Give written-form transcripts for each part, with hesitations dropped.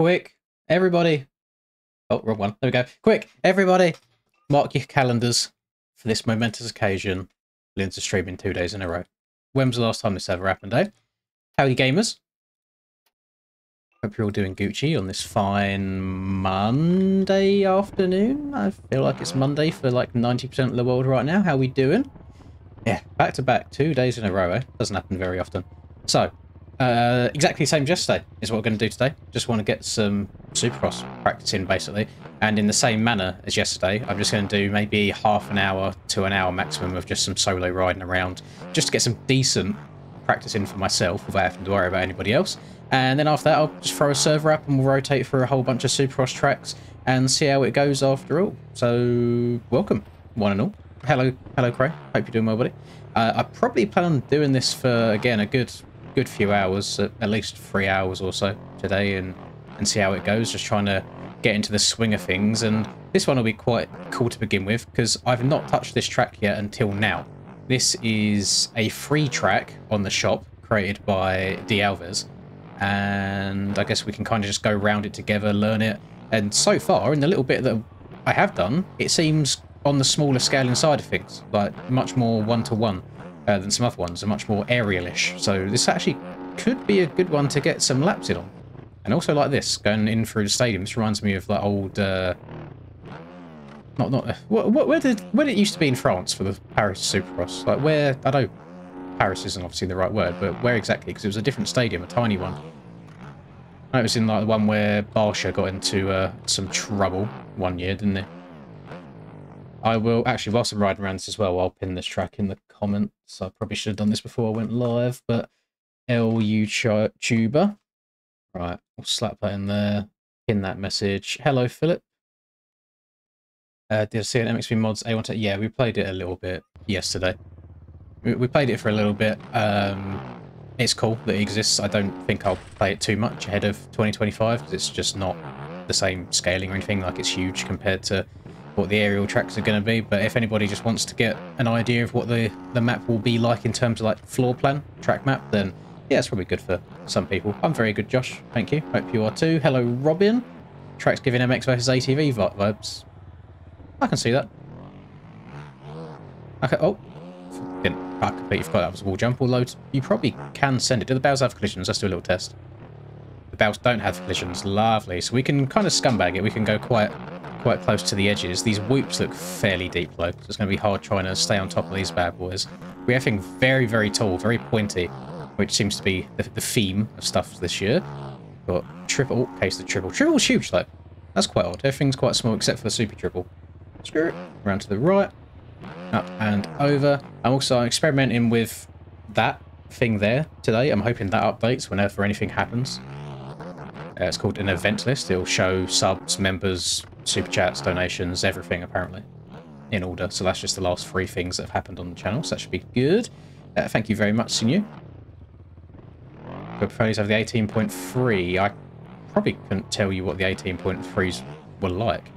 Quick, everybody. Oh, wrong one. There we go. Quick, everybody. Mark your calendars for this momentous occasion. Lynn's streaming 2 days in a row. When was the last time this ever happened, eh? How are you gamers? Hope you're all doing Gucci on this fine Monday afternoon. I feel like it's Monday for like 90% of the world right now. How are we doing? Yeah, back to back, 2 days in a row, eh? Doesn't happen very often. So, exactly the same as yesterday is what we're going to do today. Just want to get some Supercross practice in, basically. And in the same manner as yesterday, I'm just going to do maybe half an hour to an hour maximum of just some solo riding around, just to get some decent practice in for myself without having to worry about anybody else. And then after that, I'll just throw a server up and we'll rotate through a whole bunch of Supercross tracks and see how it goes after all. So, welcome, one and all. Hello, Cray. Hope you're doing well, buddy. I probably plan on doing this for, again, a good few hours, at least 3 hours or so today, and see how it goes. Just trying to get into the swing of things. And this one will be quite cool to begin with because I've not touched this track yet until now. This is a free track on the shop created by D. Alves, and I guess we can kind of just go around it together, learn it. And so far, in the little bit that I have done, it seems on the smaller scaling side of things, like much more one-to-one than some other ones, and much more aerial-ish. So this actually could be a good one to get some laps in on. And also like this, going in through the stadium, this reminds me of that old, where did it used to be in France for the Paris Supercross? Like where, I know Paris isn't obviously the right word, but where exactly? Because it was a different stadium, a tiny one. I know it was in like the one where Barsha got into some trouble one year, didn't he? I will, actually, whilst I'm riding around this as well, I'll pin this track in the comments. I probably should have done this before I went live, but LU Tuber. Right, we'll slap that in there, pin that message. Hello, Philip. Did I see an MXV Mods A1? Yeah, we played it a little bit yesterday. We played it for a little bit. It's cool that it exists. I don't think I'll play it too much ahead of 2025 because it's just not the same scaling or anything. Like, it's huge compared to what the aerial tracks are going to be. But if anybody just wants to get an idea of what the map will be like in terms of like floor plan, track map, then yeah, it's probably good for some people. I'm very good, Josh. Thank you. Hope you are too. Hello, Robin. Track's giving MX versus ATV vibes. I can see that. Okay. Oh, I completely forgot that was a wall jump. Although you probably can send it. Do the bows have collisions? Let's do a little test. The bows don't have collisions. Lovely. So we can kind of scumbag it. We can go quite close to the edges. These whoops look fairly deep though, so it's going to be hard trying to stay on top of these bad boys. We have things very, very tall, very pointy, which seems to be the theme of stuff this year. Got triple, case the triple. Triple's huge though. That's quite odd. Everything's quite small except for the super triple. Screw it. Around to the right, up and over. I'm also experimenting with that thing there today. I'm hoping that updates whenever anything happens. It's called an event list. It'll show subs, members, super chats, donations, everything apparently in order. So that's just the last 3 things that have happened on the channel. So that should be good. Thank you very much, Sinu. Portfolios have the 18.3. I probably couldn't tell you what the 18.3s were like.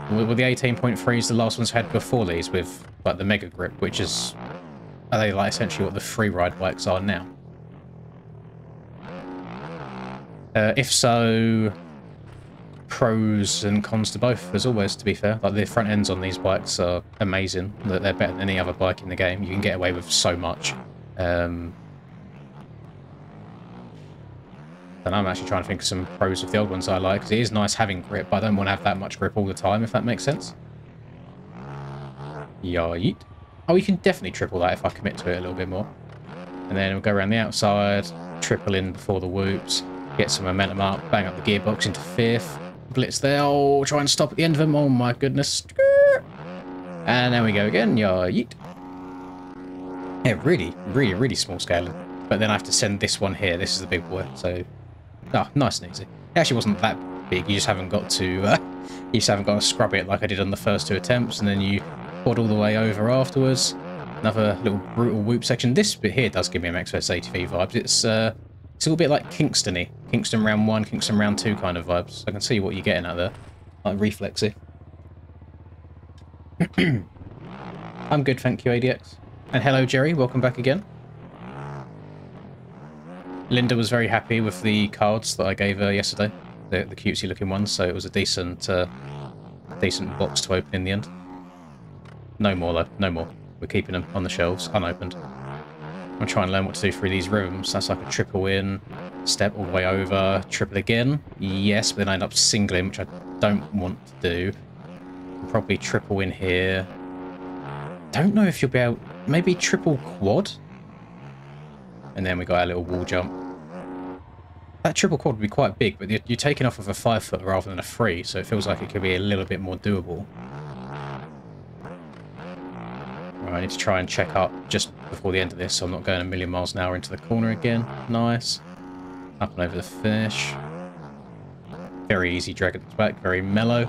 Were the 18.3s the last ones had before these with like the Mega Grip, which is, are they like essentially what the free ride bikes are now? If so, pros and cons to both, as always, to be fair. Like, the front ends on these bikes are amazing. They're better than any other bike in the game. You can get away with so much. And I'm actually trying to think of some pros of the old ones I like, because it is nice having grip, but I don't want to have that much grip all the time, if that makes sense. Yeet. Oh, you can definitely triple that if I commit to it a little bit more. And then we'll go around the outside, triple in before the whoops. Get some momentum up, bang up the gearbox into 5th. Blitz there. Oh, try and stop at the end of them. Oh my goodness. And there we go again. Yeet. Yeah, really small scaling. But then I have to send this one here. This is the big boy. So, nice and easy. It actually wasn't that big. You just haven't got to, scrub it like I did on the first 2 attempts, and then you quad all the way over afterwards. Another little brutal whoop section. This bit here does give me MX vs ATV vibes. It's a little bit like Kingston-y. Kingston round 1, Kingston round 2 kind of vibes. I can see what you're getting out there. Like reflexy. I'm good, thank you, ADX. And hello, Jerry. Welcome back again. Linda was very happy with the cards that I gave her yesterday. the cutesy looking ones, so it was a decent box to open in the end. No more though, no more. We're keeping them on the shelves, unopened. I'm trying to learn what to do through these rooms. That's like a triple in, step all the way over, triple again. Yes, but then I end up singling, which I don't want to do. I'll probably triple in here. Don't know if you'll be able... Maybe triple quad? And then we got our little wall jump. That triple quad would be quite big, but you're taking off of a 5-foot rather than a 3, so it feels like it could be a little bit more doable. Right, I need to try and check up just before the end of this, so I'm not going a million miles an hour into the corner again. Nice. Up and over the finish. Very easy dragging it back, very mellow.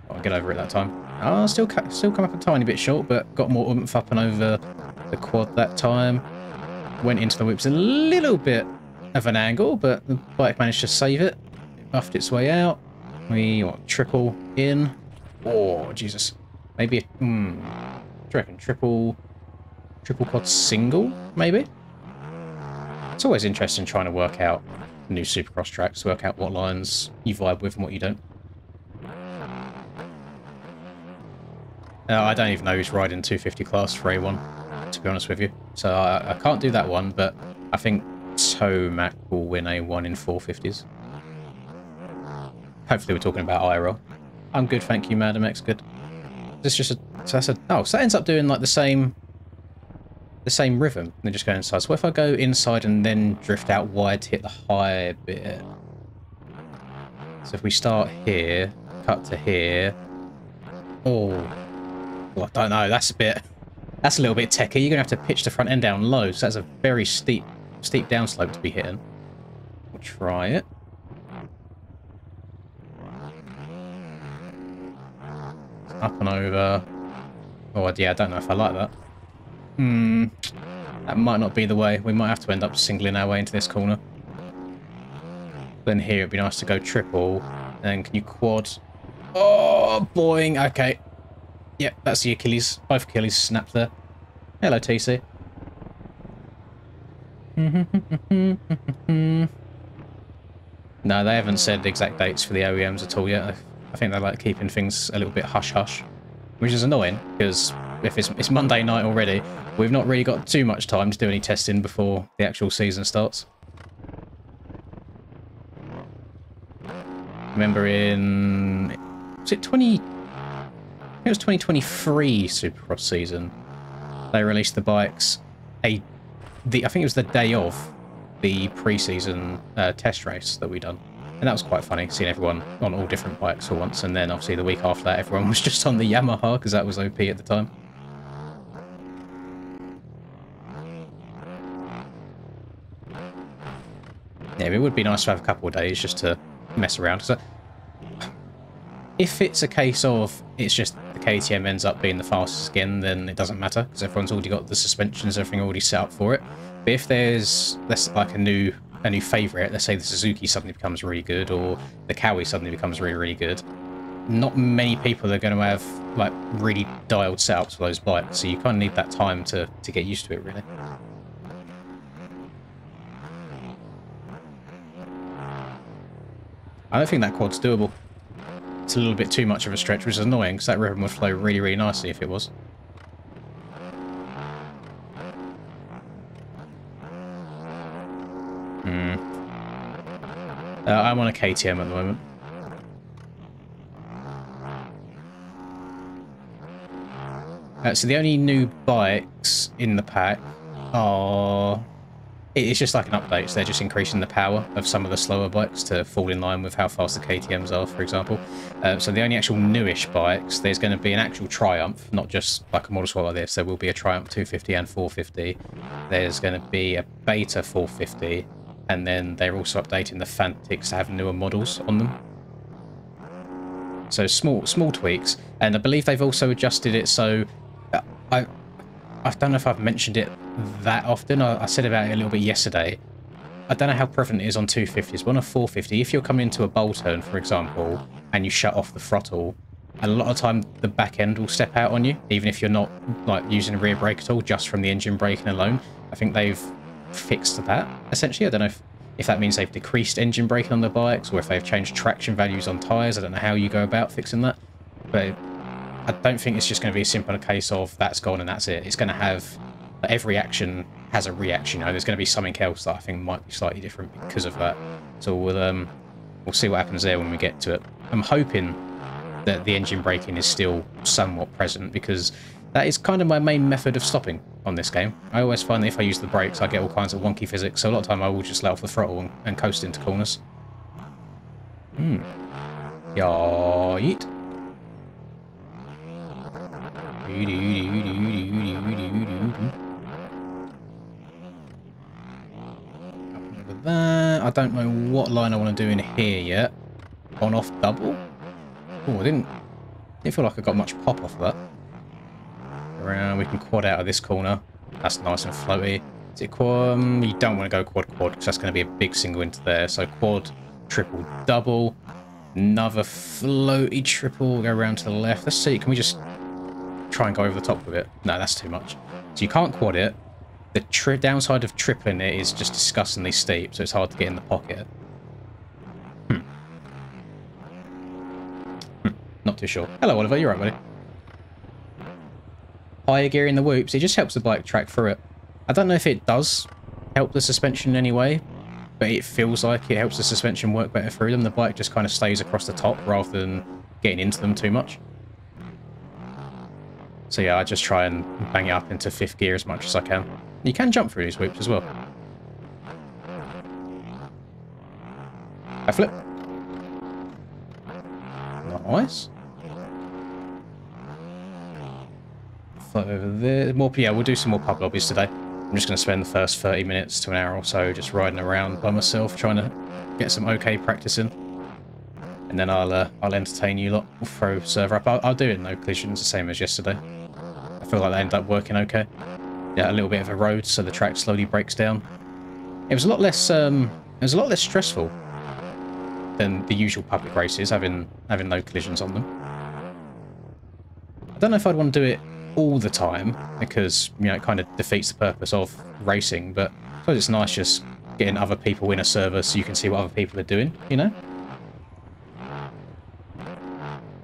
I'll get over it that time. Oh, still come up a tiny bit short, but got more oomph up and over the quad that time. Went into the whips a little bit of an angle, but the bike managed to save it. It buffed its way out. We triple in. Oh, Jesus. Maybe do you reckon triple quad single, maybe? It's always interesting trying to work out new Supercross tracks, work out what lines you vibe with and what you don't. I don't even know who's riding 250 class for A1, to be honest with you. So I can't do that one, but I think Tomac will win A1 in 450s. Hopefully we're talking about IRL. I'm good, thank you, Madam X. Good. This just so that ends up doing like the same rhythm. And then just go inside. So what if I go inside and then drift out wide to hit the high bit? So if we start here, cut to here. Oh, well, I don't know. That's a little bit techy. You're gonna have to pitch the front end down low. So that's a very steep downslope to be hitting. We'll try it. Up and over. Oh, yeah, I don't know if I like that. That might not be the way. We might have to end up singling our way into this corner. Then here, it'd be nice to go triple. And then can you quad? Oh, boing. Okay. Yep, that's the Achilles. Both Achilles snapped there. Hello, TC. No, they haven't said exact dates for the OEMs at all yet. I think they like keeping things a little bit hush-hush, which is annoying, because if it's Monday night already, we've not really got too much time to do any testing before the actual season starts. Remember in... Was it 20... I think it was 2023 Supercross season. They released the bikes I think it was the day of the pre-season test race that we done. And that was quite funny, seeing everyone on all different bikes for once. And then obviously the week after that, everyone was just on the Yamaha, because that was OP at the time. Yeah, it would be nice to have a couple of days just to mess around. So if it's a case of it's just the KTM ends up being the fastest again, then it doesn't matter, because everyone's already got the suspensions, everything already set up for it. But if there's like a new favourite, let's say the Suzuki suddenly becomes really good, or the Kawi suddenly becomes really, really good, not many people are going to have like really dialed setups for those bikes, so you kind of need that time to get used to it, really. I don't think that quad's doable. It's a little bit too much of a stretch, which is annoying, because that rhythm would flow really, really nicely if it was. I'm on a KTM at the moment. So the only new bikes in the pack are... It's just like an update, so they're just increasing the power of some of the slower bikes to fall in line with how fast the KTMs are, for example. So the only actual newish bikes, there's going to be an actual Triumph, not just like a model swap like this. There will be a Triumph 250 and 450. There's going to be a Beta 450. And then they're also updating the Fantics to have newer models on them. So small tweaks. And I believe they've also adjusted it so... I don't know if I've mentioned it that often. I said about it a little bit yesterday. I don't know how prevalent it is on 250s, but on a 450, if you're coming into a bowl turn, for example, and you shut off the throttle, a lot of time the back end will step out on you, even if you're not like using a rear brake at all, just from the engine braking alone. I think they've fixed that, essentially. I don't know if If that means they've decreased engine braking on the bikes, or if they've changed traction values on tyres, I don't know how you go about fixing that. But I don't think it's just going to be a simple case of that's gone and that's it. It's going to have... every action has a reaction. You know, there's going to be something else that I think might be slightly different because of that. So we'll see what happens there when we get to it. I'm hoping that the engine braking is still somewhat present, because that is kind of my main method of stopping on this game. I always find that if I use the brakes, I get all kinds of wonky physics, so a lot of time I will just let off the throttle and coast into corners. Yeet. With that, I don't know what line I want to do in here yet. On-off double? Oh, I didn't feel like I got much pop off of that. Around, we can quad out of this corner. That's nice and floaty. Is it quad? You don't want to go quad because that's going to be a big single into there. So quad, triple, double. Another floaty triple. Go around to the left. Let's see. Can we just try and go over the top with it? No, that's too much. So you can't quad it. The downside of tripling it is just disgustingly steep, so it's hard to get in the pocket. Not too sure. Hello, Oliver. You're right, buddy. Higher gear in the whoops. It just helps the bike track through it. I don't know if it does help the suspension in any way, but it feels like it helps the suspension work better through them. The bike just kind of stays across the top rather than getting into them too much. So yeah, I just try and bang it up into 5th gear as much as I can. You can jump through these whoops as well. I flip. Nice. Float over there. More, yeah, we'll do some more pub lobbies today. I'm just going to spend the first 30 minutes to an hour or so just riding around by myself, trying to get some okay practice in. And then I'll entertain you lot. We'll throw server up. I'll do it in no collisions, the same as yesterday. I feel like they ended up working okay. Yeah, a little bit of a road, so the track slowly breaks down. It was a lot less stressful than the usual public races, having no collisions on them. I don't know if I'd want to do it all the time, because, you know, it kind of defeats the purpose of racing, but I suppose it's nice just getting other people in a server so you can see what other people are doing, you know?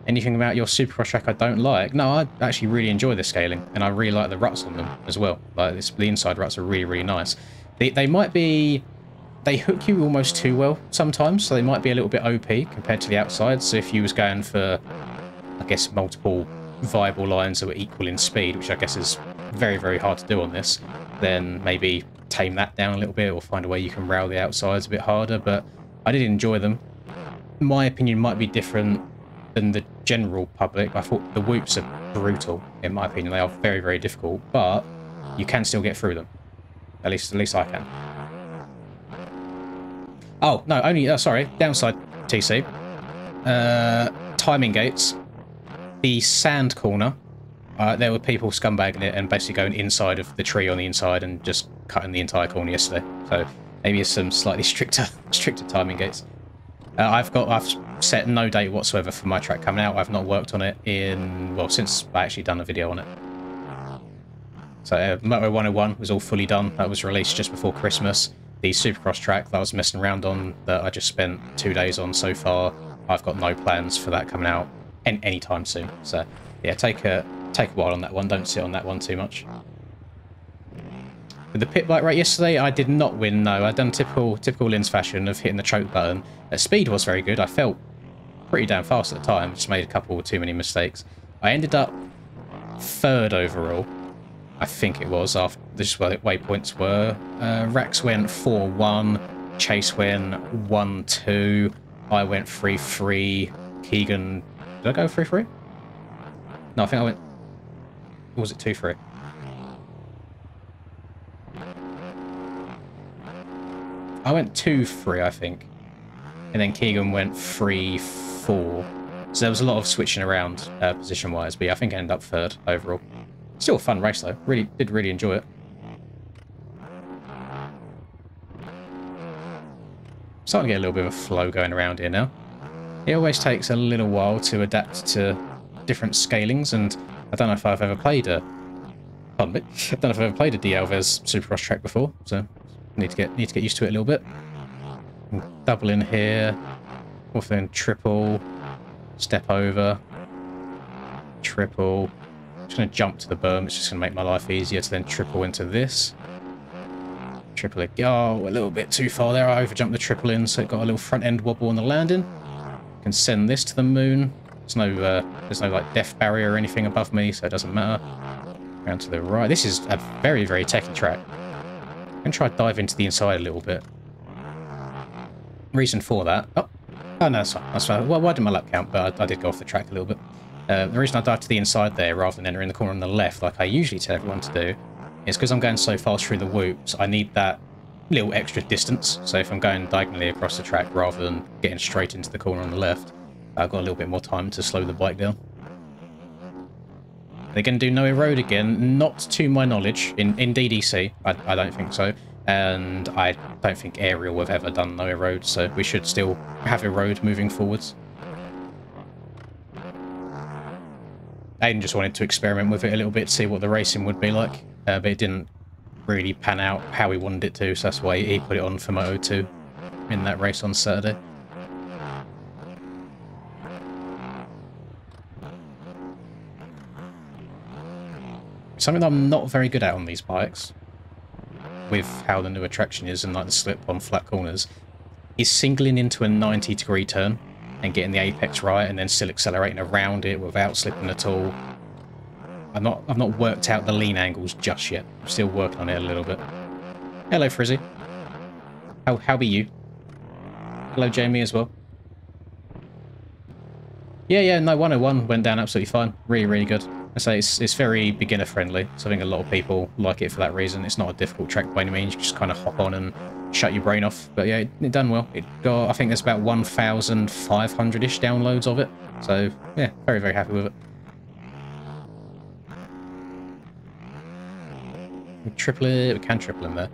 Anything about your Supercross track I don't like? No, I actually really enjoy the scaling, and I really like the ruts on them as well. Like, the inside ruts are really, really nice. They might be... They hook you almost too well sometimes, so they might be a little bit OP compared to the outside. So if you was going for, I guess, multiple viable lines that were equal in speed, which I guess is very, very hard to do on this, then maybe tame that down a little bit or find a way you can rail the outsides a bit harder. But I did enjoy them. My opinion might be different than the general public. I thought the whoops are brutal, in my opinion. They are very, very difficult, but you can still get through them. At least I can. Oh, no, only... sorry, downside, TC. Timing gates. The sand corner. There were people scumbagging it and basically going inside of the tree on the inside and just cutting the entire corner yesterday. So maybe it's some slightly stricter timing gates. I've set no date whatsoever for my track coming out. I've not worked on it in... well, since I actually done a video on it. So Moto 101 was all fully done. That was released just before Christmas. The Supercross track that I was messing around on, that I just spent 2 days on so far, I've got no plans for that coming out anytime soon. So yeah, take a while on that one. Don't sit on that one too much. With the pit bike right yesterday, I did not win. No, I'd done typical Lin's fashion of hitting the choke button. Speed was very good. I felt pretty damn fast at the time. Just made a couple too many mistakes. I ended up 3rd overall. I think it was, after this is where the waypoints were. Rax went 4-1, Chase went 1-2, I went 3-3, Keegan... Did I go 3-3? No, I think I went... Or was it 2-3? I went 2-3, I think. And then Keegan went 3-4. So there was a lot of switching around position-wise, but yeah, I think I ended up 3rd overall. Still a fun race though. Did really enjoy it. Starting to get a little bit of a flow going around here now. It always takes a little while to adapt to different scalings, and I don't know if I've ever played a... Pardon me. I don't know if I've ever played a D'Alves Supercross track before, so need to get used to it a little bit. Double in here. Or then triple. Step over. Triple. I'm just going to jump to the berm. It's just going to make my life easier to then triple into this. Triple it. Oh, a little bit too far there. I overjumped the triple in, so it got a little front end wobble on the landing. Can send this to the moon. There's no like depth barrier or anything above me, so it doesn't matter. Round to the right. This is a very, very techy track. I'm going to try to dive into the inside a little bit. Reason for that... Oh no, that's fine. That's fine. Well, why didn't my lap count? But I did go off the track a little bit. The reason I dived to the inside there rather than entering the corner on the left, like I usually tell everyone to do, is because I'm going so fast through the whoops, I need that little extra distance. So if I'm going diagonally across the track rather than getting straight into the corner on the left, I've got a little bit more time to slow the bike down. They're going to do no road again, not to my knowledge, in DDC, I don't think so. And I don't think Aerial have ever done no road, so we should still have a road moving forwards. Aiden just wanted to experiment with it a little bit, see what the racing would be like, but it didn't really pan out how he wanted it to, so that's why he put it on for Moto 2 in that race on Saturday. Something that I'm not very good at on these bikes, with how the newer traction is and like the slip on flat corners, is singling into a 90-degree turn and getting the apex right and then still accelerating around it without slipping at all. I've not worked out the lean angles just yet. I'm still working on it a little bit. Hello, Frizzy. How be you? Hello, Jamie, as well. Yeah, no, 101 went down absolutely fine. Really, really good. I say it's very beginner friendly, so I think a lot of people like it for that reason. It's not a difficult track by any means. You just kind of hop on and shut your brain off. But yeah, it done well. It got, I think there's about 1,500-ish downloads of it. So yeah, very, very happy with it. We triple it. We can triple him there.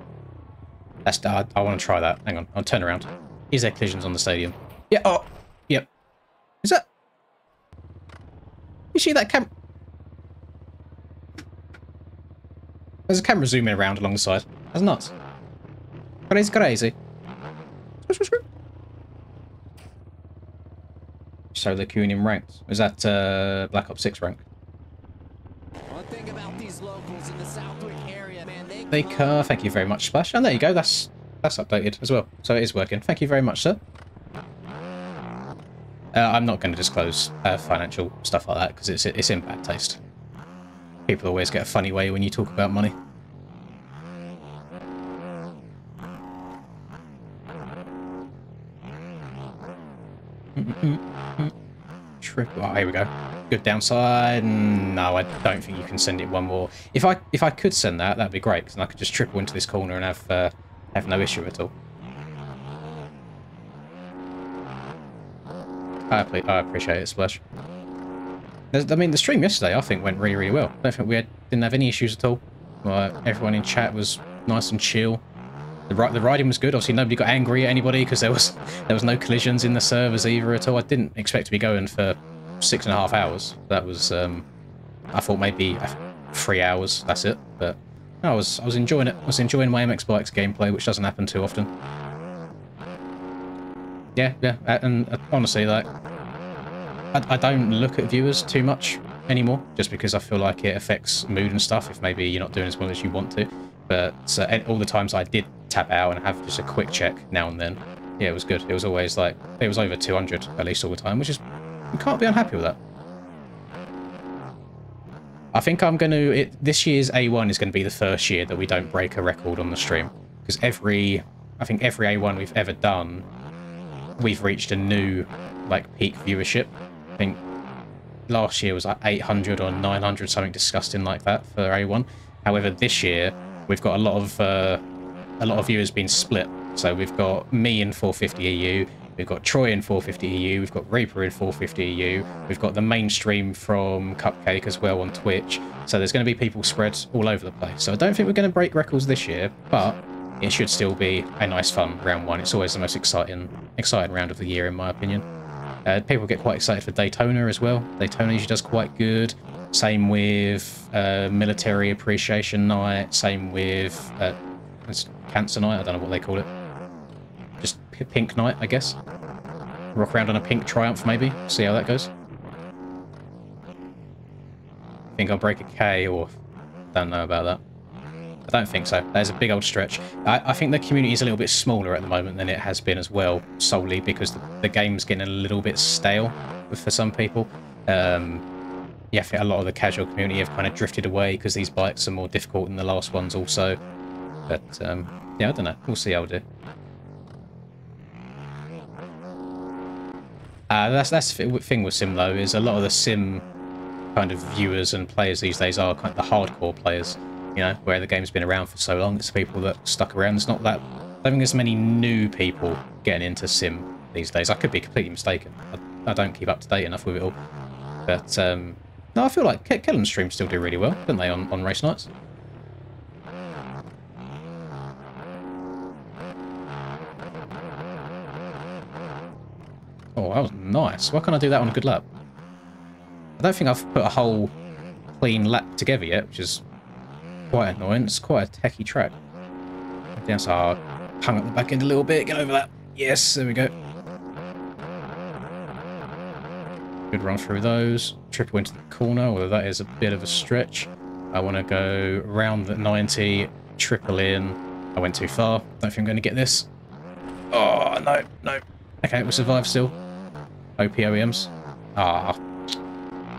That's I want to try that. Hang on, I'll turn around. Is there collisions on the stadium? Yeah. Oh, yep. Is that? You see that cam? There's a camera zooming around along the side. That's nuts. Crazy, crazy. Solo queuing in ranked. Is that Black Ops 6 rank? One thing about these locals in the Southwick area, man, they car. Thank you very much, Splash. And there you go. That's updated as well. So it is working. Thank you very much, sir. I'm not going to disclose financial stuff like that because it's in bad taste. People always get a funny way when you talk about money. Oh, here we go. Good downside. No, I don't think you can send it one more. If I could send that, that'd be great, because I could just triple into this corner and have no issue at all. I appreciate it, Splash. I mean, the stream yesterday, I think, went really, really well. I don't think didn't have any issues at all. Everyone in chat was nice and chill. The riding was good. Obviously, nobody got angry at anybody because there was no collisions in the servers either at all. I didn't expect to be going for 6.5 hours. That was, I thought maybe 3 hours. That's it. But no, I was enjoying it. I was enjoying my MX Bikes gameplay, which doesn't happen too often. Yeah, and honestly, like, I don't look at viewers too much anymore, just because I feel like it affects mood and stuff if maybe you're not doing as well as you want to. But all the times I did tap out and have just a quick check now and then, yeah, it was good. It was always like, it was over 200 at least all the time, which is, you can't be unhappy with that. I think this year's A1 is going to be the first year that we don't break a record on the stream, because I think every A1 we've ever done, we've reached a new, like, peak viewership. I think last year was like 800 or 900, something disgusting like that for A1. However, this year we've got a lot of viewers being split. So we've got me in 450 EU, we've got Troy in 450 EU, we've got Reaper in 450 EU, we've got the mainstream from Cupcake as well on Twitch. So there's going to be people spread all over the place. So I don't think we're going to break records this year, but it should still be a nice fun round one. It's always the most exciting round of the year, in my opinion. People get quite excited for Daytona as well. Daytona usually does quite good. Same with Military Appreciation Night. Same with Cancer Night. I don't know what they call it. Just pink night, I guess. Rock around on a pink Triumph, maybe. See how that goes. Think I'll break a K, or don't know about that. I don't think so. There's a big old stretch. I think the community is a little bit smaller at the moment than it has been as well, solely because the game's getting a little bit stale for some people. Yeah, I think a lot of the casual community have kind of drifted away because these bikes are more difficult than the last ones also. But, yeah, I don't know. We'll see how we do. That's the thing with Sim, though, is a lot of the Sim kind of viewers and players these days are kind of the hardcore players, you know, where the game's been around for so long. It's the people that stuck around. There's not that... I don't think there's many new people getting into Sim these days. I could be completely mistaken. I don't keep up to date enough with it all. But, no, I feel like Kellen's streams still do really well, don't they, on race nights? Oh, that was nice. Why can't I do that on a good lap? I don't think I've put a whole clean lap together yet, which is quite annoying. It's quite a techie track. Down, so I hung up the back end a little bit, get over that. Yes, there we go. Good run through those. Triple into the corner, although that is a bit of a stretch. I want to go round the 90, triple in. I went too far. Don't think I'm going to get this. Oh, no, no. Okay, we'll survive still. OP OEMs. Ah.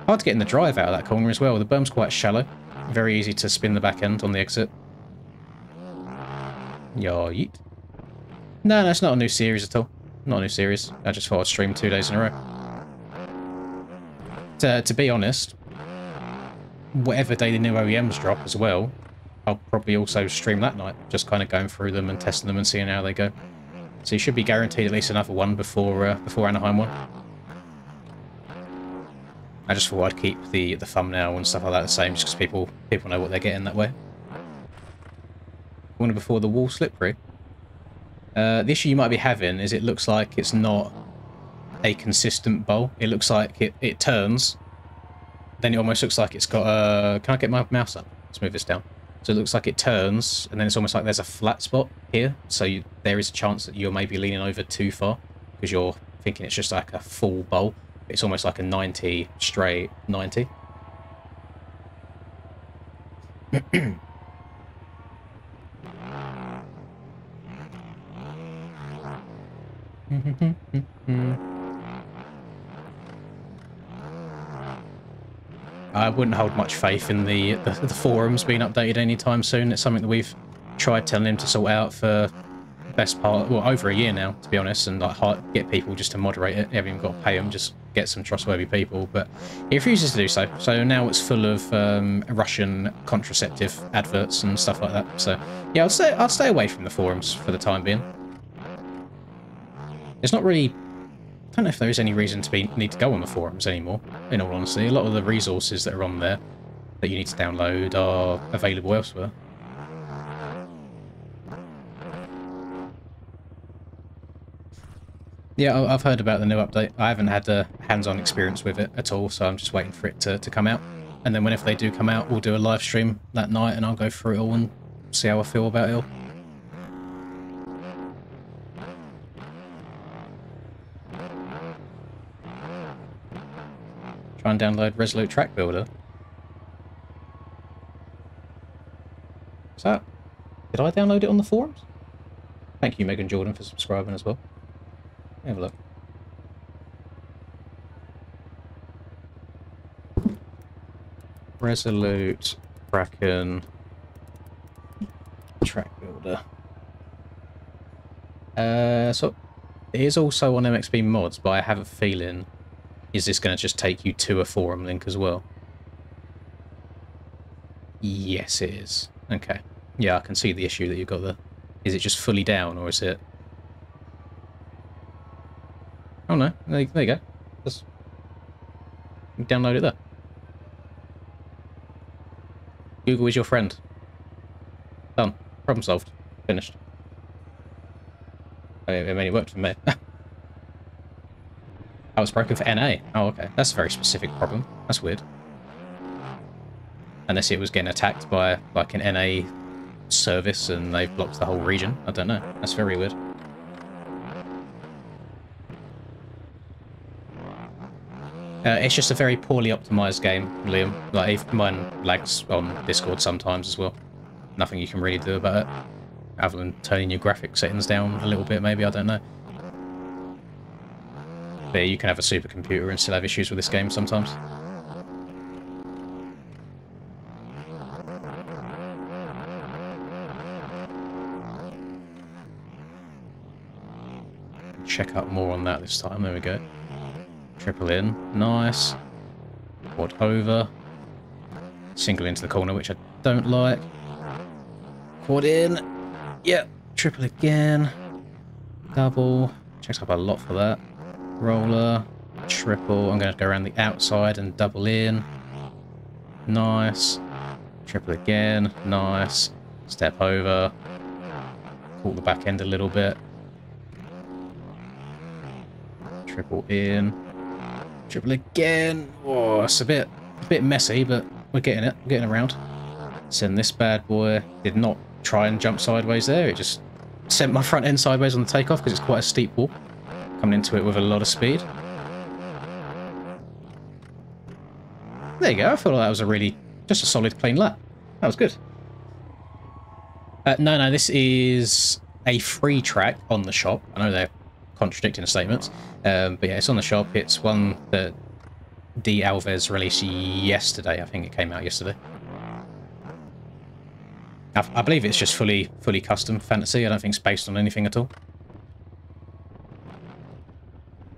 Hard to get in the drive out of that corner as well. The berm's quite shallow. Very easy to spin the back end on the exit. Yo, yeet. No, it's not a new series at all. Not a new series. I just thought I'd stream 2 days in a row. To be honest, whatever day the new OEMs drop as well, I'll probably also stream that night. Just kind of going through them and testing them and seeing how they go. So you should be guaranteed at least another one before Anaheim 1. I just thought I'd keep the thumbnail and stuff like that the same, just because people know what they're getting that way. One before the wall slippery. The issue you might be having is it looks like it's not a consistent bowl. It looks like it turns, then it almost looks like it's got a... Can I get my mouse up? Let's move this down. So it looks like it turns, and then it's almost like there's a flat spot here. So there is a chance that you're maybe leaning over too far, because you're thinking it's just like a full bowl. It's almost like a 90 straight 90. I wouldn't hold much faith in the forums being updated anytime soon. It's something that we've tried telling him to sort out for the best part, well, over a year now, to be honest, and like get people just to moderate it. You haven't even got to pay them, just get some trustworthy people, but he refuses to do so. So now it's full of Russian contraceptive adverts and stuff like that. So yeah, I'll stay away from the forums for the time being. It's not really... I don't know if there is any reason to need to go on the forums anymore, in all honesty. A lot of the resources that are on there that you need to download are available elsewhere. Yeah, I've heard about the new update. I haven't had a hands-on experience with it at all, so I'm just waiting for it to come out. And then whenever they do come out, we'll do a live stream that night and I'll go through it all and see how I feel about it all. Try and download Resolute Track Builder. What's that? Did I download it on the forums? Thank you, Megan Jordan, for subscribing as well. Have a look. Resolute Kraken Track Builder. So it is also on MXB Mods, but I have a feeling... Is this going to just take you to a forum link as well? Yes, it is. Okay. Yeah, I can see the issue that you've got there. Is it just fully down, or is it... Oh no, there you go. Just download it there. Google is your friend. Done. Problem solved. Finished. I mean, it worked for me. Oh, it's broken for NA. Oh, okay. That's a very specific problem. That's weird. Unless it was getting attacked by, like, an NA service and they've blocked the whole region. I don't know. That's very weird. It's just a very poorly optimized game, Liam. Like, even mine lags on Discord sometimes as well. Nothing you can really do about it. Other than turning your graphic settings down a little bit, maybe, I don't know. But you can have a supercomputer and still have issues with this game sometimes. Check out more on that this time. There we go. Triple in. Nice. Quad over. Single into the corner, which I don't like. Quad in. Yep. Triple again. Double. Checks up a lot for that. Roller. Triple. I'm going to go around the outside and double in. Nice. Triple again. Nice. Step over. Caught the back end a little bit. Triple in. Triple again. Oh, it's a bit messy, but we're getting it. We're getting around. Send this bad boy. Did not try and jump sideways there. It just sent my front end sideways on the takeoff because it's quite a steep wall. Coming into it with a lot of speed. There you go. I feel like that was just a solid clean lap. That was good. No, this is a free track on the shop. I know they're contradicting the statements. But yeah, it's on the shop. It's one that D. Alves released yesterday. I think it came out yesterday. I believe it's just fully custom fantasy. I don't think it's based on anything at all.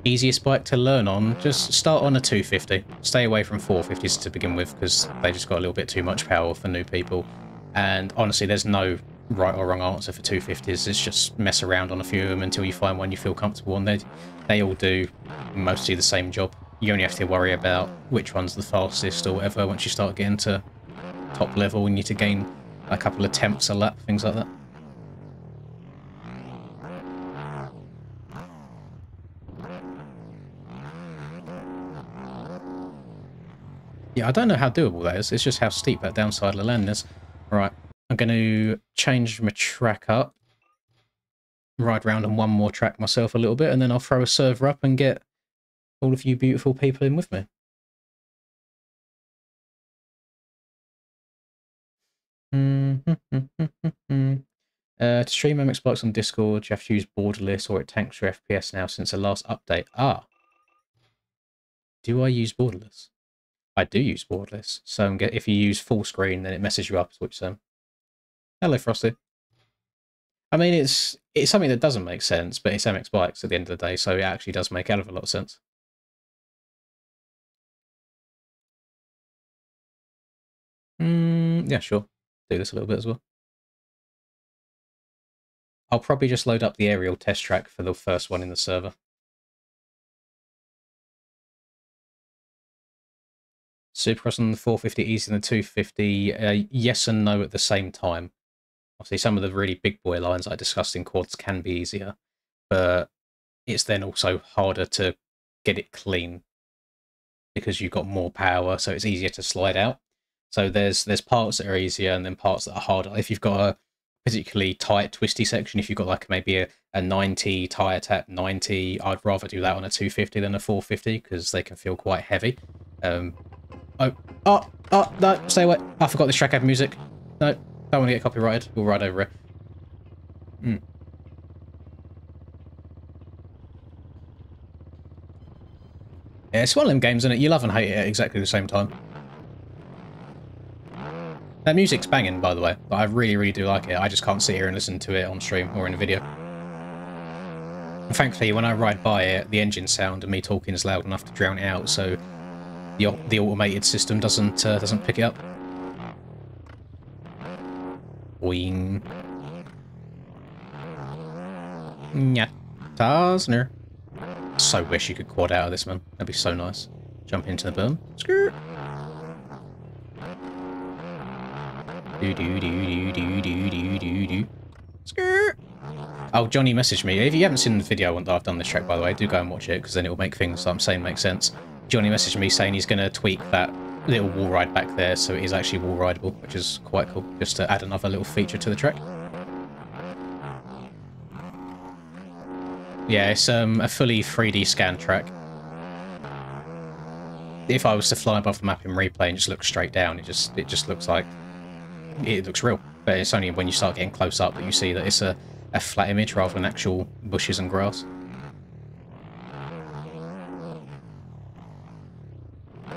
Easiest bike to learn on, just start on a 250. Stay away from 450s to begin with because they just got a little bit too much power for new people. And honestly, there's no right or wrong answer for 250s. It's just mess around on a few of them until you find one you feel comfortable on. They all do mostly the same job. You only have to worry about which one's the fastest or whatever once you start getting to top level. You need to gain a couple of temps a lap, things like that. Yeah, I don't know how doable that is. It's just how steep that downside of the landing is. Right, I'm going to change my track up. Ride around on one more track myself a little bit, and then I'll throw a server up and get all of you beautiful people in with me. To stream MX Bikes on Discord, you have to use borderless or it tanks your FPS now since the last update. Ah. Do I use borderless? I do use borderless. So if you use full screen, then it messes you up, is what you're saying. Hello, Frosty. I mean, it's something that doesn't make sense, but it's MX Bikes at the end of the day, so it actually does make a hell of a lot of sense. Yeah, sure. Do this a little bit as well. I'll probably just load up the aerial test track for the first one in the server. Supercross on the 450 easier than the 250. Yes and no at the same time. Obviously, some of the really big boy lines I discussed in quads can be easier, but it's then also harder to get it clean because you've got more power, so it's easier to slide out. So there's parts that are easier and then parts that are harder. If you've got a particularly tight, twisty section, if you've got like maybe a 90 tire tap 90, I'd rather do that on a 250 than a 450 because they can feel quite heavy. Oh, no, stay away. I forgot this track had music. No, don't want to get copyrighted. We'll ride over it. Yeah, it's one of them games, isn't it? You love and hate it at exactly the same time. That music's banging, by the way. I really, really do like it. I just can't sit here and listen to it on stream or in a video. And thankfully, when I ride by it, the engine sound and me talking is loud enough to drown it out, so the automated system doesn't pick it up. Boing. Yeah. Tarsner. So wish you could quad out of this, man. That'd be so nice. Jump into the berm. Skirt. Do. Skirt. Oh, Johnny messaged me. If you haven't seen the video that I've done this track, by the way, do go and watch it, because then it will make things that I'm saying make sense. Johnny messaged me saying he's going to tweak that little wall ride back there so it is actually wall rideable, which is quite cool, just to add another little feature to the track. Yeah, it's a fully 3D scan track. if I was to fly above the map in replay and just look straight down, it just looks like it looks real. But it's only when you start getting close up that you see that it's a flat image rather than actual bushes and grass.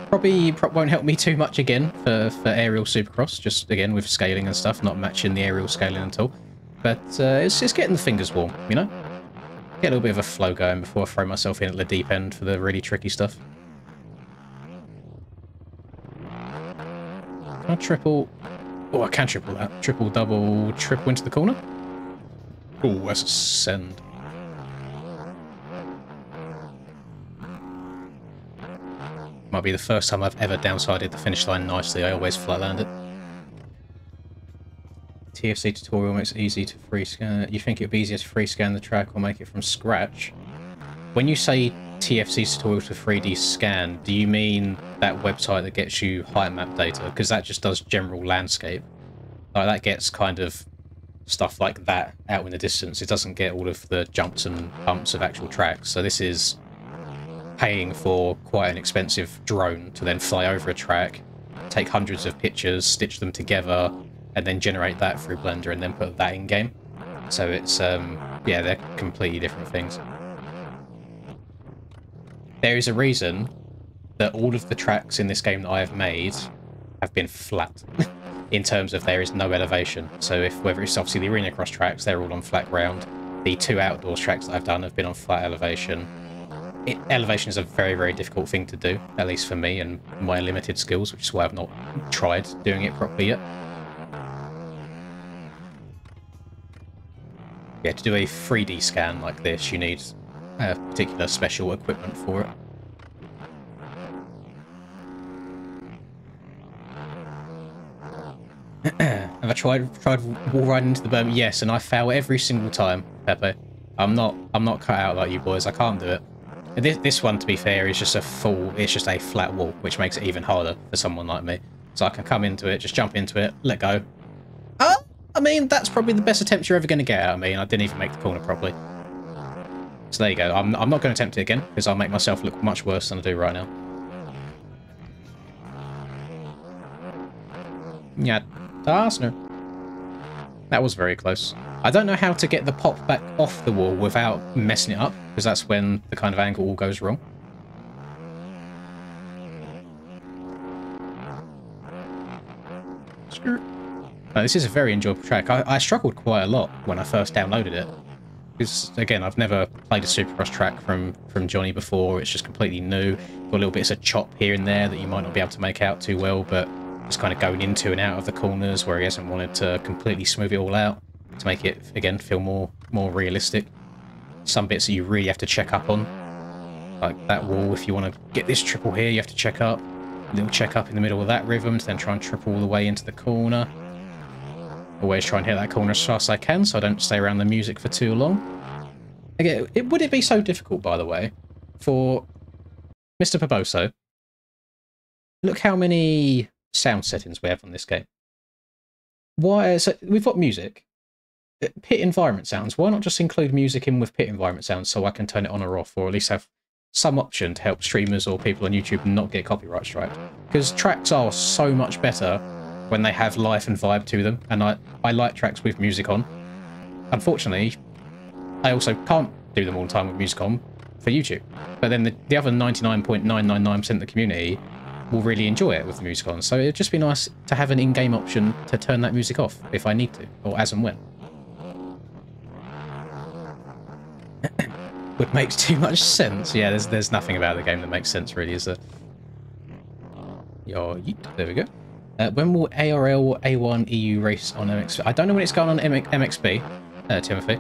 Probably won't help me too much again for aerial supercross, just again with scaling and stuff, not matching the aerial scaling at all. But it's getting the fingers warm, you know? Get a little bit of a flow going before I throw myself in at the deep end for the really tricky stuff. Can I triple? Oh, I can triple that. Triple, double, triple into the corner. Oh, that's a send. Might be the first time I've ever downsided the finish line nicely. I always flatland it. TFC tutorial makes it easy to free scan. You think it would be easier to free scan the track or make it from scratch? When you say TFC tutorial to 3D scan, do you mean that website that gets you height map data? Because that just does general landscape. Like that gets kind of stuff like that out in the distance. It doesn't get all of the jumps and bumps of actual tracks. So this is paying for quite an expensive drone to then fly over a track, take hundreds of pictures, stitch them together, and then generate that through Blender and then put that in game. So it's yeah, they're completely different things. There is a reason that all of the tracks in this game that I have made have been flat in terms of there is no elevation. So whether it's obviously the arena cross tracks, they're all on flat ground. The 2 outdoors tracks that I've done have been on flat elevation. Elevation is a very, very difficult thing to do, at least for me and my limited skills, which is why I've not tried doing it properly yet. Yeah, to do a 3D scan like this, you need particular special equipment for it. Have I tried wall riding into the berm? Yes, and I fail every single time, Pepe. I'm not cut out like you boys. I can't do it. This one, to be fair, is just it's just a flat wall, which makes it even harder for someone like me. So I can come into it, just jump into it, let go. I mean, that's probably the best attempt you're ever going to get out of me, and I didn't even make the corner properly. So there you go. I'm not going to attempt it again, because I'll make myself look much worse than I do right now. Yeah, Tarsner. That was very close. I don't know how to get the pop back off the wall without messing it up, because that's when the kind of angle all goes wrong. This is a very enjoyable track. I struggled quite a lot when I first downloaded it. Because, again, I've never played a Supercross track from Johnny before. It's just completely new. Got little bits of chop here and there that you might not be able to make out too well, but just kind of going into and out of the corners where he hasn't wanted to completely smooth it all out to make it, again, feel more realistic. Some bits that you really have to check up on. Like that wall, if you want to get this triple here, you have to check up. A little check up in the middle of that rhythm to then try and triple all the way into the corner. Always try and hit that corner as fast as I can so I don't stay around the music for too long. Again, would it be so difficult, by the way, for Mr. Paboso? Look how many sound settings we have on this game. Why? So we've got music. Pit environment sounds. Why not just include music in with pit environment sounds so I can turn it on or off, or at least have some option to help streamers or people on YouTube not get copyright striked? Because tracks are so much better when they have life and vibe to them, and I like tracks with music on. Unfortunately, I also can't do them all the time with music on for YouTube. But then the other 99.999% of the community will really enjoy it with the music on. So it'd just be nice to have an in-game option to turn that music off if I need to, or as and when. Would make too much sense. Yeah, there's nothing about the game that makes sense really, is there? There we go. When will ARL A1 EU race on MXB? I don't know when it's going on MXB, Timothy.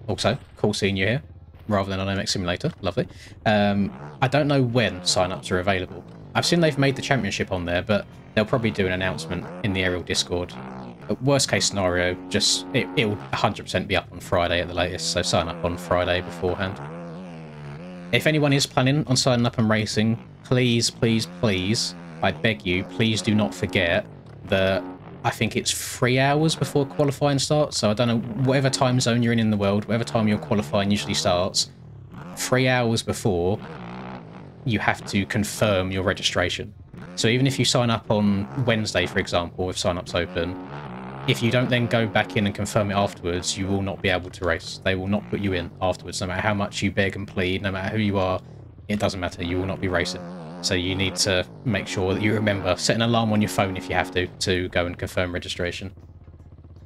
Also, cool seeing you here, rather than on MX Simulator. Lovely. I don't know when sign-ups are available. I've seen they've made the championship on there, but they'll probably do an announcement in the Aerial Discord. Worst case scenario, just it'll 100% be up on Friday at the latest, so sign up on Friday beforehand. If anyone is planning on signing up and racing, please, please, please, I beg you, please do not forget that I think it's 3 hours before qualifying starts. So I don't know, whatever time zone you're in the world, whatever time your qualifying usually starts, 3 hours before, you have to confirm your registration. So even if you sign up on Wednesday, for example, if sign-up's open, if you don't then go back in and confirm it afterwards, you will not be able to race. They will not put you in afterwards, no matter how much you beg and plead, no matter who you are, it doesn't matter, you will not be racing. So you need to make sure that you remember, set an alarm on your phone if you have to go and confirm registration.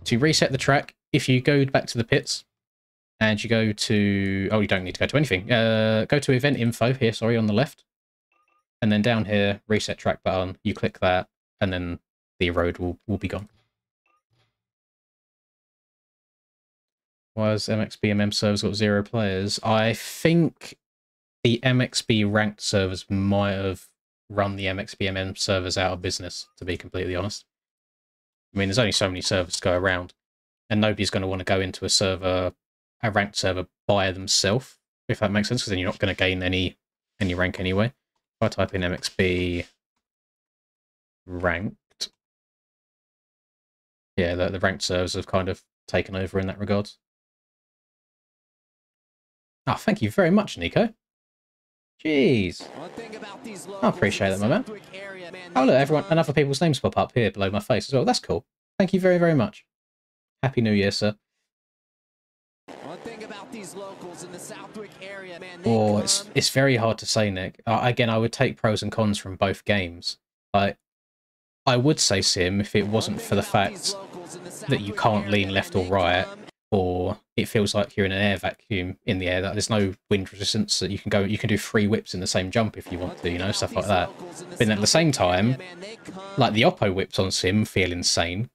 To reset the track, if you go back to the pits, and you go to... Oh, you don't need to go to anything. Go to event info here, sorry, on the left. And then down here, reset track button, you click that, and then the road will be gone. Why has MXBMM servers got 0 players? I think the MXB ranked servers might have run the MXBMM servers out of business, to be completely honest. I mean, there's only so many servers to go around, and nobody's going to want to go into a ranked server by themselves, if that makes sense, because then you're not going to gain any rank anyway. If I type in MXB ranked, yeah, the ranked servers have kind of taken over in that regard. Oh, thank you very much, Nico. Jeez. I appreciate that, my man. Oh, look, everyone and other people's names pop up here below my face as well. That's cool. Thank you very, very much. Happy New Year, sir. Oh, it's very hard to say, Nick. Again, I would take pros and cons from both games. I would say Sim if it wasn't for the fact that you can't lean left or right, or it feels like you're in an air vacuum in the air, that there's no wind resistance, that you can do 3 whips in the same jump if you want to, you know, stuff like that. But then at the same time, like the Oppo whips on Sim feel insane.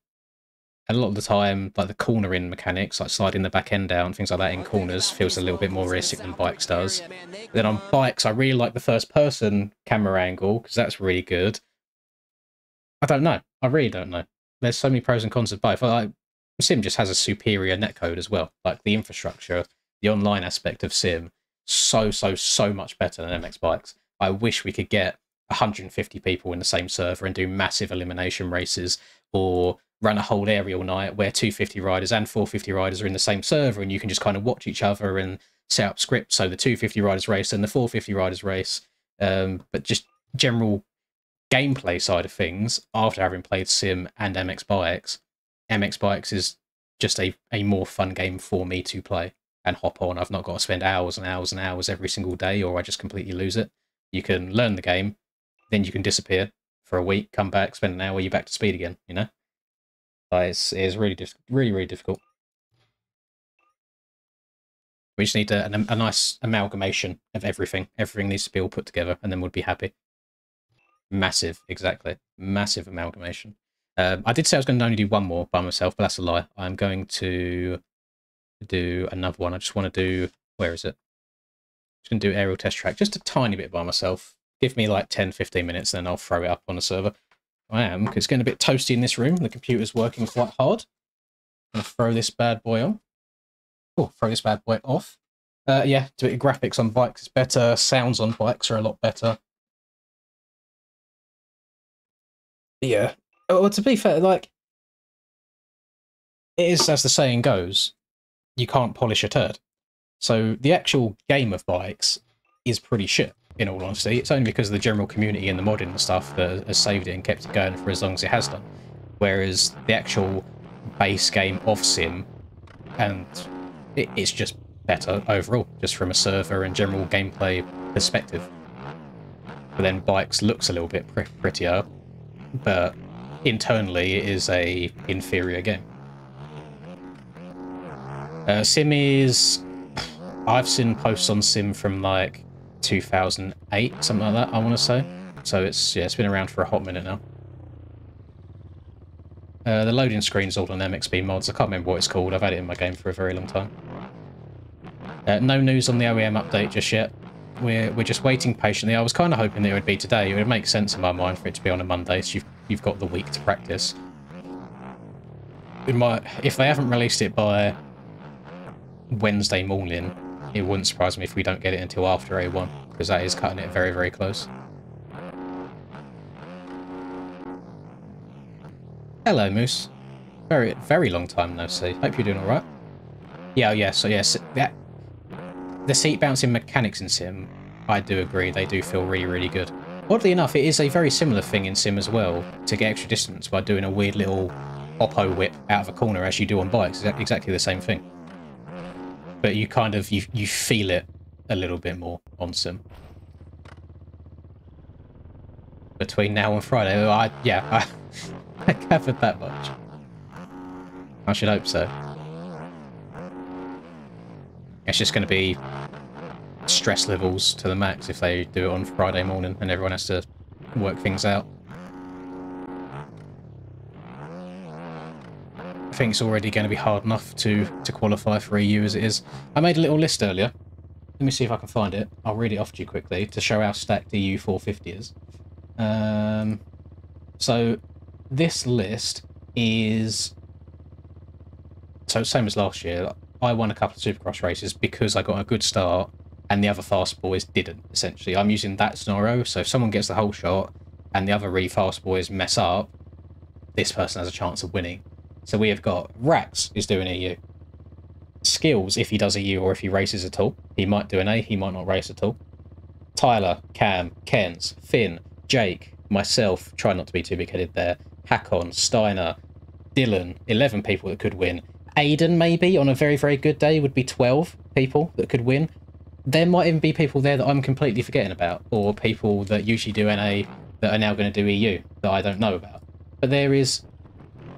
And a lot of the time, like the cornering mechanics, like sliding the back end down, things like that in corners, feels a little bit more realistic than bikes does. Then on bikes, I really like the first-person camera angle, because that's really good. I don't know. I really don't know. There's so many pros and cons of both. Like, Sim just has a superior netcode as well. Like, the infrastructure, the online aspect of Sim, so much better than MX Bikes. I wish we could get 150 people in the same server and do massive elimination races, or run a whole aerial night where 250 riders and 450 riders are in the same server, and you can just kind of watch each other and set up scripts so the 250 riders race and the 450 riders race. But just general gameplay side of things, after having played Sim and MX Bikes is just a more fun game for me to play and hop on. I've not got to spend hours and hours and hours every single day, or I just completely lose it. You can learn the game, then you can disappear for a week, come back, spend an hour, you're back to speed again, you know? It's really difficult. We just need a nice amalgamation of everything. Everything needs to be all put together, and then we'll be happy. Massive, exactly. Massive amalgamation. I did say I was going to only do one more by myself, but that's a lie. I'm going to do another one. I just want to do... Where is it? I'm just going to do aerial test track, just a tiny bit by myself. Give me like 10-15 minutes, and then I'll throw it up on the server. I am, because it's getting a bit toasty in this room. The computer's working quite hard. I'm going to throw this bad boy on. Oh, throw this bad boy off. Yeah, graphics on bikes is better. Sounds on bikes are a lot better. Yeah. Well, to be fair, like, it is, as the saying goes, you can't polish a turd. So the actual game of bikes is pretty shit, in all honesty. It's only because of the general community and the modding and stuff that has saved it and kept it going for as long as it has done. Whereas the actual base game of Sim, and it's just better overall, just from a server and general gameplay perspective. But then bikes looks a little bit prettier, but internally it is a inferior game. Sim is... I've seen posts on Sim from like 2008, something like that, I want to say. So it's been around for a hot minute now. The loading screen's all on MXB mods. I can't remember what it's called. I've had it in my game for a very long time. No news on the OEM update just yet. We're just waiting patiently. I was kind of hoping that it would be today. It would make sense in my mind for it to be on a Monday, so you've got the week to practice. If they haven't released it by Wednesday morning, it wouldn't surprise me if we don't get it until after A1, because that is cutting it very, very close. Hello, Moose. Very, very long time no see. Hope you're doing all right. Yeah, yeah. So yes, the seat bouncing mechanics in Sim I do agree, they do feel really, really good. Oddly enough, it is a very similar thing in Sim as well, to get extra distance by doing a weird little oppo whip out of a corner as you do on bikes. Exactly the same thing. But you kind of, you feel it a little bit more on Sim. Between now and Friday, I gathered that much. I should hope so. It's just going to be stress levels to the max if they do it on Friday morning and everyone has to work things out. I think it's already going to be hard enough to qualify for EU as it is. I made a little list earlier. Let me see if I can find it. I'll read it off to you quickly to show how stacked EU 450 is. So this list is... So same as last year. I won a couple of Supercross races because I got a good start and the other fast boys didn't, essentially. I'm using that scenario, so if someone gets the whole shot and the other really fast boys mess up, this person has a chance of winning. So we have got Rax is doing EU. Skills, if he does EU or if he races at all. He might do an A, he might not race at all. Tyler, Cam, Kens, Finn, Jake, myself, try not to be too big-headed there, Hakon, Steiner, Dylan, 11 people that could win. Aiden, maybe, on a very, very good day, would be 12 people that could win. There might even be people there that I'm completely forgetting about, or people that usually do NA that are now going to do EU that I don't know about. But there is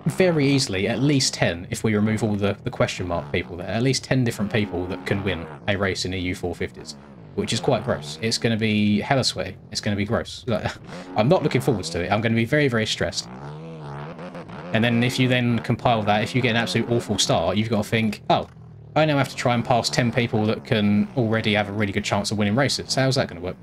very easily at least 10, if we remove all the question mark people there, at least 10 different people that can win a race in EU 450s, which is quite gross. It's going to be hella sweaty. It's going to be gross. Like, I'm not looking forwards to it. I'm going to be very, very stressed. And then if you then compile that, if you get an absolute awful start, you've got to think, oh, I now have to try and pass 10 people that can already have a really good chance of winning races. How's that going to work?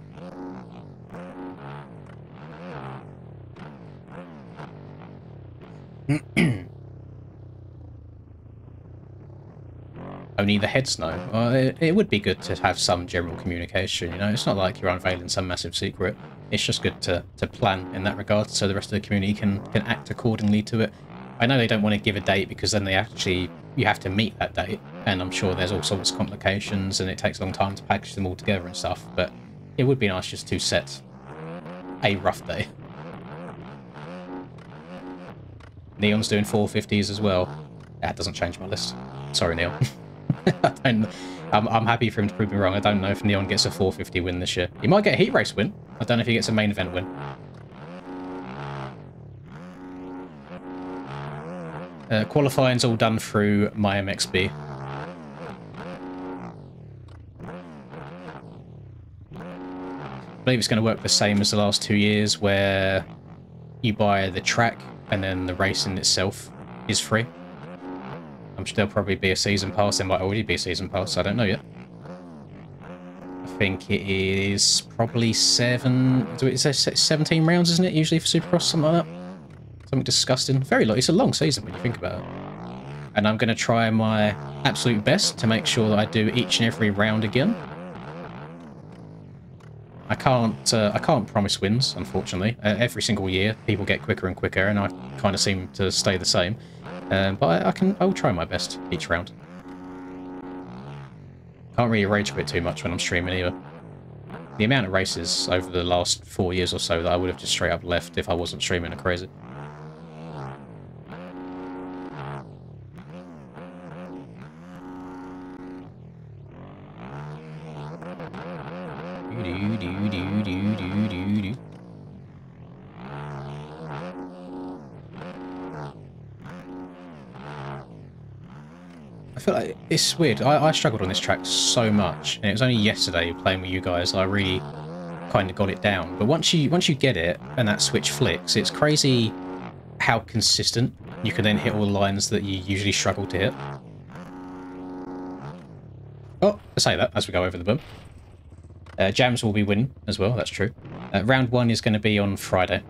Only the heads know. It would be good to have some general communication, you know? It's not like you're unveiling some massive secret. It's just good to plan in that regard so the rest of the community can act accordingly to it. I know they don't want to give a date because then you have to meet that date, and I'm sure there's all sorts of complications and it takes a long time to package them all together and stuff, but it would be nice just to set a rough day. Neon's doing 450s as well. That doesn't change my list. Sorry, Neon. I'm happy for him to prove me wrong. I don't know if Neon gets a 450 win this year. He might get a heat race win. I don't know if he gets a main event win. Qualifying's all done through MyMXB. I believe it's going to work the same as the last 2 years, where you buy the track and then the racing itself is free. I'm sure there'll probably be a season pass. There might already be a season pass. I don't know yet. I think it is probably 17 rounds, isn't it? Usually for Supercross, something like that. Something disgusting. Very long. It's a long season when you think about it. And I'm going to try my absolute best to make sure that I do each and every round again. I can't promise wins, unfortunately. Every single year, people get quicker and quicker, and I kind of seem to stay the same. But I'll try my best each round. Can't really rage quit too much when I'm streaming either. The amount of races over the last 4 years or so that I would have just straight up left if I wasn't streaming are crazy. I feel like it's weird. I struggled on this track so much, and it was only yesterday playing with you guys I really kind of got it down. But once you get it and that switch flicks, it's crazy how consistent you can then hit all the lines that you usually struggle to hit. Oh, I say that as we go over the bump. Jams will be winning as well, that's true. Round 1 is going to be on Friday.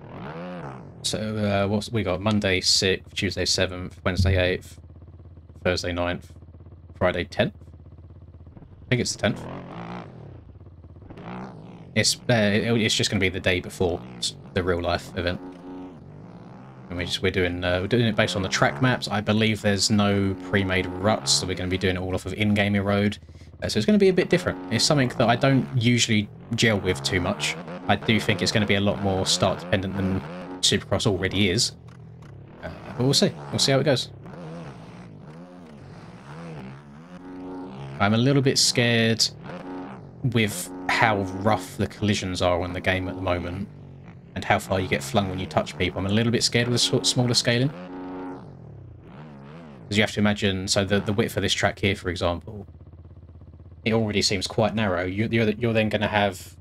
So what's we got? Monday 6th, Tuesday 7th, Wednesday 8th, Thursday 9th, Friday 10th. I think it's the 10th. It's just going to be the day before the real life event. And we're doing it based on the track maps. I believe there's no pre-made ruts, so we're going to be doing it all off of in-game road. So it's going to be a bit different. It's something that I don't usually gel with too much. I do think it's going to be a lot more start dependent than Supercross already is. But we'll see. We'll see how it goes. I'm a little bit scared with how rough the collisions are on the game at the moment and how far you get flung when you touch people. I'm a little bit scared with the smaller scaling. Because you have to imagine, so the width of this track here, for example, it already seems quite narrow. You're then going to have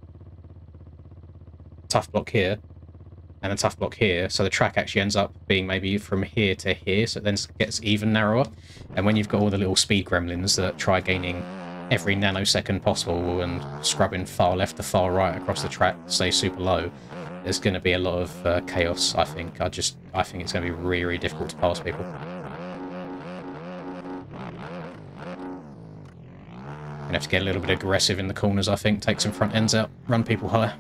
a tough block here and a tough block here, so the track actually ends up being maybe from here to here, so it then gets even narrower. And when you've got all the little speed gremlins that try gaining every nanosecond possible and scrubbing far left to far right across the track to stay super low, there's going to be a lot of chaos, I think. I think it's going to be really, really difficult to pass people. Gonna have to get a little bit aggressive in the corners, I think. Take some front ends out, run people higher.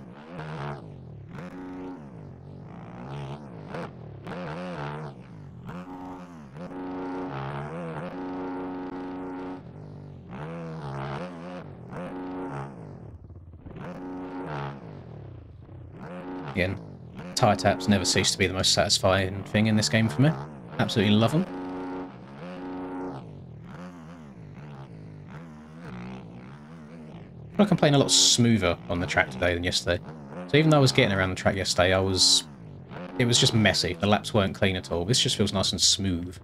Again, tyre taps never cease to be the most satisfying thing in this game for me. Absolutely love them. I can play a lot smoother on the track today than yesterday. So even though I was getting around the track yesterday, it was just messy. The laps weren't clean at all. This just feels nice and smooth.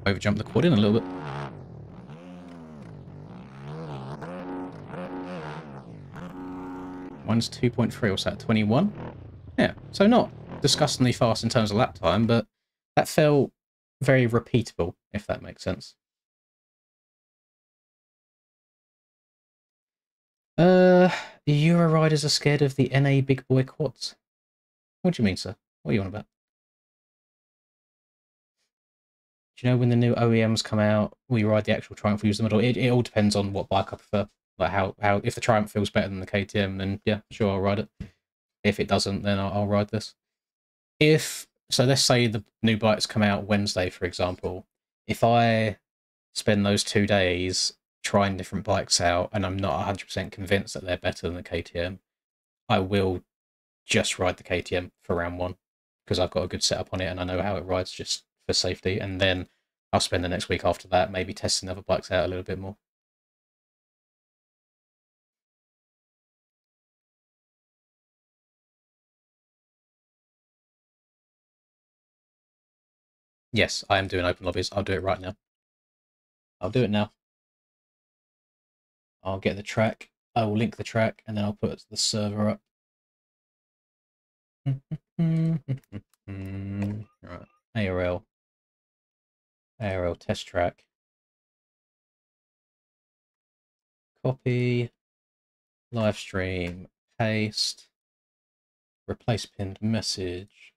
Overjump the quad in a little bit. One's 2.3, what's that, 21? Yeah, so not disgustingly fast in terms of lap time, but that felt very repeatable, if that makes sense. Euro riders are scared of the NA big boy quads. What do you mean, sir? What are you on about? Do you know when the new OEMs come out, will you ride the actual Triumph or use the model? It all depends on what bike I prefer. Like how if the Triumph feels better than the KTM, then yeah, sure, I'll ride it. If it doesn't, then I'll ride this. So let's say the new bikes come out Wednesday, for example. If I spend those 2 days trying different bikes out and I'm not 100% convinced that they're better than the KTM, I will just ride the KTM for round one because I've got a good setup on it and I know how it rides just for safety. And then I'll spend the next week after that maybe testing other bikes out a little bit more. Yes, I am doing open lobbies. I'll do it right now. I'll do it now. I'll get the track. I will link the track and then I'll put the server up. Right. ARL test track. Copy. Live stream. Paste. Replace pinned message.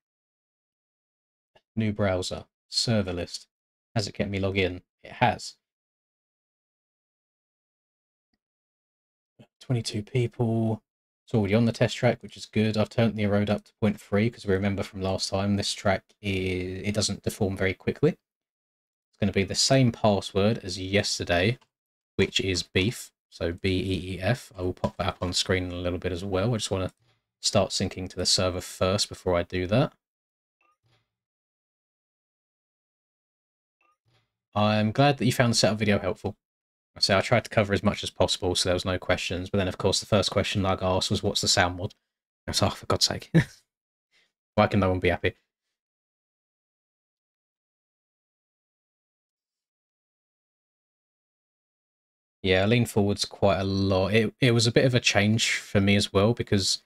New browser. Server list. Has it kept me log in? It has. 22 people. It's already on the test track, which is good. I've turned the erode up to 0.3 because we remember from last time this track it doesn't deform very quickly. It's going to be the same password as yesterday, which is beef. So BEEF. I will pop that up on screen in a little bit as well. I just want to start syncing to the server first before I do that. I'm glad that you found the setup video helpful. So I tried to cover as much as possible so there was no questions. But then, of course, the first question I got asked was, what's the sound mod? I was like, oh, for God's sake. Why can no one be happy? Yeah, I lean forwards quite a lot. It was a bit of a change for me as well, because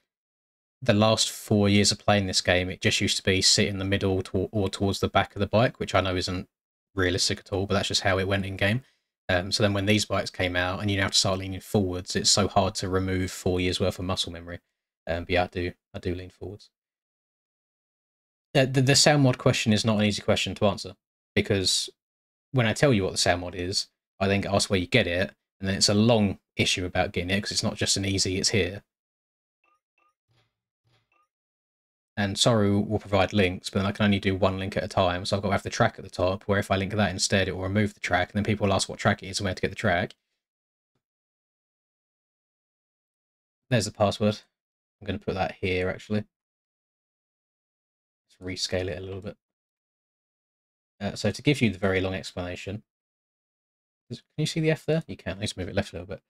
the last 4 years of playing this game, it just used to be sit in the middle or towards the back of the bike, which I know isn't realistic at all, but that's just how it went in game. So then when these bikes came out and you now have to start leaning forwards, it's so hard to remove 4 years worth of muscle memory. But yeah, I do lean forwards. The sound mod question is not an easy question to answer, because when I tell you what the sound mod is, I then get asked where you get it, and then it's a long issue about getting it, because it's not just an easy, it's here. And Soru will provide links, but then I can only do one link at a time, so I've got to have the track at the top, where if I link that instead, it will remove the track, and then people will ask what track it is and where to get the track. There's the password. I'm going to put that here, actually. Let's rescale it a little bit. So to give you the very long explanation, can you see the F there? You can. Let's move it left a little bit.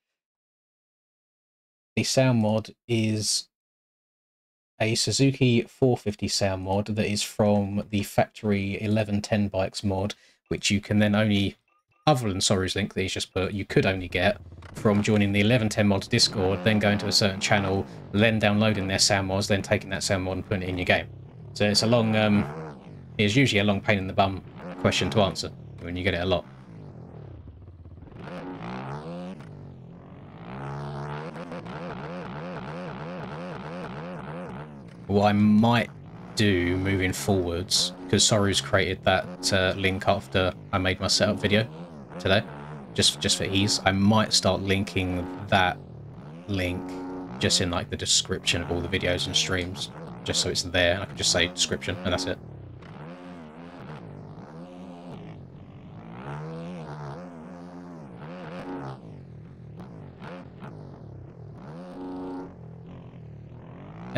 The sound mod is a Suzuki 450 sound mod that is from the factory 1110 bikes mod, which you can then only, other than Soru's link that he's just put, you could only get from joining the 1110 mods Discord, then going to a certain channel, then downloading their sound mods, then taking that sound mod and putting it in your game. So it's a long, it's usually a long pain in the bum question to answer when you get it a lot. What I might do moving forwards, because Soru's created that link after I made my setup video today, just for ease, I might start linking that link just in like the description of all the videos and streams, just so it's there, and I can just say description, and that's it.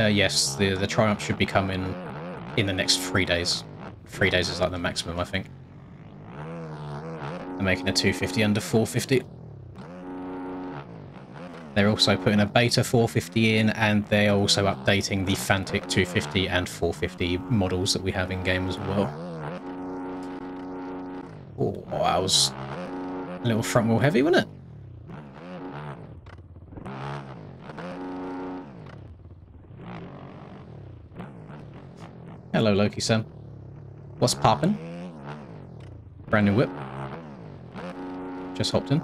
Yes, the Triumph should be coming in the next 3 days. 3 days is like the maximum, I think. They're making a 250 under 450. They're also putting a beta 450 in, and they're also updating the Fantic 250 and 450 models that we have in game as well. Oh, that was a little front wheel heavy, wasn't it? Hello, Loki-san. What's poppin'? Brand new whip. Just hopped in.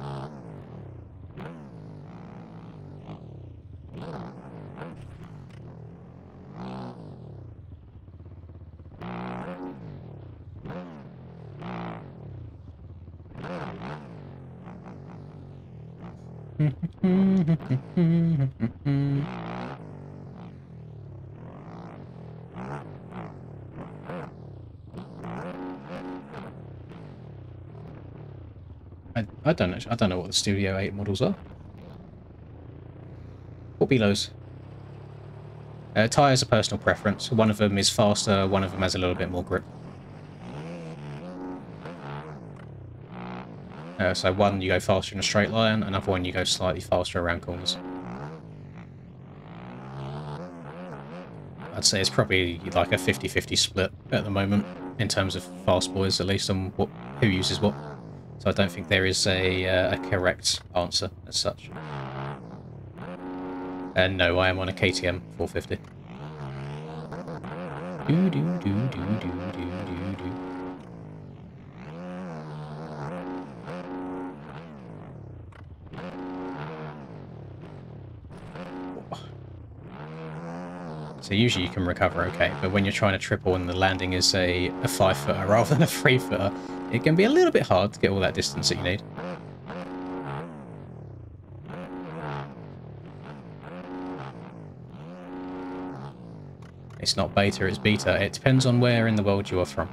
I don't know what the Studio 8 models are. What belows? Tyres are personal preference. One of them is faster, one of them has a little bit more grip. So one you go faster in a straight line, another one you go slightly faster around corners. I'd say it's probably like a 50-50 split at the moment in terms of fast boys, at least on who uses what. So I don't think there is a correct answer as such. And no, I am on a KTM 450. Do do do do do do do do. So usually you can recover okay, but when you're trying to triple and the landing is a 5-footer rather than a 3-footer, it can be a little bit hard to get all that distance that you need. It's not beta, it's beta. It depends on where in the world you are from.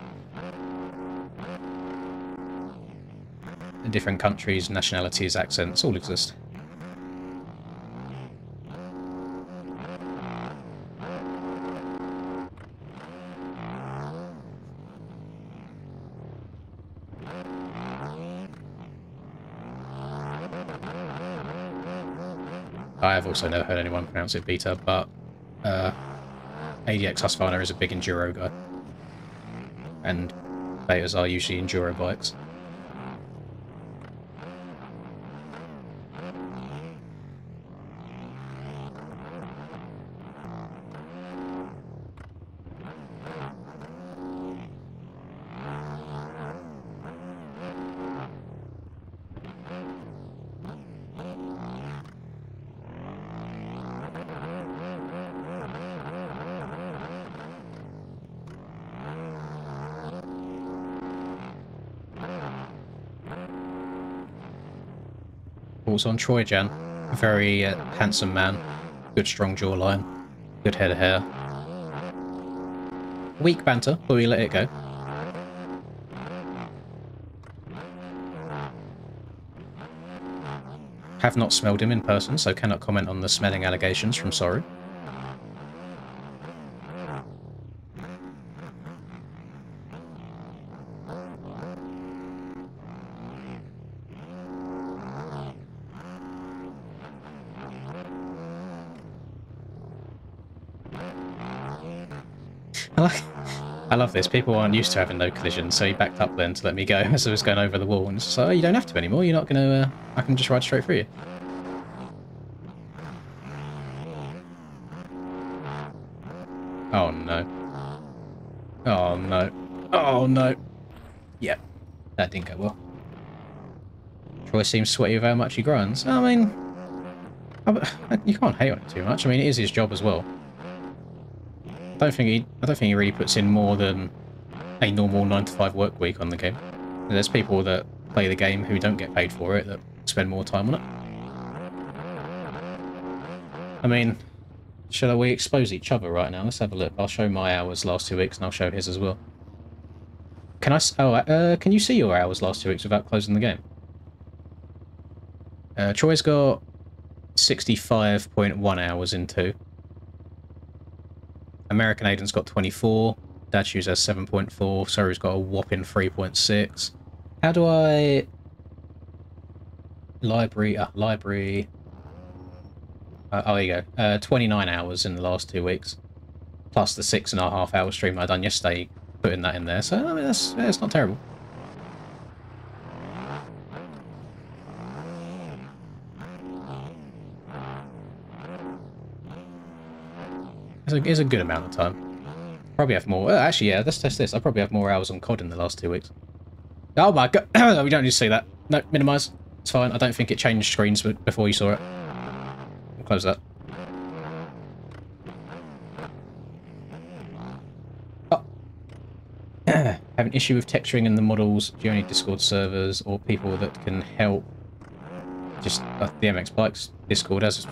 In different countries, nationalities, accents, all exist. I have also never heard anyone pronounce it beta, but ADX Husqvarna is a big enduro guy, and betas are usually enduro bikes. Thoughts on Troy Jan? Very handsome man. Good strong jawline. Good head of hair. Weak banter, but we let it go. Have not smelled him in person, so cannot comment on the smelling allegations from Sorry. I love this. People aren't used to having no collisions, so he backed up then to let me go as I was going over the wall. And it's just like, oh, you don't have to anymore. You're not going to... I can just ride straight through you. Oh, no. Oh, no. Oh, no. Yeah, that didn't go well. Troy seems sweaty with how much he grinds. I mean... you can't hate on it too much. I mean, it is his job as well. I don't think he really puts in more than a normal 9-to-5 work week on the game. And there's people that play the game who don't get paid for it that spend more time on it. I mean, shall we expose each other right now? Let's have a look. I'll show my hours last 2 weeks and I'll show his as well. Can I? Oh, can you see your hours last 2 weeks without closing the game? Troy's got 65.1 hours in 2. American Aiden's got 24. Dadshoes has 7.4. Sorry's got a whopping 3.6. How do I... Library... oh, there you go. 29 hours in the last 2 weeks. Plus the 6.5 hour stream I done yesterday, putting that in there. So, I mean, that's not terrible. It's a good amount of time. Probably have more. Actually, yeah, let's test this. I probably have more hours on COD in the last 2 weeks. Oh my god. We don't need to see that. No, minimise. It's fine. I don't think it changed screens before you saw it. I'll close that. Oh. Have an issue with texturing in the models. Do you only Discord servers or people that can help? Just the MX Bikes Discord has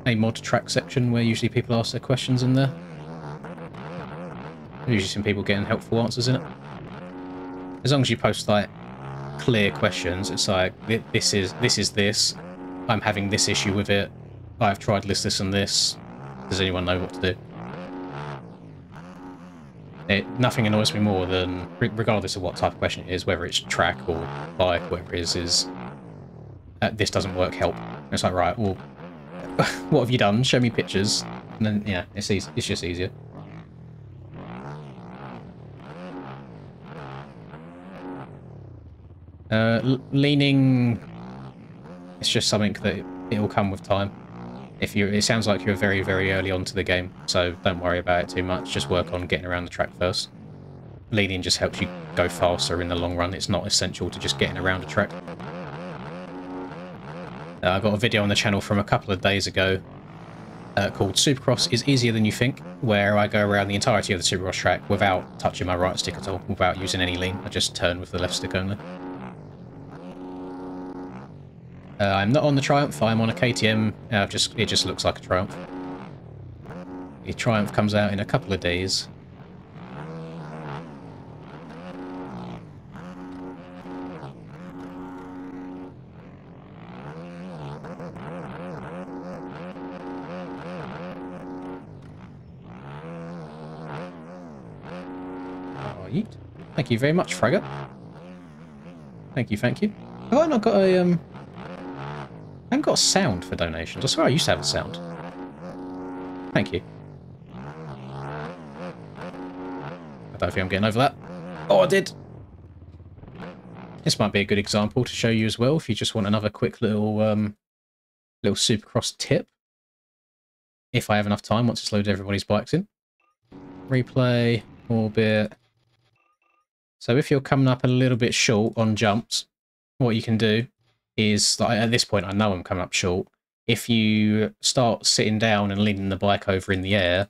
a mod track section where usually people ask their questions in there. Usually some people getting helpful answers in it. As long as you post like clear questions, it's like this is this. I'm having this issue with it. I've tried this, and this. Does anyone know what to do? Nothing annoys me more than, regardless of what type of question it is, whether it's track or bike, whatever it is this doesn't work, help. It's like, right, well, what have you done? Show me pictures. And then, yeah, it's easy. It's just easier. Leaning, it's just something that it'll come with time. It sounds like you're very, very early on to the game, so don't worry about it too much. Just work on getting around the track first. Leaning just helps you go faster in the long run. It's not essential to just getting around a track. I got a video on the channel from a couple of days ago called Supercross is Easier Than You Think, where I go around the entirety of the Supercross track without touching my right stick at all, without using any lean. I just turn with the left stick only. I'm not on the Triumph, I'm on a KTM. It just looks like a Triumph. The Triumph comes out in a couple of days. Thank you very much, Fragger. Thank you, thank you. Oh, and I've got a, I haven't got a sound for donations. I swear I used to have a sound. Thank you. I don't think I'm getting over that. Oh, I did! This might be a good example to show you as well, if you just want another quick little, little Supercross tip. If I have enough time, once it's loaded everybody's bikes in. Replay, orbit. So if you're coming up a little bit short on jumps, what you can do is, like, at this point I know I'm coming up short. If you start sitting down and leaning the bike over in the air,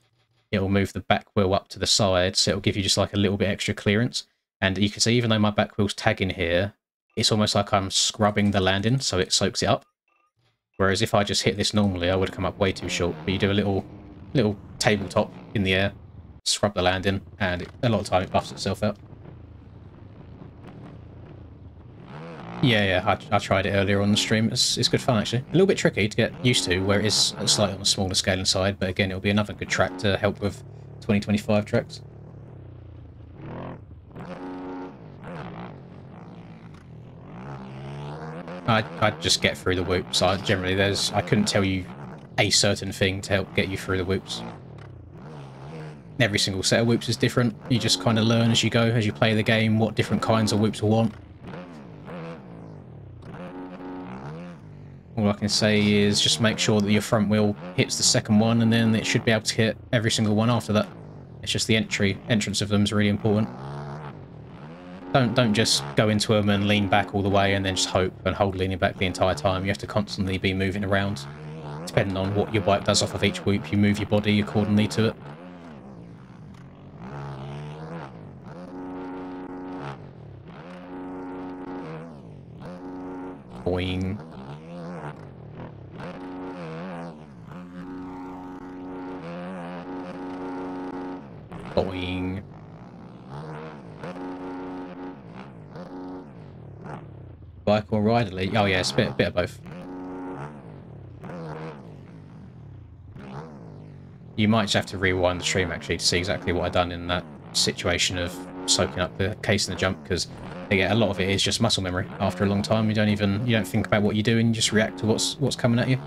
it'll move the back wheel up to the side, so it'll give you just like a little bit extra clearance. And you can see, even though my back wheel's tagging here, it's almost like I'm scrubbing the landing, so it soaks it up. Whereas if I just hit this normally, I would have come up way too short. But you do a little tabletop in the air, scrub the landing, and a lot of time it buffs itself out. Yeah, I tried it earlier on the stream. It's good fun, actually. A little bit tricky to get used to, where it is slightly on a smaller scale inside, but again, it'll be another good track to help with 2025 tracks. I'd just get through the whoops. I couldn't tell you a certain thing to help get you through the whoops. Every single set of whoops is different. You just kind of learn as you go, as you play the game, what different kinds of whoops will want. All I can say is just make sure that your front wheel hits the second one, and then it should be able to hit every single one after that. It's just the entrance of them is really important. Don't just go into them and lean back all the way and then just hope and hold leaning back the entire time. You have to constantly be moving around. Depending on what your bike does off of each whoop, you move your body accordingly to it. Boing. Boing. Bike or rider league? Oh yeah, it's a bit of both. You might just have to rewind the stream actually to see exactly what I've done in that situation of soaking up the case in the jump, because a lot of it is just muscle memory. After a long time, you don't think about what you're doing, you just react to what's coming at you.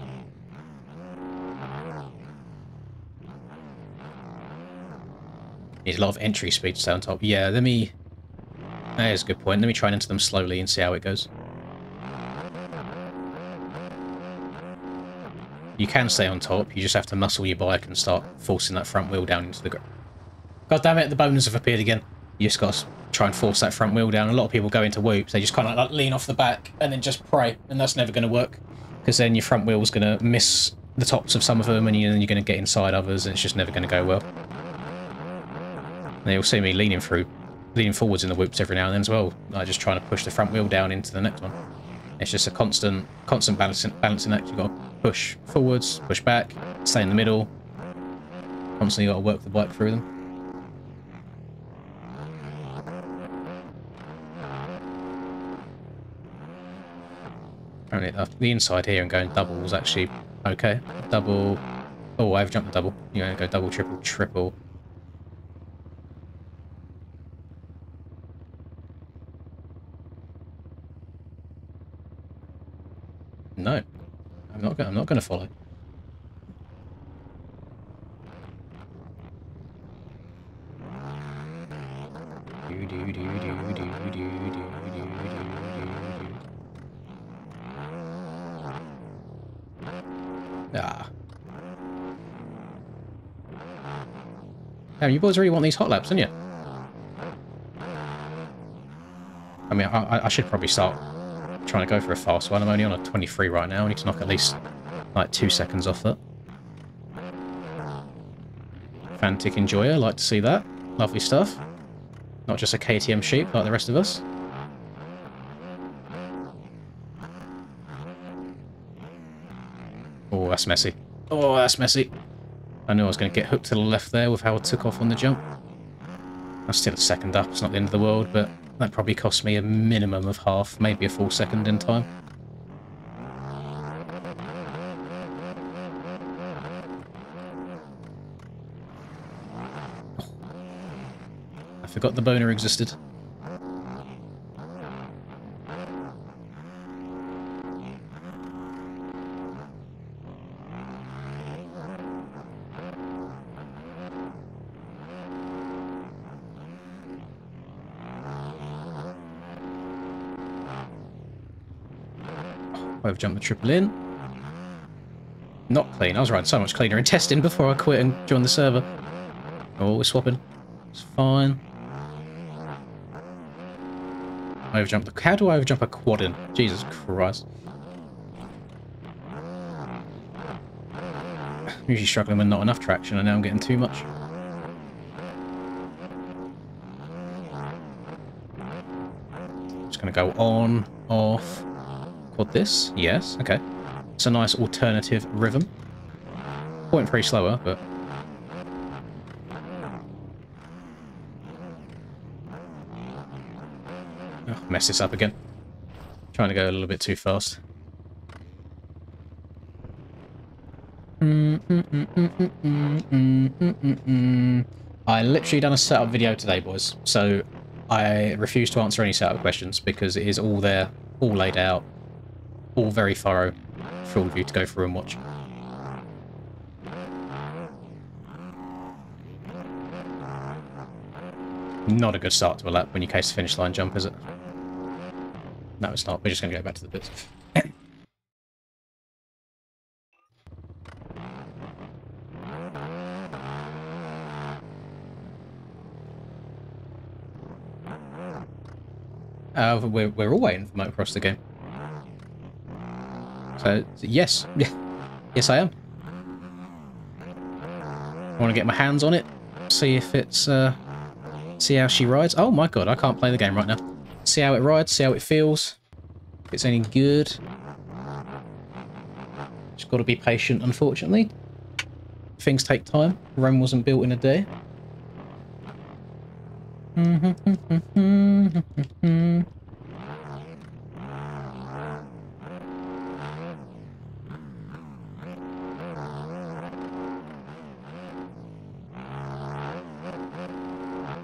Needs a lot of entry speed to stay on top. Yeah, there's a good point. Let me try and enter them slowly and see how it goes. You can stay on top, you just have to muscle your bike and start forcing that front wheel down into the ground. God damn it, the boners have appeared again. You just got to try and force that front wheel down. A lot of people go into whoops, they just kind of like lean off the back and then just pray, and that's never going to work, because then your front wheel's going to miss the tops of some of them, and you're going to get inside others, and it's just never going to go well. And you'll see me leaning forwards in the whoops every now and then as well. Like just trying to push the front wheel down into the next one. It's just a constant balancing act. You've got to push forwards, push back, stay in the middle. Constantly got to work the bike through them. Apparently the inside here and going double was actually okay. Double. Oh, I've jumped the double. You're going to go double, triple, triple. No, I'm not going to follow. Ah. Damn, you boys really want these hot laps, don't you? I mean, I should probably start trying to go for a fast one. I'm only on a 23 right now. I need to knock at least like 2 seconds off that. Fantic enjoyer, like to see that. Lovely stuff. Not just a KTM sheep like the rest of us. Oh, that's messy. Oh, that's messy. I knew I was going to get hooked to the left there with how I took off on the jump. I'm still a second up. It's not the end of the world, but that probably cost me a minimum of half, maybe a full second in time. I forgot the boner existed. I've jumped the triple in. Not clean. I was riding so much cleaner in testing before I quit and joined the server. Oh, we're swapping. It's fine. Overjump. How do I overjump a quad in? Jesus Christ. I'm usually struggling with not enough traction, and now I'm getting too much. Just going to go on, off. Quad this? Yes. Okay. It's a nice alternative rhythm. Point pretty slower, but... Oh, mess this up again. Trying to go a little bit too fast. I literally done a setup video today, boys. So I refuse to answer any setup questions because it is all there, all laid out, all very thorough for all of you to go through and watch. Not a good start to a lap when you case the finish line jump, is it? No, it's not. We're just going to go back to the bits. We're all waiting for motocross the game. So, yes. Yes, I am. I want to get my hands on it, see if it's... see how she rides. Oh my god, I can't play the game right now. See how it rides, see how it feels. If it's any good. Just got to be patient, unfortunately. Things take time. Rome wasn't built in a day.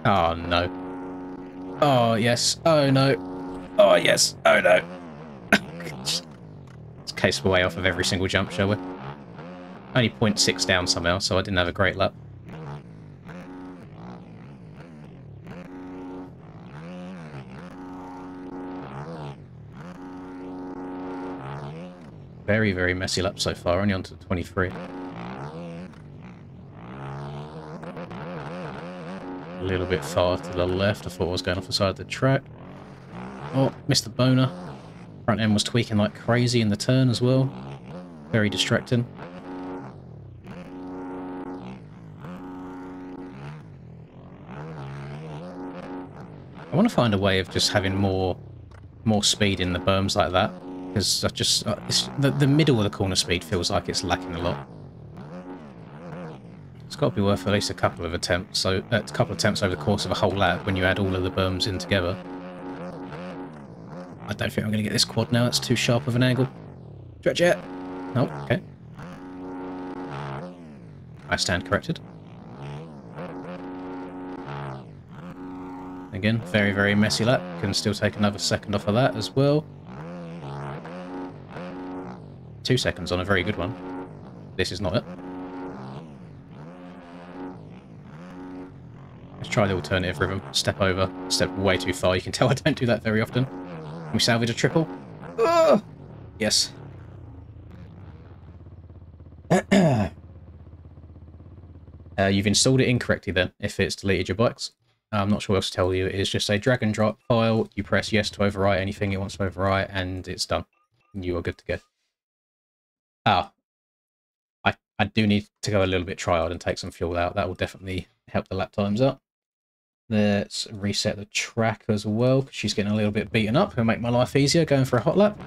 Oh no. Oh yes. Oh no. Oh yes. Oh no. Let's case my way off of every single jump, shall we? Only 0.6 down somehow, so I didn't have a great lap. Very, very messy lap so far, only on to 23. A little bit far to the left. I thought I was going off the side of the track. Oh, missed the boner. Front end was tweaking like crazy in the turn as well. Very distracting. I want to find a way of just having more speed in the berms like that, because I just the middle of the corner speed feels like it's lacking a lot. It's got to be worth at least a couple of attempts. So a couple of attempts over the course of a whole lap when you add all of the berms in together. I don't think I'm going to get this quad now. It's too sharp of an angle. Stretch it. No, okay. I stand corrected. Again, very, very messy lap. Can still take another second off of that as well. 2 seconds on a very good one. This is not it. Let's try the alternative rhythm. Step over. Step way too far. You can tell I don't do that very often. Can we salvage a triple? Oh! Yes. You've installed it incorrectly then, if it's deleted your bikes. I'm not sure what else to tell you. It's just a drag and drop file. You press yes to overwrite anything it wants to overwrite, and it's done. You are good to go. Ah. I do need to go a little bit tryhard and take some fuel out. That will definitely help the lap times up. Let's reset the track as well, because she's getting a little bit beaten up. It'll make my life easier going for a hot lap.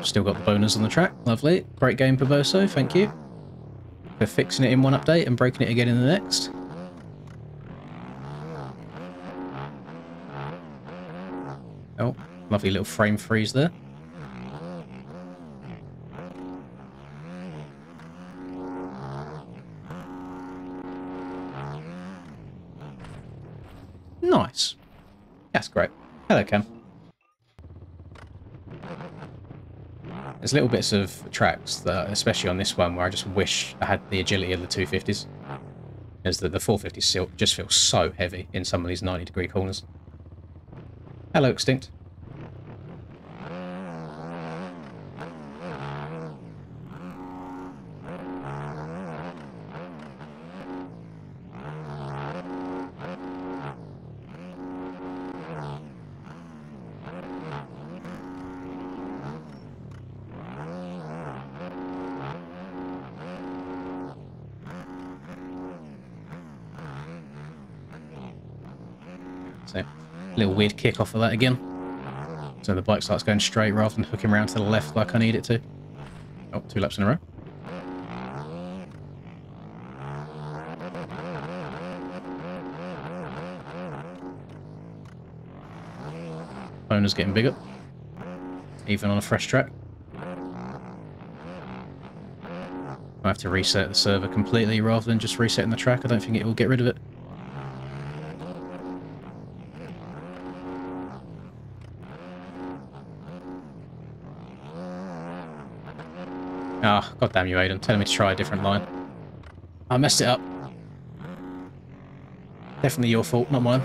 Still got the bonus on the track. Lovely. Great game, Perverso. Thank you for fixing it in one update and breaking it again in the next. Oh, lovely little frame freeze there. Nice. That's great. Hello, Cam. There's little bits of tracks, that, especially on this one, where I just wish I had the agility of the 250s. Because the 450s still just feel so heavy in some of these 90-degree corners. Hello, Extinct. So, a little weird kick off of that again. So the bike starts going straight rather than hooking around to the left like I need it to. Oh, 2 laps in a row. Owner's getting bigger, even on a fresh track. I have to reset the server completely rather than just resetting the track. I don't think it will get rid of it. Ah, god damn you, Aiden. Telling me to try a different line. I messed it up. Definitely your fault, not mine.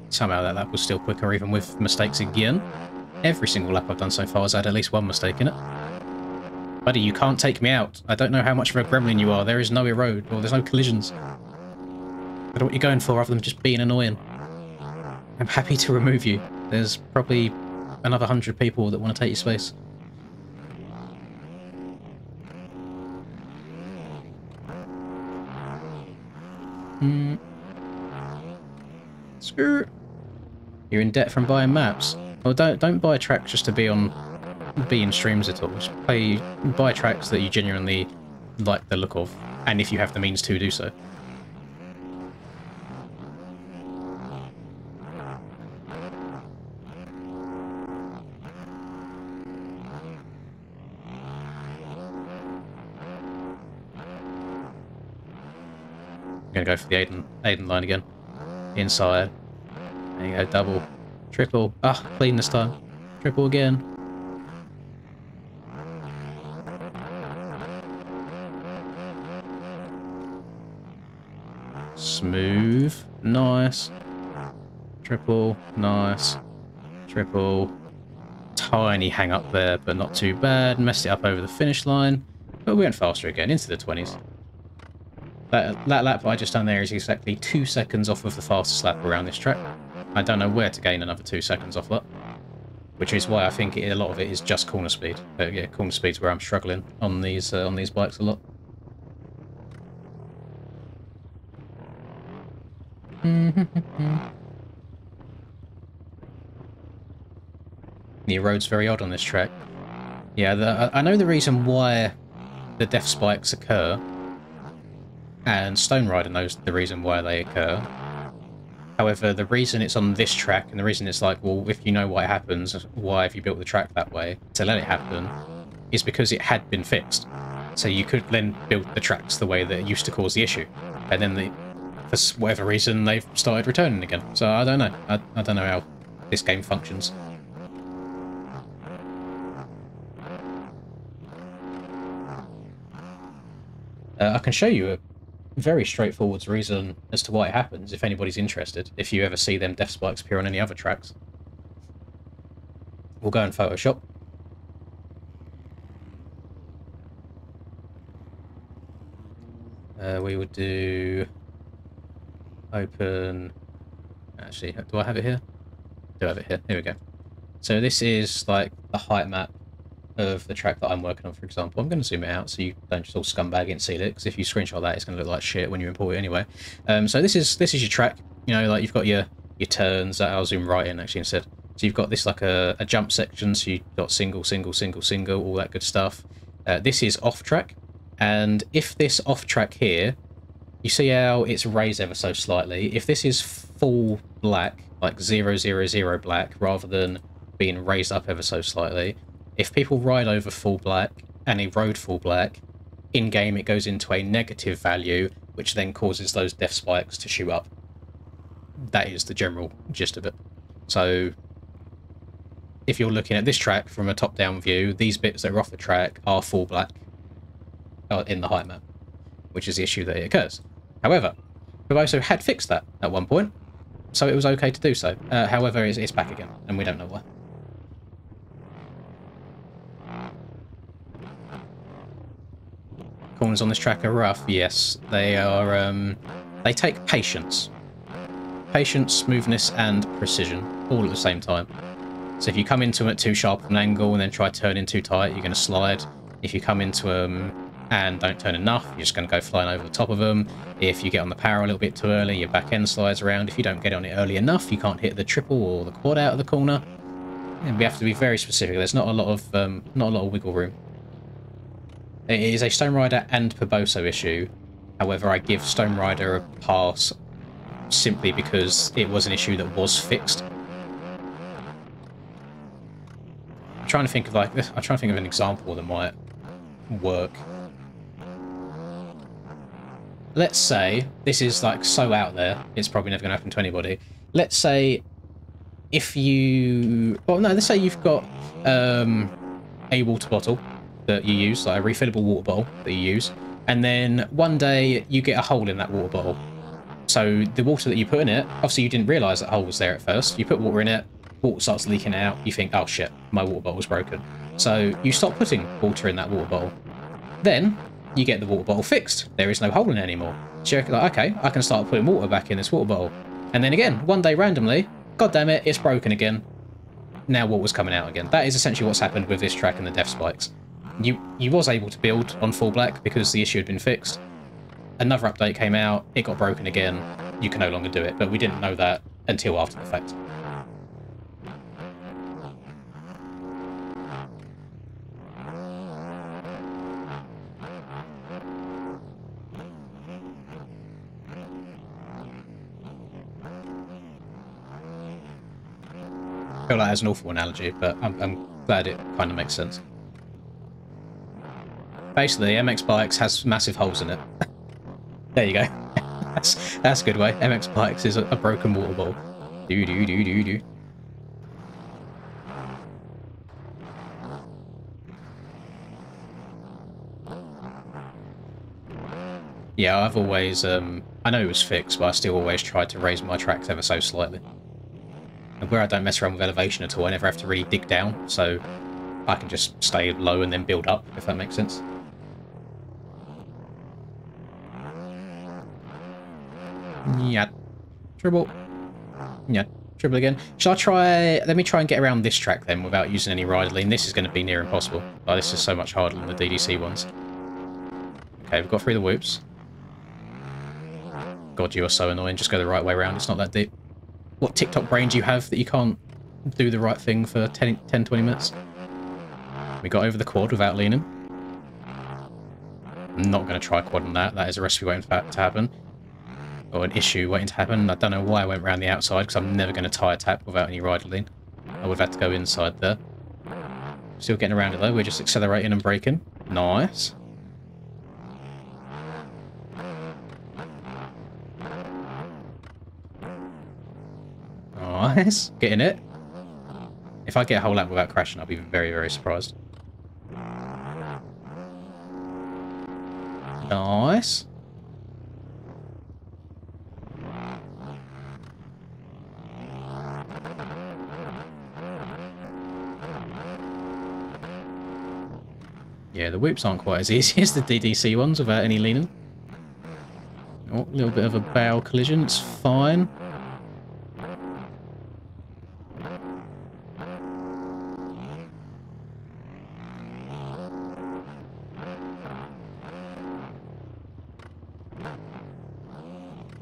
Somehow that lap was still quicker, even with mistakes again. Every single lap I've done so far has had at least one mistake in it. Buddy, you can't take me out. I don't know how much of a gremlin you are. There is no erode, or there's no collisions. I don't know what you're going for other than just being annoying. I'm happy to remove you. There's probably another 100 people that want to take your space. Screw. You're in debt from buying maps. Well, don't buy tracks just to be in streams at all. Just buy tracks that you genuinely like the look of, and if you have the means to do so. I'm gonna go for the Aiden line again. Inside. There you go, double. Triple. Ah, clean this time. Triple again. Smooth. Nice. Triple. Nice. Triple. Tiny hang up there, but not too bad. Messed it up over the finish line. But we went faster again, into the 20s. That lap I just done there is exactly 2 seconds off of the fastest lap around this track. I don't know where to gain another 2 seconds off that. Which is why I think a lot of it is just corner speed. But yeah, corner speed's where I'm struggling on these bikes a lot. The road's very odd on this track. Yeah, I know the reason why the death spikes occur. And Stone Rider knows the reason why they occur. However, the reason it's on this track, and the reason it's like, well, if you know why it happens, why have you built the track that way to let it happen, is because it had been fixed. So you could then build the tracks the way that it used to cause the issue. And then, for whatever reason, they've started returning again. So I don't know. I don't know how this game functions. I can show you a very straightforward reason as to why it happens, if anybody's interested, if you ever see them death spikes appear on any other tracks. We'll go in Photoshop. We would do open. Actually, do I have it here? I do have it here. Here we go. So this is like the height map of the track that I'm working on, for example. I'm going to zoom it out so you don't just all scumbag it and see it, because if you screenshot that, it's going to look like shit when you import it anyway. So this is your track. You know, like you've got your turns. I'll zoom right in actually instead. So you've got this like a jump section. So you've got single, single, single, single, all that good stuff. This is off track, and if this off track here, you see how it's raised ever so slightly. If this is full black, like 000 black, rather than being raised up ever so slightly. If people ride over full black and erode full black, in-game it goes into a negative value, which then causes those death spikes to shoot up. That is the general gist of it. So, if you're looking at this track from a top-down view, these bits that are off the track are full black in the height map, which is the issue that it occurs. However, Pivoso had fixed that at one point, so it was okay to do so. However, it's back again, and we don't know why. Corners on this track are rough, yes. They are, they take patience. patience, smoothness, and precision, all at the same time. So if you come into them at too sharp an angle and then try to turn in too tight, you're going to slide. If you come into them and don't turn enough, you're just going to go flying over the top of them. If you get on the power a little bit too early, your back end slides around. If you don't get on it early enough, you can't hit the triple or the quad out of the corner. And we have to be very specific. There's not a lot of wiggle room. It is a Stone Rider and Perboso issue. However, I give Stone Rider a pass simply because it was an issue that was fixed. I'm trying to think of an example that might work. Let's say this is like so out there, it's probably never going to happen to anybody. Let's say if you, well, no, let's say you've got a water bottle that you use, like a refillable water bottle that you use, and then one day you get a hole in that water bottle. So the water that you put in it, obviously you didn't realise that hole was there at first. You put water in it, water starts leaking out, you think, oh shit, my water bottle's broken. So you stop putting water in that water bottle. Then you get the water bottle fixed. There is no hole in it anymore. So you're like, okay, I can start putting water back in this water bottle. And then again, one day randomly, god damn it, it's broken again. Now water's coming out again. That is essentially what's happened with this track and the def spikes. You was able to build on full black because the issue had been fixed. Another update came out, it got broken again, you can no longer do it, but we didn't know that until after the fact. I feel like that's an awful analogy, but I'm glad it kind of makes sense. Basically, MX Bikes has massive holes in it. There you go. That's a good way. MX Bikes is a broken water bottle. Do. Yeah, I've always, I know it was fixed, but I still always tried to raise my tracks ever so slightly. And where I don't mess around with elevation at all, I never have to really dig down, so I can just stay low and then build up, if that makes sense. Yeah. Triple. Yeah. Triple again. Shall I try... Let me try and get around this track then without using any rider lean. This is going to be near impossible. Oh, this is so much harder than the DDC ones. Okay, we've got through the whoops. God, you are so annoying. Just go the right way around. It's not that deep. What TikTok brain do you have that you can't do the right thing for 10-20 minutes? We got over the quad without leaning. I'm not going to try quad on that. That is a recipe waiting to happen. Or an issue waiting to happen. I don't know why I went around the outside, because I'm never going to tie a tap without any rider lean. I would have had to go inside there. Still getting around it though. We're just accelerating and braking. Nice. Nice. Getting it. If I get a whole lap without crashing, I'll be very, very surprised. Nice. Yeah, the whoops aren't quite as easy as the DDC ones without any leaning. Oh, a little bit of a bow collision. It's fine.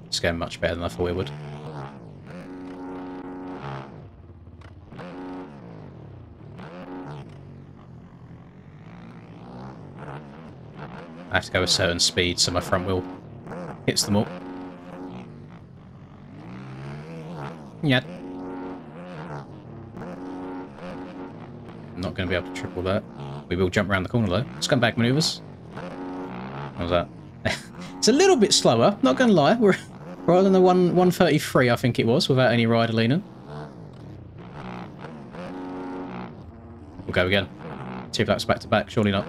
It's going much better than I thought it would. I have to go a certain speed so my front wheel hits them all. Yeah. I'm not going to be able to triple that. We will jump around the corner though. Scumbag maneuvers. What was that? It's a little bit slower, not going to lie. We're rather than the 133 I think it was, without any rider leaning. We'll go again. 2 laps back to back, surely not.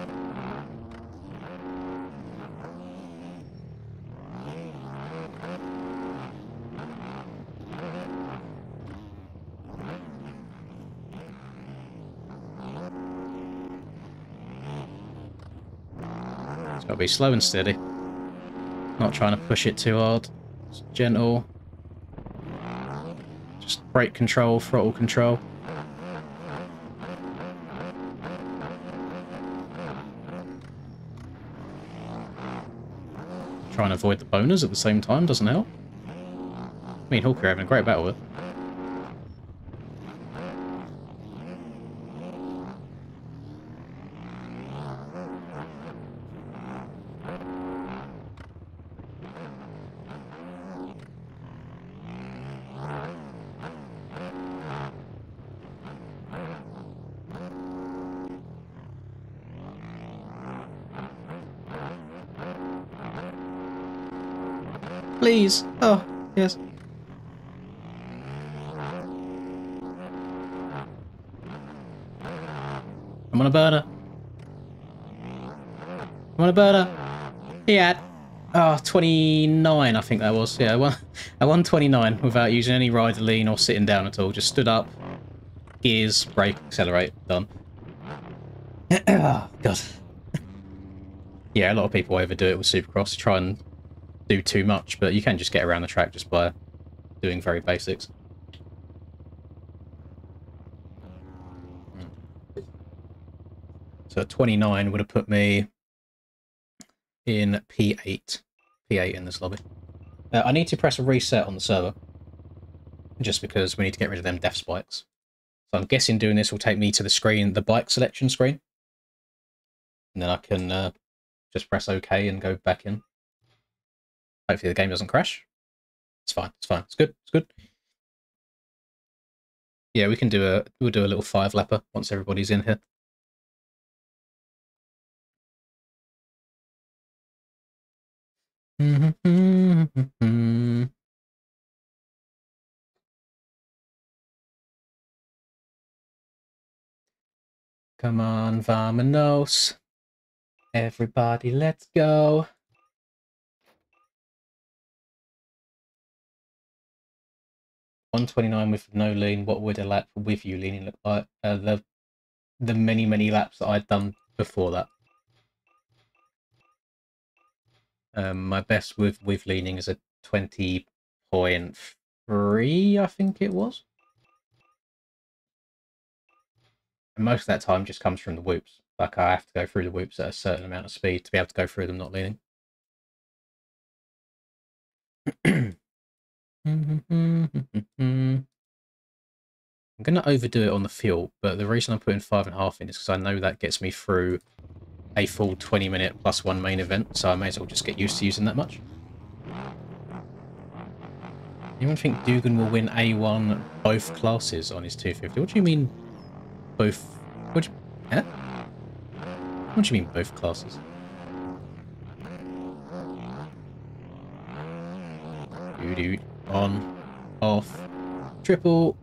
It's got to be slow and steady. Not trying to push it too hard. It's gentle. Just brake control, throttle control. Try and avoid the boners at the same time, doesn't help. Me and Hawker are having a great battle with. Please. Oh, yes. I'm on a burner. I'm on a burner. Yeah. Oh, 29, I think that was. Yeah, I won 29 without using any rider lean or sitting down at all. Just stood up, gears, brake, accelerate, done. Oh, God. Yeah, a lot of people overdo it with Supercross, try and do too much, but you can just get around the track just by doing very basics. So 29 would have put me in P8. P8 in this lobby. I need to press a reset on the server, just because we need to get rid of them death spikes. So I'm guessing doing this will take me to the screen, the bike selection screen. And then I can just press OK and go back in. Hopefully the game doesn't crash. It's fine, it's fine, it's good, it's good. Yeah, we'll do a little 5-lapper once everybody's in here. Come on, vamonos. Everybody, let's go. $129 with no lean. What would a lap with you leaning look like? The many laps that I'd done before that. My best with leaning is a 20.3, I think it was. And most of that time just comes from the whoops. Like, I have to go through the whoops at a certain amount of speed to be able to go through them not leaning. I'm going to overdo it on the fuel, but the reason I'm putting 5.5 in is because I know that gets me through a full 20-minute plus one main event, so I may as well just get used to using that much. Anyone think Dugan will win A1 both classes on his 250? What do you mean both? What do you mean both classes? Dude, on, off, triple,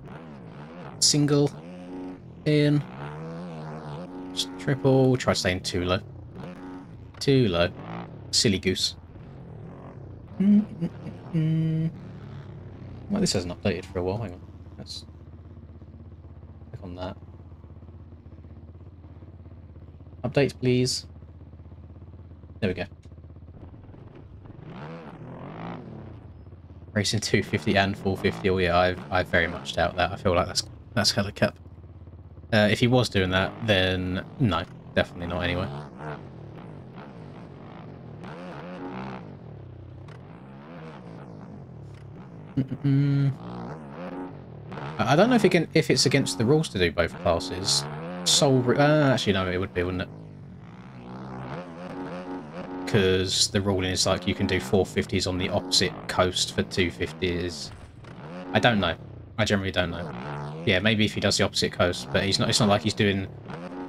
single, in, just triple, try staying too low. Too low. Silly goose. Well, this hasn't updated for a while, hang on. Let's click on that. Update, please. There we go. Racing 250 and 450. Oh yeah, I very much doubt that. I feel like that's hella cap. If he was doing that, then no, definitely not anyway. I don't know if it's against the rules to do both classes. Actually no, it would be, wouldn't it? Because the ruling is like you can do 450s on the opposite coast for 250s. I don't know. I generally don't know. Yeah, maybe if he does the opposite coast, but he's not. It's not like he's doing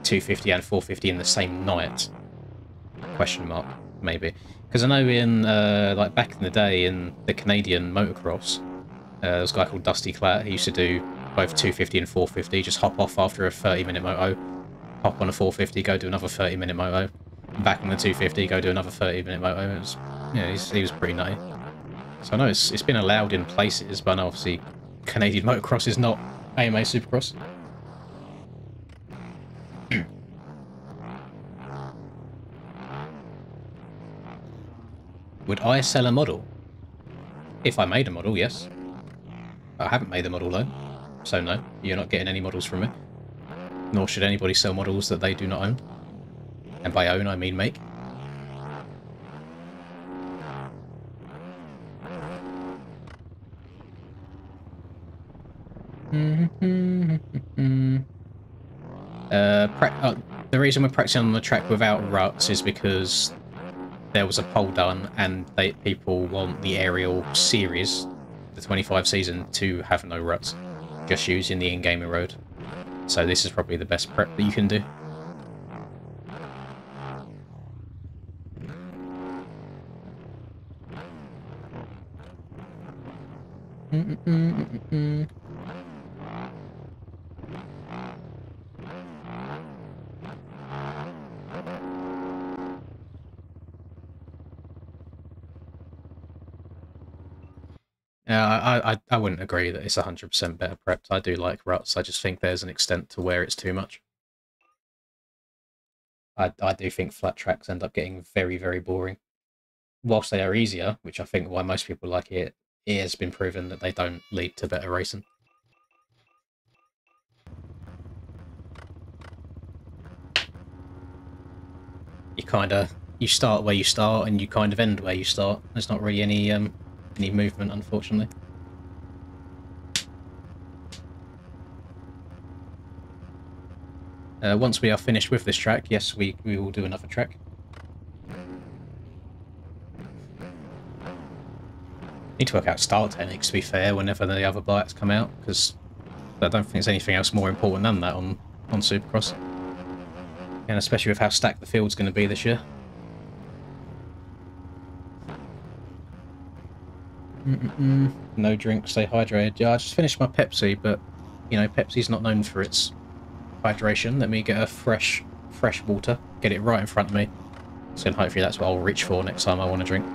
250 and 450 in the same night. Question mark, maybe. Because I know in like back in the day in the Canadian motocross, there was a guy called Dusty Clatt. He used to do both 250 and 450. Just hop off after a 30-minute moto, hop on a 450, go do another 30-minute moto. Back on the 250, go do another 30-minute moto. It was, yeah, he was pretty nutty. So I know it's been allowed in places, but I know obviously Canadian motocross is not AMA Supercross. Would I sell a model? If I made a model, yes. I haven't made the model though, so no, you're not getting any models from me. Nor should anybody sell models that they do not own. And by own, I mean make. The reason we're practicing on the track without ruts is because there was a poll done and people want the aerial series, the 25 season, to have no ruts, just using the in-game road. So this is probably the best prep that you can do. I wouldn't agree that it's 100% better prepped. I do like ruts. I just think there's an extent to where it's too much. I do think flat tracks end up getting very, very boring. Whilst they are easier, which I think why most people like it, it has been proven that they don't lead to better racing. You start where you start and you kind of end where you start. There's not really any movement, unfortunately. Once we are finished with this track, yes, we will do another track. Need to work out start techniques, to be fair, whenever the other bikes come out, because I don't think there's anything else more important than that on Supercross. And especially with how stacked the field's going to be this year. No drink, stay hydrated. Yeah, I just finished my Pepsi, but, you know, Pepsi's not known for its hydration. Let me get a fresh water, get it right in front of me. So hopefully that's what I'll reach for next time I want to drink.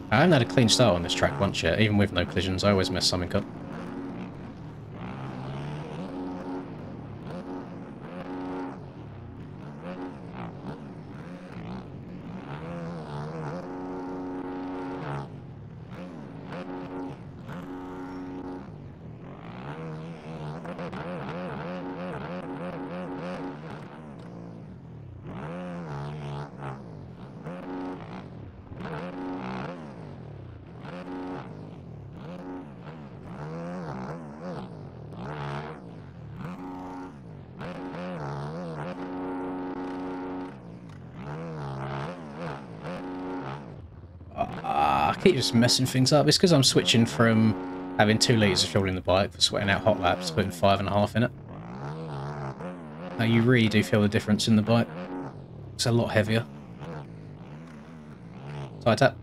I haven't had a clean start on this track once yet, even with no collisions. I always mess something up. I keep just messing things up. It's because I'm switching from having 2 litres of fuel in the bike for sweating out hot laps to putting 5.5 in it. Now you really do feel the difference in the bike. It's a lot heavier. Side tap.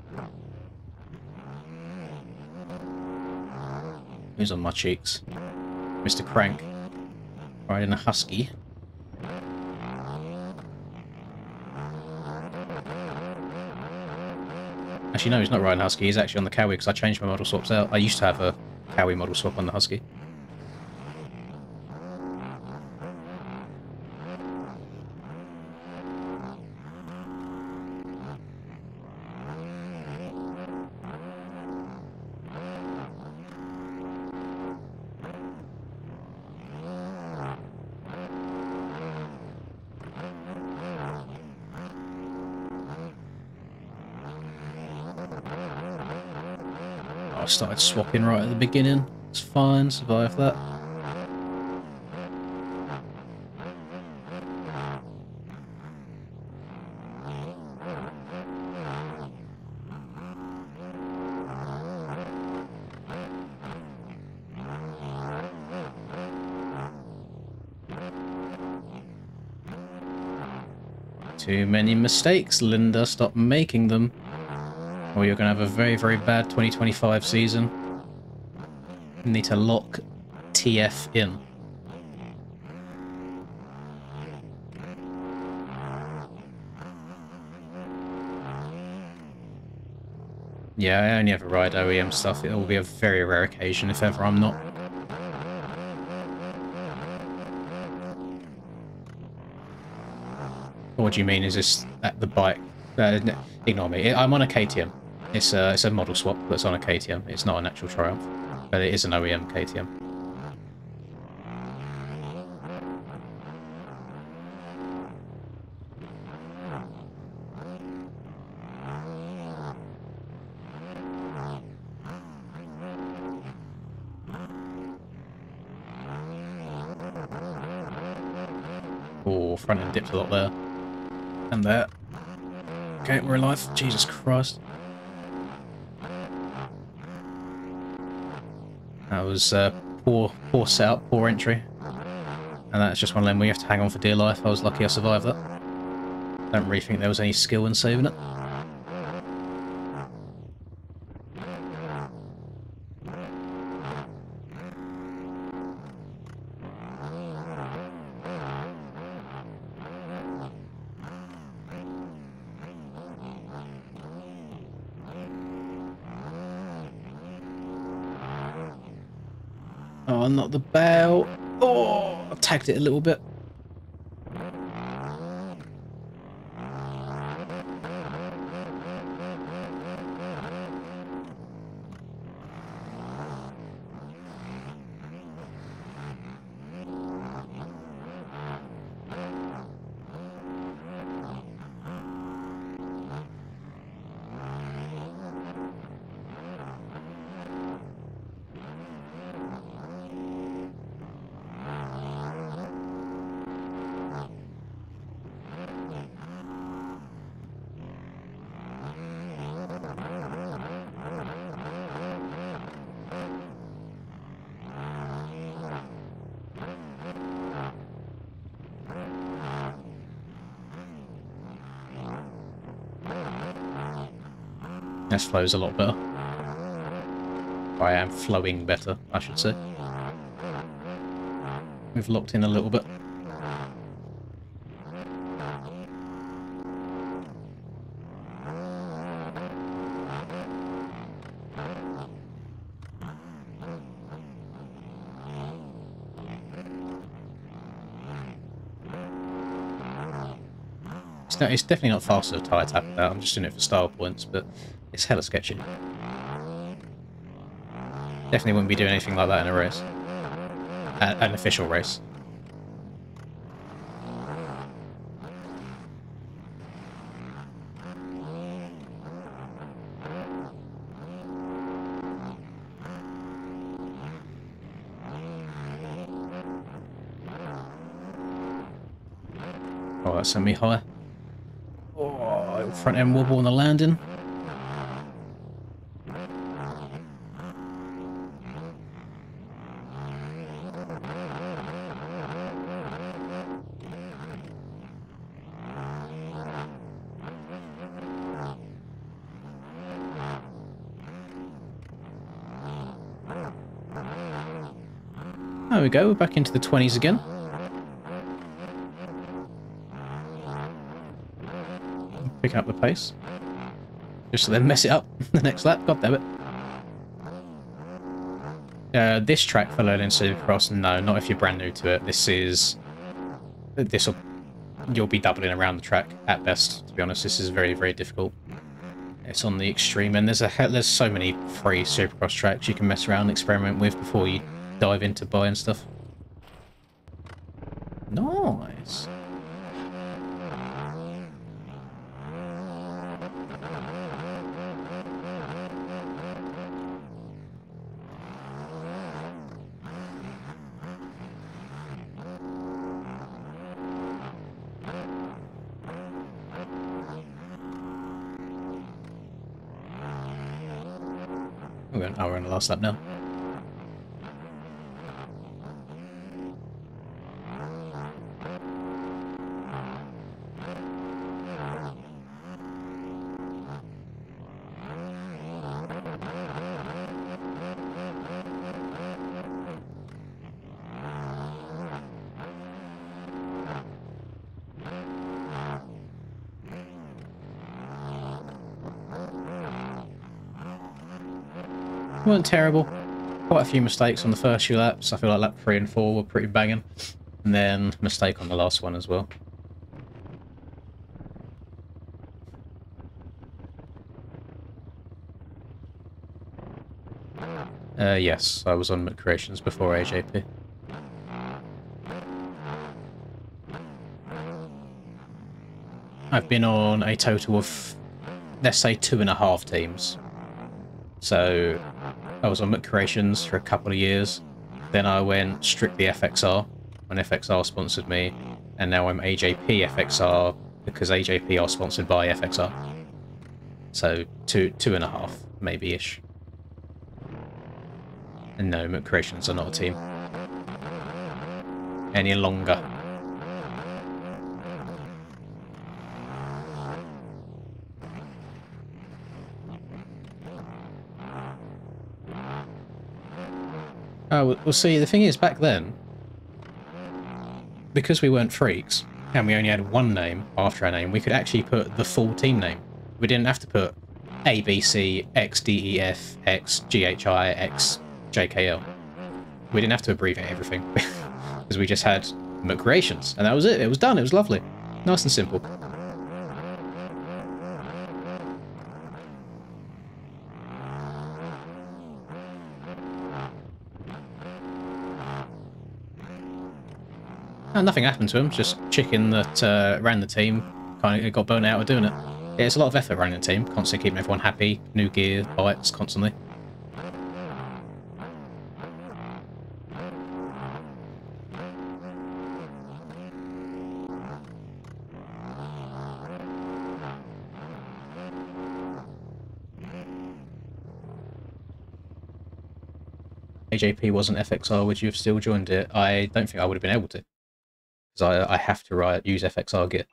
Who's on my cheeks? Mr. Crank. Riding a Husky. Actually, no, he's not riding Husky. He's actually on the Cowie because I changed my model swaps out. I used to have a Cowie model swap on the Husky. I started swapping right at the beginning. It's fine, survived that. Too many mistakes, Linda. Stop making them. Or you're going to have a very, very bad 2025 season. You need to lock TF in. Yeah, I only ever ride OEM stuff. It will be a very rare occasion, if ever I'm not. What do you mean? Is this at the bike? Ignore me. I'm on a KTM. It's a model swap that's on a KTM. It's not an actual Triumph, but it is an OEM KTM. Oh, front end dipped a lot there. And there. Okay, we're alive. Jesus Christ. That was poor setup, poor entry. And that's just one of them where you have to hang on for dear life. I was lucky I survived that. Don't really think there was any skill in saving it. Oh, not the bell. Oh, I tagged it a little bit. This flows a lot better. I am flowing better, I should say. We've locked in a little bit. It's definitely not faster to tyre tap it out. I'm just doing it for style points, but it's hella sketchy. Definitely wouldn't be doing anything like that in a race. An official race. Oh, that sent me high. Oh, front end wobble on the landing. There we go, we're back into the 20s again. Picking up the pace. Just to then mess it up the next lap. God damn it. This track for learning Supercross, no, not if you're brand new to it. You'll be doubling around the track at best, to be honest. This is very, very difficult. It's on the extreme end. There's so many free Supercross tracks you can mess around and experiment with before you dive into buying stuff. Nice. We're on the last lap now. Weren't terrible. Quite a few mistakes on the first few laps. I feel like lap 3 and 4 were pretty banging. And then mistake on the last one as well. Yes, I was on McCreations before AJP. I've been on a total of, let's say, 2.5 teams. So I was on McCreations for a couple of years. Then I went strictly FXR when FXR sponsored me. And now I'm AJP FXR because AJP are sponsored by FXR. So 2.5, maybe-ish. And no, McCreations are not a team any longer. Oh, well, see, the thing is, back then, because we weren't freaks, and we only had one name after our name, we could actually put the full team name. We didn't have to put ABC, XDEF, XGHI, XJKL. We didn't have to abbreviate everything, because we just had McCreations, and that was it. It was done. It was lovely. Nice and simple. And nothing happened to him, just chicken that ran the team kind of got burnt out of doing it. Yeah, it's a lot of effort running a team, constantly keeping everyone happy, new gear, bikes, constantly. AJP wasn't FXR, would you have still joined it? I don't think I would have been able to. Because I have to use FXR gear.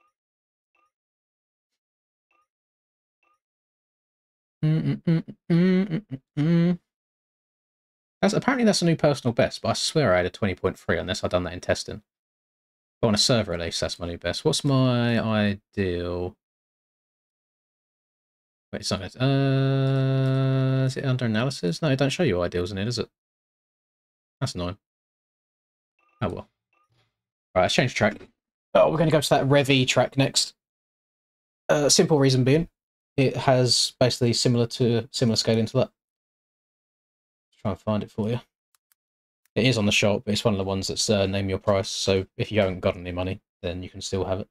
Apparently that's a new personal best, but I swear I had a 20.3 unless I'd done that in testing. But on a server release, that's my new best. What's my ideal? Wait, it's not it. Is it under analysis? No, it don't show you ideals in it, is it? That's annoying. Oh well. Right, let's change track. Oh, we're going to go to that Revy track next. Simple reason being, it has basically similar scaling to that. Let's try and find it for you. It is on the shop, but it's one of the ones that's name your price. So if you haven't got any money, then you can still have it.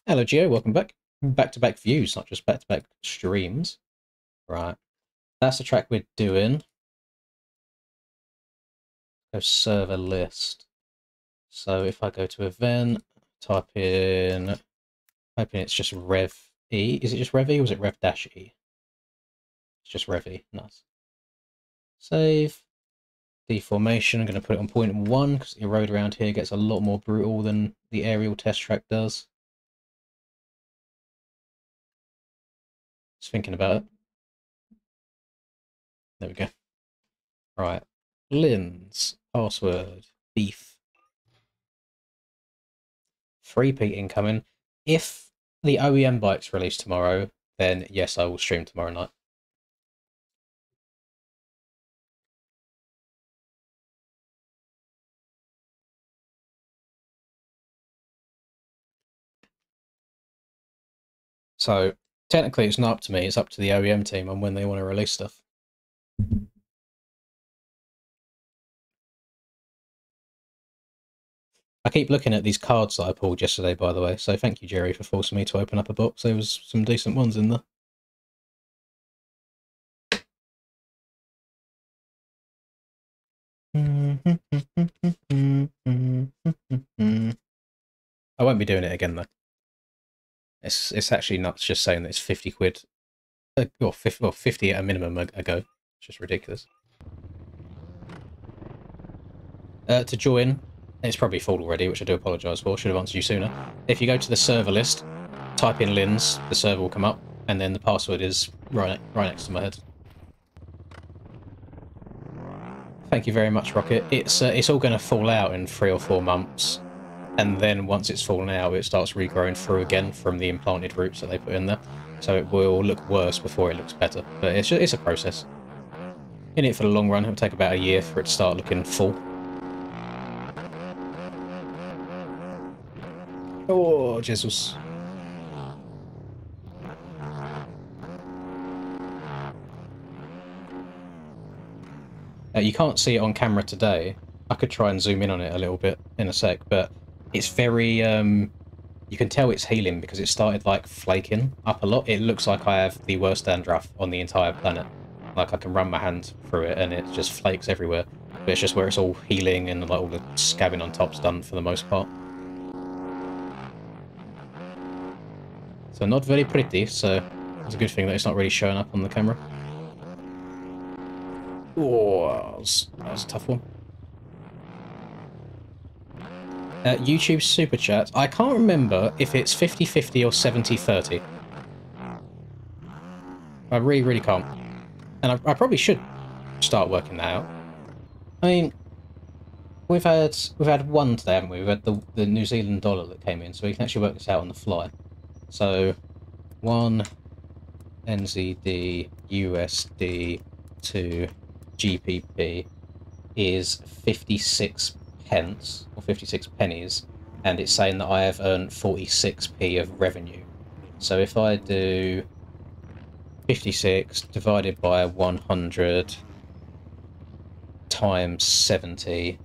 Hello, Gio. Welcome back. Back-to-back views, not just back-to-back streams. Right. That's the track we're doing. Go server list. So if I go to event, type in, hoping it's just Rev E. Is it just Rev E or is it Rev-E? It's just Rev E. Nice. Save. Deformation. I'm going to put it on 0.1 because the road around here gets a lot more brutal than the aerial test track does. Just thinking about it. There we go. Right. Lynn's password. Beef. 3P incoming. If the OEM bike's released tomorrow, then yes, I will stream tomorrow night. So technically it's not up to me, it's up to the OEM team on when they want to release stuff. I keep looking at these cards that I pulled yesterday, by the way, so thank you, Jerry, for forcing me to open up a box. There was some decent ones in there. I won't be doing it again, though. It's actually nuts just saying that it's 50 quid, or 50 at a minimum a go. It's just ridiculous. To join, it's probably full already, which I do apologise for. Should have answered you sooner. If you go to the server list, type in Lynn's, the server will come up, and then the password is right next to my head. Thank you very much, Rocket. It's all going to fall out in 3 or 4 months, and then once it's fallen out, it starts regrowing through again from the implanted roots that they put in there. So it will look worse before it looks better, but it's a process. In it for the long run, it'll take about a year for it to start looking full. Oh, Jesus. You can't see it on camera today. I could try and zoom in on it a little bit in a sec, but it's very... you can tell it's healing because it started, like, flaking up a lot. It looks like I have the worst dandruff on the entire planet. Like, I can run my hand through it and it just flakes everywhere. But it's just where it's all healing and, like, all the scabbing on top's done for the most part. So not very pretty, so it's a good thing that it's not really showing up on the camera. Oh, that was a tough one. YouTube Super Chat. I can't remember if it's 50-50 or 70-30. I really, really can't. And I probably should start working that out. I mean, we've had one today, haven't we? We've had the New Zealand dollar that came in, so we can actually work this out on the fly. So, 1 NZD USD to GPP is 56 pence, or 56 pennies, and it's saying that I have earned 46p of revenue. So if I do 56 divided by 100 times 70,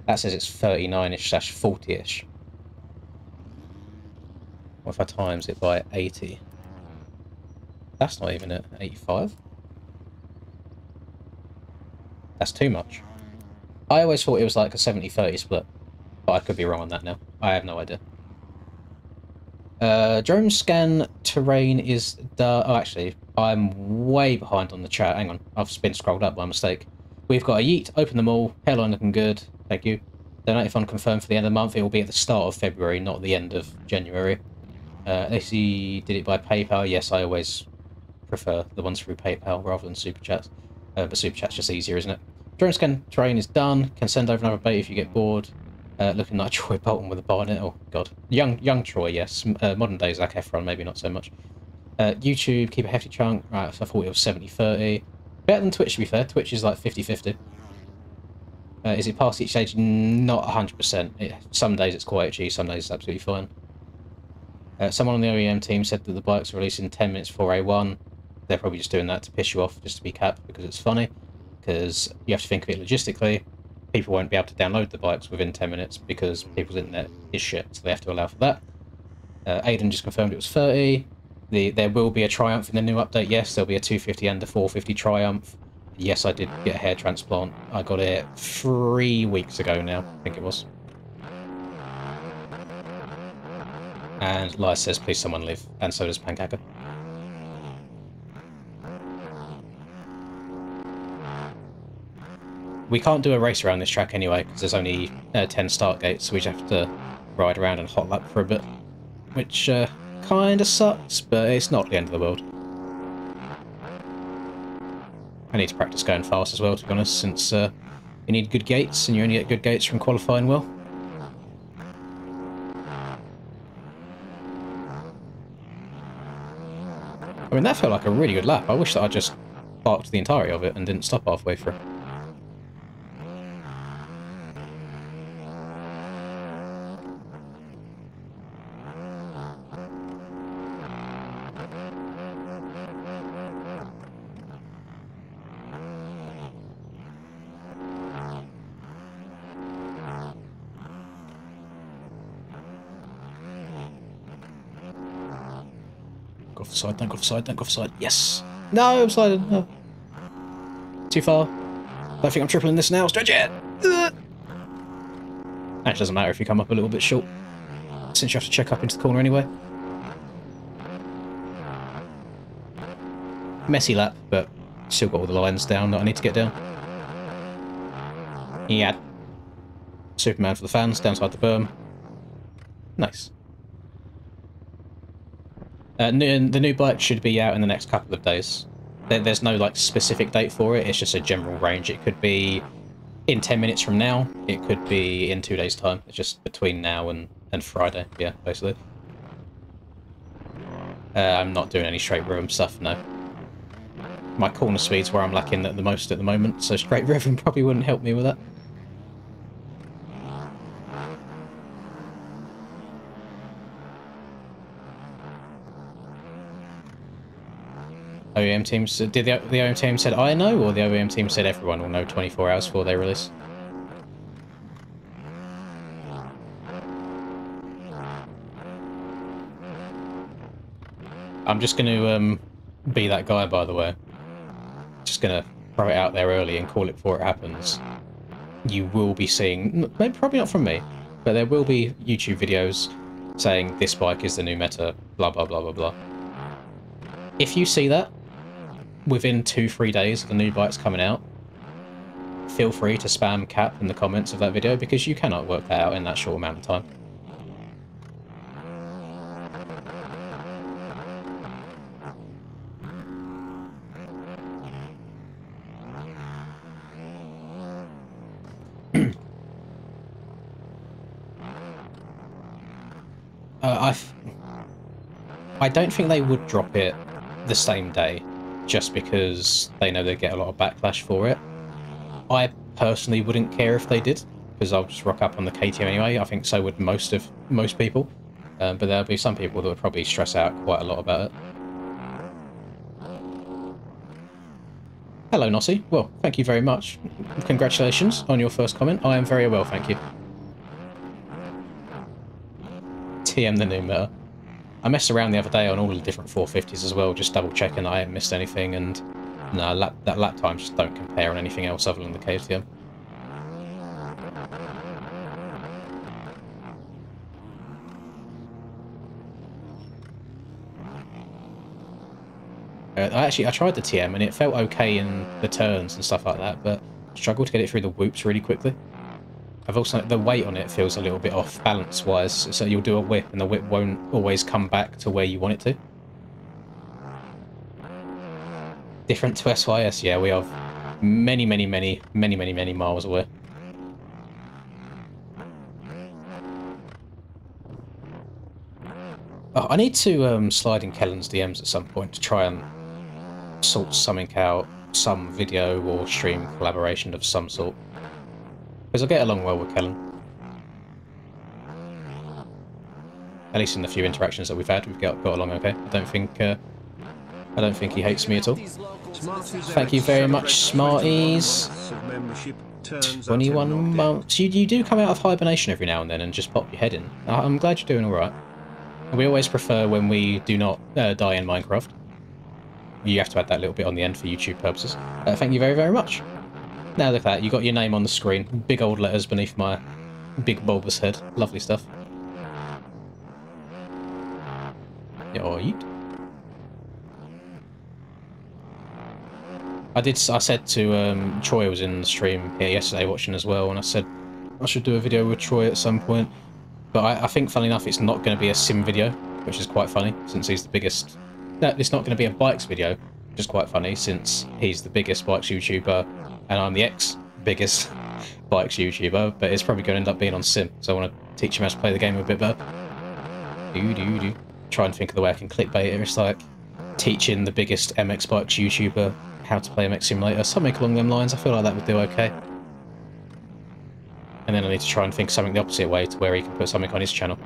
that says it's 39-ish / 40-ish. What if I times it by 80? That's not even it. 85? That's too much. I always thought it was like a 70-30 split, but I could be wrong on that now. I have no idea. Drone scan terrain is done. Oh, actually, I'm way behind on the chat. Hang on, I've been scrolled up by mistake. We've got a yeet, open them all, hairline looking good, thank you. Donate fund confirmed for the end of the month. It will be at the start of February, not the end of January. AC did it by PayPal. Yes, I always prefer the ones through PayPal rather than Super Chats. But Super Chat's just easier, isn't it? Drone scan terrain is done. Can send over another bait if you get bored. Looking like Troy Bolton with a barnet. Oh, God. Young Troy, yes. Modern day Zac Efron, maybe not so much. YouTube, keep a hefty chunk. Right, so I thought it was 70-30. Better than Twitch, to be fair. Twitch is like 50-50. Is it past each stage? Not 100%. Some days it's quite itchy, some days it's absolutely fine. Someone on the OEM team said that the bikes are released in 10 minutes for A1. They're probably just doing that to piss you off, just to be capped, because it's funny. Because you have to think of it logistically. People won't be able to download the bikes within 10 minutes because people's internet is shit, so they have to allow for that. Aiden just confirmed it was 30. There will be a Triumph in the new update, yes. There'll be a 250 and a 450 Triumph. Yes, I did get a hair transplant. I got it 3 weeks ago now, I think it was. And Lyle says, please someone live. And so does Pancaka. We can't do a race around this track anyway, because there's only 10 start gates, so we just have to ride around and hot lap for a bit. Which kind of sucks, but it's not the end of the world. I need to practice going fast as well, to be honest, since you need good gates, and you only get good gates from qualifying well. I mean, that felt like a really good lap. I wish that I just parked the entirety of it and didn't stop halfway through. Go off the side, don't go off the side, don't go off the side. Yes! No, I'm sliding. No. Too far. Don't think I'm tripling this now. Stretch it! Actually, doesn't matter if you come up a little bit short, since you have to check up into the corner anyway. Messy lap, but still got all the lines down that I need to get down. Yeah. Superman for the fans, downside the berm. Nice. The new bike should be out in the next couple of days. There's no like specific date for it, it's just a general range. It could be in 10 minutes from now, it could be in 2 days' time. It's just between now and Friday, yeah, basically. I'm not doing any straight rhythm stuff, no. My corner speed's where I'm lacking the most at the moment, so straight rhythm probably wouldn't help me with that. Oh OEM team, did the OEM team said I know, or the OEM team said everyone will know 24 hours before they release? I'm just going to be that guy, by the way. Just going to throw it out there early and call it before it happens. You will be seeing, maybe probably not from me, but there will be YouTube videos saying this bike is the new meta, blah, blah, blah, blah, blah. If you see that within 2-3 days of the new bikes coming out, feel free to spam cap in the comments of that video, because you cannot work that out in that short amount of time. I don't think they would drop it the same day, just because they know they get a lot of backlash for it. I personally wouldn't care if they did, because I'll just rock up on the KTM anyway. I think so would most people, but there'll be some people that would probably stress out quite a lot about it. Hello, Nossi. Well, thank you very much. Congratulations on your first comment. I am very well, thank you. TM the new meta. I messed around the other day on all the different 450s as well, just double checking I hadn't missed anything, and no, that lap times just don't compare on anything else other than the KTM. I tried the TM and it felt okay in the turns and stuff like that, but struggled to get it through the whoops really quickly. I've also, the weight on it feels a little bit off balance wise, so you'll do a whip and the whip won't always come back to where you want it to. Different to SYS, yeah, we are many miles away. Oh, I need to slide in Kellen's DMs at some point to try and sort something out, some video or stream collaboration of some sort. Because I get along well with Kellen. At least in the few interactions that we've had, we've got along okay. I don't think he hates me at all. Thank you very much, Smarties. 21 months. You do come out of hibernation every now and then and just pop your head in. I'm glad you're doing alright. We always prefer when we do not die in Minecraft. You have to add that little bit on the end for YouTube purposes. Thank you very much. Now look at that, you got your name on the screen. Big old letters beneath my big bulbous head. Lovely stuff. Yeah, or yeet. I said to Troy was in the stream here yesterday watching as well, and I said I should do a video with Troy at some point. But I think, funnily enough, it's not going to be a sim video, which is quite funny, since he's the biggest... No, it's not going to be a bikes video, which is quite funny, since he's the biggest bikes YouTuber, and I'm the ex-biggest bikes YouTuber, but it's probably going to end up being on sim, so I want to teach him how to play the game a bit better. Try and think of the way I can clickbait it. It's like teaching the biggest MX bikes YouTuber how to play MX Simulator, something along them lines. I feel like that would do okay. And then I need to try and think something the opposite way to where he can put something on his channel.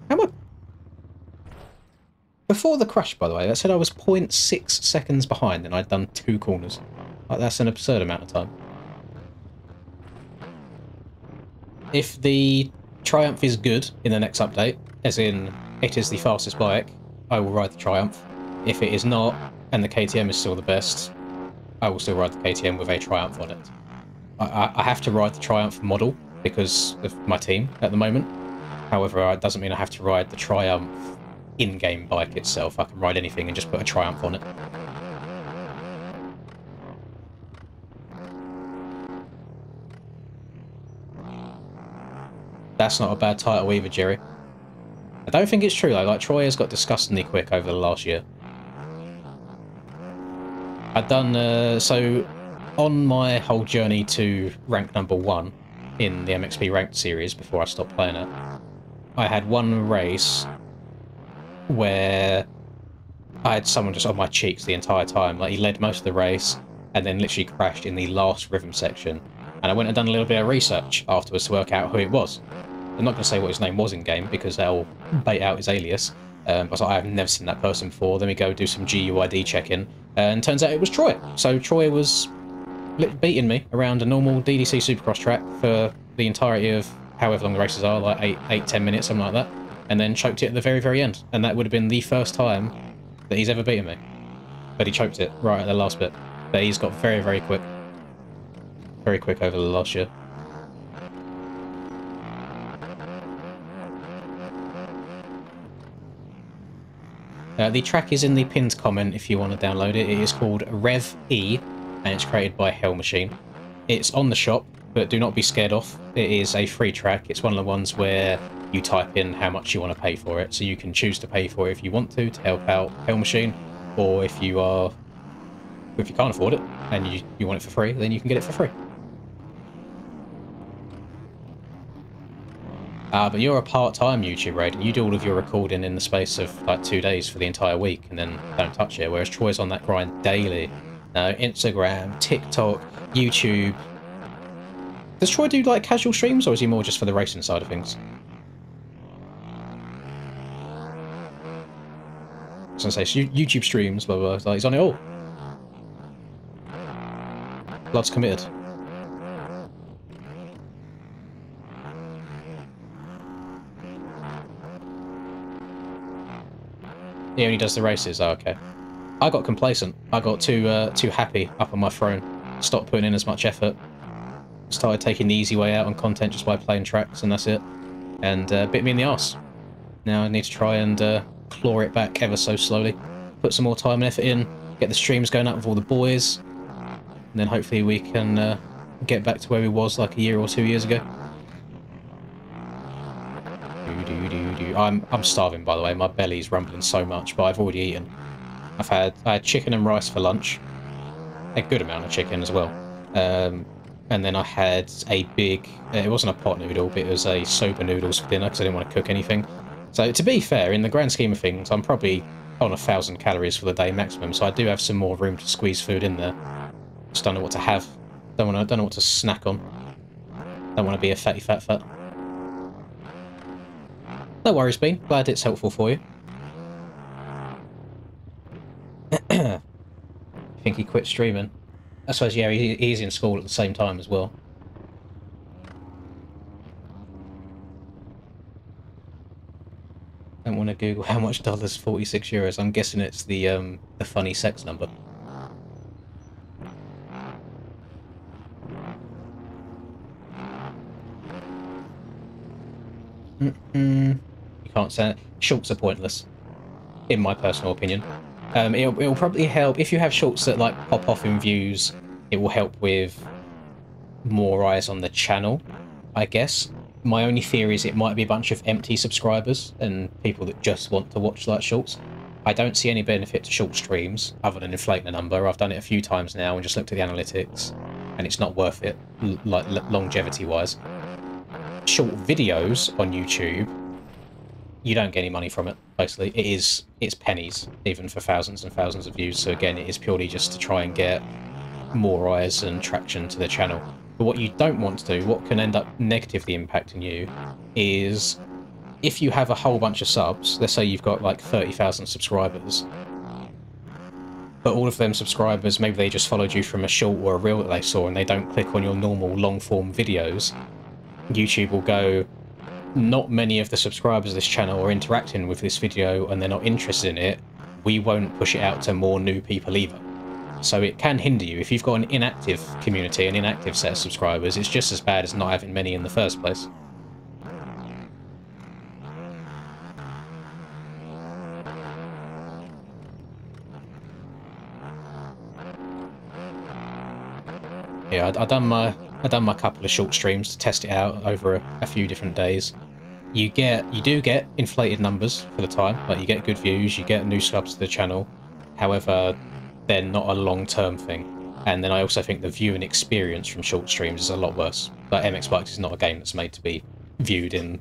How am I... Before the crash, by the way, that said I was 0.6 seconds behind and I'd done 2 corners. Like, that's an absurd amount of time. If the Triumph is good in the next update, as in it is the fastest bike, I will ride the Triumph. If it is not, and the KTM is still the best, I will still ride the KTM with a Triumph on it. I have to ride the Triumph model because of my team at the moment. However, it doesn't mean I have to ride the Triumph in-game bike itself. I can ride anything and just put a Triumph on it. That's not a bad title either, Jerry. I don't think it's true though, like Troy has got disgustingly quick over the last year. I've done, so on my whole journey to rank number 1 in the MXP ranked series before I stopped playing it, I had one race where I had someone just on my cheeks the entire time. Like, he led most of the race and then literally crashed in the last rhythm section. And I went and done a little bit of research afterwards to work out who it was. I'm not going to say what his name was in game because they'll bait out his alias. I was like, I've never seen that person before. Then we go do some GUID checking, and turns out it was Troy. So Troy was beating me around a normal DDC Supercross track for the entirety of however long the races are, like 8-10 minutes, something like that, and then choked it at the very, very end. And that would have been the first time that he's ever beaten me. But he choked it right at the last bit. But he's got very, very quick. Very quick over the last year. The track is in the pinned comment if you want to download it. It is called Rev E, and it's created by Hell Machine. It's on the shop, but do not be scared off. It is a free track. It's one of the ones where you type in how much you want to pay for it. So you can choose to pay for it if you want to help out Hell Machine, or if you can't afford it and you want it for free, then you can get it for free. But you're a part-time YouTube Raiden. You do all of your recording in the space of like 2 days for the entire week and then don't touch it, whereas Troy's on that grind daily. Instagram, TikTok, YouTube. Does Troy do like casual streams, or is he more just for the racing side of things? I was gonna say, so YouTube streams, blah, blah, blah. Like, he's on it all. Blood's committed. He only does the races. Oh, okay. I got complacent. I got too happy up on my throne. Stopped putting in as much effort. Started taking the easy way out on content just by playing tracks, and that's it. And bit me in the arse. Now I need to try and claw it back ever so slowly. Put some more time and effort in. Get the streams going up with all the boys. And then hopefully we can get back to where we was like a year or 2 years ago. I'm starving, by the way. My belly's rumbling so much, but I've already eaten. I had chicken and rice for lunch, a good amount of chicken as well, and then I had a big. It wasn't a pot noodle, but it was a soba noodles for dinner because I didn't want to cook anything. So to be fair, in the grand scheme of things, I'm probably on 1,000 calories for the day maximum. So I do have some more room to squeeze food in there. Just don't know what to have. Don't know what to snack on. Don't want to be a fatty fat. No worries, Bean. Glad it's helpful for you. I think he quit streaming. I suppose, yeah, he's in school at the same time as well. Don't want to Google how much dollars 46 euros. I'm guessing it's the funny sex number. You can't say it. Shorts are pointless, in my personal opinion. It'll probably help if you have shorts that like pop off in views. It will help with more eyes on the channel, I guess. My only theory is it might be a bunch of empty subscribers and people that just want to watch like shorts. I don't see any benefit to short streams other than inflating the number. I've done it a few times now and just looked at the analytics, and it's not worth it, like longevity-wise. Short videos on YouTube, you don't get any money from it, basically. It's pennies, even for thousands and thousands of views. So again, it is purely just to try and get more eyes and traction to the channel. But what you don't want to do, what can end up negatively impacting you, is if you have a whole bunch of subs, let's say you've got like 30,000 subscribers, but all of them subscribers, maybe they just followed you from a short or a reel that they saw and they don't click on your normal long-form videos, YouTube will go, not many of the subscribers of this channel are interacting with this video and they're not interested in it, we won't push it out to more new people either. So it can hinder you. If you've got an inactive community, an inactive set of subscribers, it's just as bad as not having many in the first place. Yeah, I done my couple of short streams to test it out over a few different days. You do get inflated numbers for the time, like you get good views, you get new subs to the channel. However, they're not a long-term thing. And then I also think the viewing experience from short streams is a lot worse. Like MX Bikes is not a game that's made to be viewed in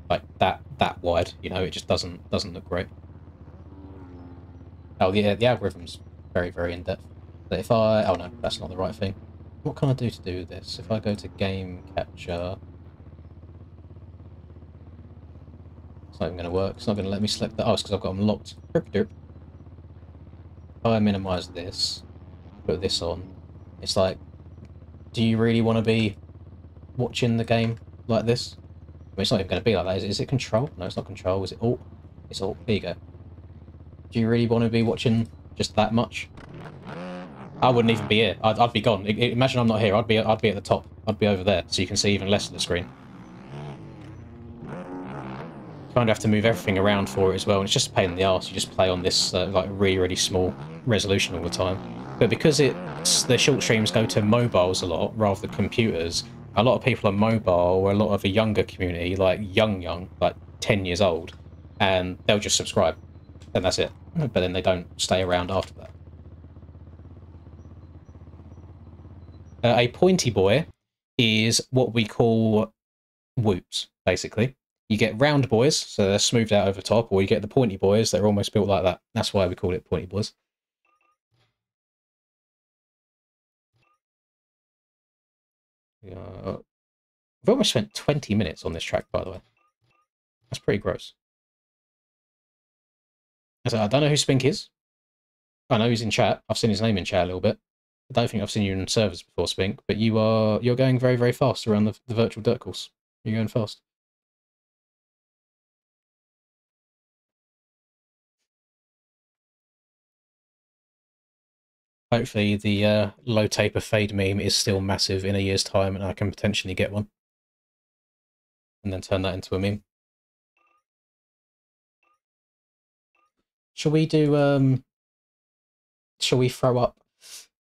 like that wide. You know, it just doesn't look great. Oh yeah, the algorithm's very, very in depth. But if oh no, that's not the right thing. What can I do to do this? If I go to game capture, it's not even going to work. It's not going to let me select that. Oh, it's because I've got them locked. Derp, derp. If I minimise this, put this on, it's like, do you really want to be watching the game like this? I mean, it's not even going to be like that. Is it control? No, it's not control. Is it alt? It's alt. There you go. Do you really want to be watching just that much? I wouldn't even be here. I'd be gone. Imagine I'm not here. I'd be at the top. I'd be over there, so you can see even less of the screen. You kind of have to move everything around for it as well, and it's just a pain in the arse. You just play on this like really small resolution all the time. But because the short streams go to mobiles a lot rather than computers, a lot of people are mobile, or a lot of a younger community, like young, like 10 years old, and they'll just subscribe, and that's it. But then they don't stay around after that. A pointy boy is what we call whoops, basically. You get round boys, so they're smoothed out over the top, or you get the pointy boys that are almost built like that. That's why we call it pointy boys. We've almost spent 20 minutes on this track, by the way. That's pretty gross. I don't know who Spink is. I know he's in chat. I've seen his name in chat a little bit. I don't think I've seen you in servers before, Spink, but you're going very fast around the virtual dirt course. You're going fast. Hopefully the low taper fade meme is still massive in a year's time and I can potentially get one. And then turn that into a meme. Shall we do, shall we throw up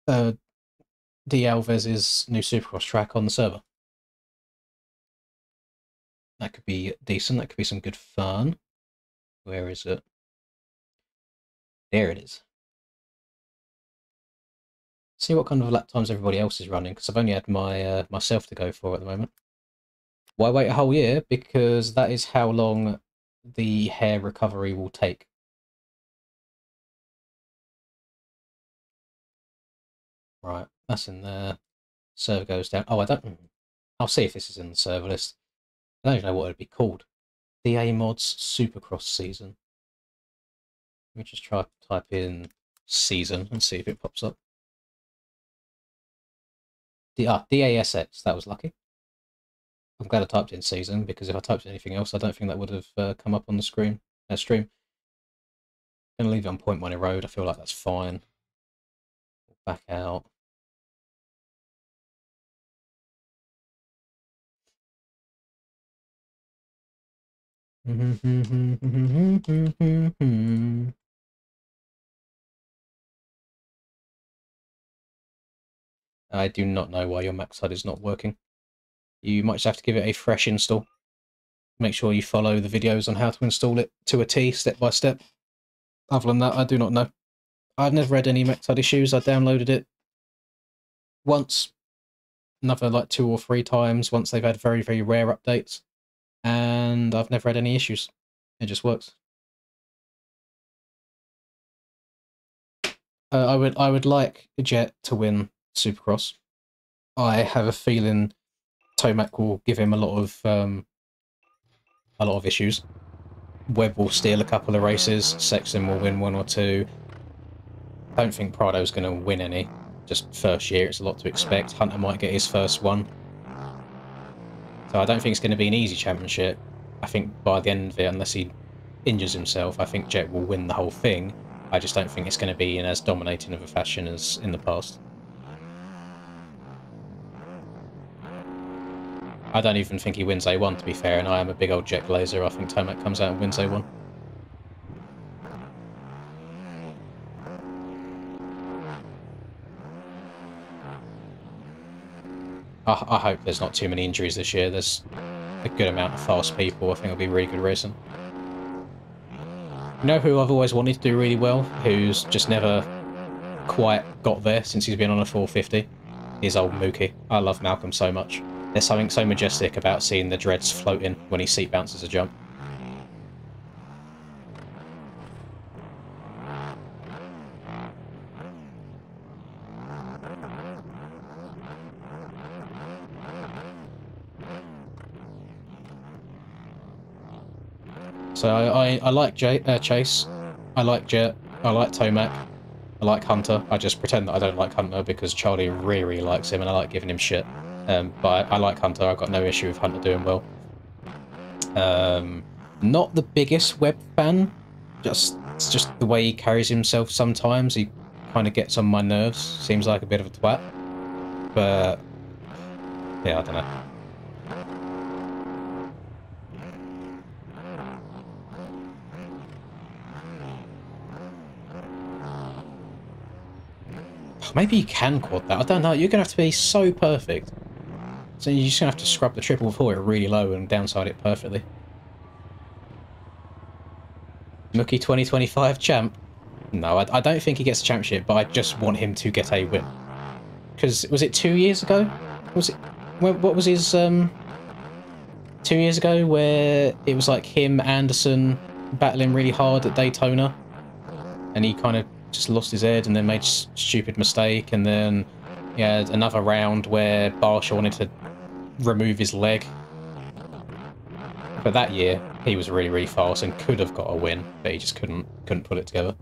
D. Alves's new Supercross track on the server? That could be decent, that could be some good fun. Where is it? There it is. See what kind of lap times everybody else is running, because I've only had my myself to go for at the moment. Why wait a whole year? Because that is how long the hair recovery will take. Right, that's in there. Server goes down. Oh, I'll see if this is in the server list. I don't even know what it'd be called. DA Mods Supercross Season. Let me just try to type in season and see if it pops up. DASX, that was lucky. I'm glad I typed in season, because if I typed in anything else, I don't think that would have come up on the stream. I'm going to leave it on Point Money Road. I feel like that's fine. Back out. I do not know why your Mac side is not working. You might just have to give it a fresh install. Make sure you follow the videos on how to install it to a T, step by step. Other than that, I do not know. I've never had any Mac side issues. I downloaded it once, another like 2 or 3 times, once they've had very rare updates, and I've never had any issues. It just works. I would like Jet to win Supercross. I have a feeling Tomac will give him a lot of issues. Webb will steal a couple of races. Sexton will win 1 or 2. I don't think Prado's going to win any. Just first year, it's a lot to expect. Hunter might get his first one. So I don't think it's going to be an easy championship. I think by the end of it, unless he injures himself, I think Jet will win the whole thing. I just don't think it's going to be in as dominating of a fashion as in the past. I don't even think he wins A1, to be fair, and I am a big old Jet Glazer. I think Tomac comes out and wins A1. I hope there's not too many injuries this year. There's a good amount of fast people. I think it'll be really good racing. You know who I've always wanted to do really well, who's just never quite got there since he's been on a 450? Is old Mookie. I love Malcolm so much. There's something so majestic about seeing the dreads floating when he seat bounces a jump. So I like Chase, I like Jet, I like Tomac, I like Hunter. I just pretend that I don't like Hunter because Charlie really, really likes him and I like giving him shit. But I like Hunter, I've got no issue with Hunter doing well. Not the biggest Webb fan, it's just the way he carries himself sometimes. He kind of gets on my nerves, seems like a bit of a twat. But, yeah, I don't know. Maybe you can quad that. I don't know. You're going to have to be so perfect. So you're just going to have to scrub the triple before it really low and downside it perfectly. Mookie 2025 champ? No, I don't think he gets a championship, but I just want him to get a win. Because, was it 2 years ago? Was it... What was his... 2 years ago where it was like him, Anderson, battling really hard at Daytona? And he kind of just lost his head and then made a stupid mistake, and then he had another round where Barsha wanted to remove his leg. But that year he was really, really fast and could have got a win, but he just couldn't put it together.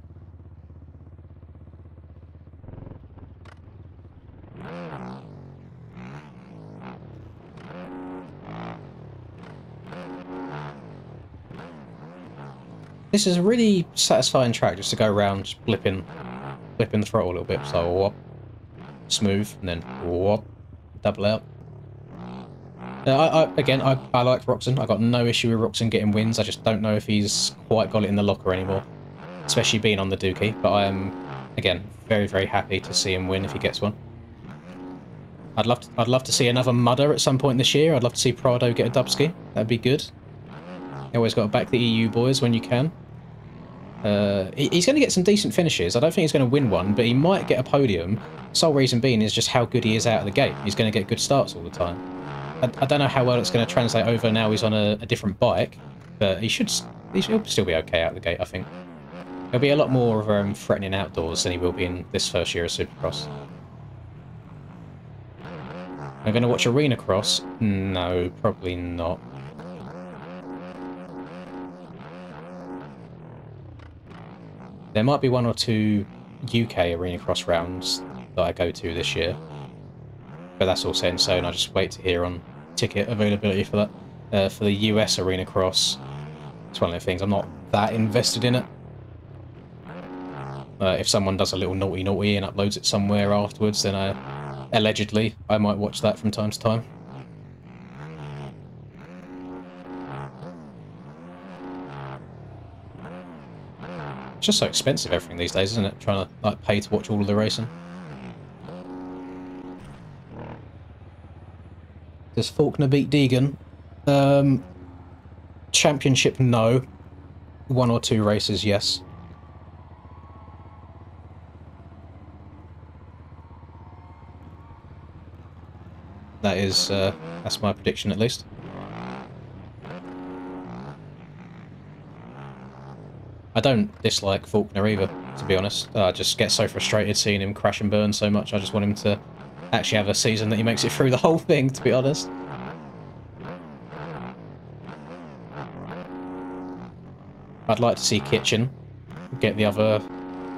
This is a really satisfying track just to go around, just blipping the throttle a little bit. So whoop, smooth, and then whoop, double out. Again, I liked Roxon. I got no issue with Roxon getting wins. I just don't know if he's quite got it in the locker anymore, especially being on the Dookie. But I am, again, very, very happy to see him win if he gets one. I'd love to see another mudder at some point this year. I'd love to see Prado get a dubski. That'd be good. You always got to back the EU boys when you can. He's going to get some decent finishes. I don't think he's going to win one, but he might get a podium. Sole reason being is just how good he is out of the gate. He's going to get good starts all the time. I don't know how well it's going to translate over now he's on a different bike, but he'll still be okay out of the gate, I think. He'll be a lot more threatening outdoors than he will be in this first year of Supercross. I'm going to watch Arena Cross? No, probably not. There might be 1 or 2 UK Arena Cross rounds that I go to this year. But that's all set in stone. I'll just wait to hear on ticket availability for that. For the US Arena Cross, it's one of the things. I'm not that invested in it. If someone does a little naughty and uploads it somewhere afterwards, then allegedly I might watch that from time to time. It's just so expensive, everything these days, isn't it? Trying to like pay to watch all of the racing. Does Faulkner beat Deegan? Championship, no. 1 or 2 races, yes. That is, that's my prediction at least. I don't dislike Faulkner either, to be honest. I just get so frustrated seeing him crash and burn so much. I just want him to actually have a season that he makes it through the whole thing, to be honest. I'd like to see Kitchen get the other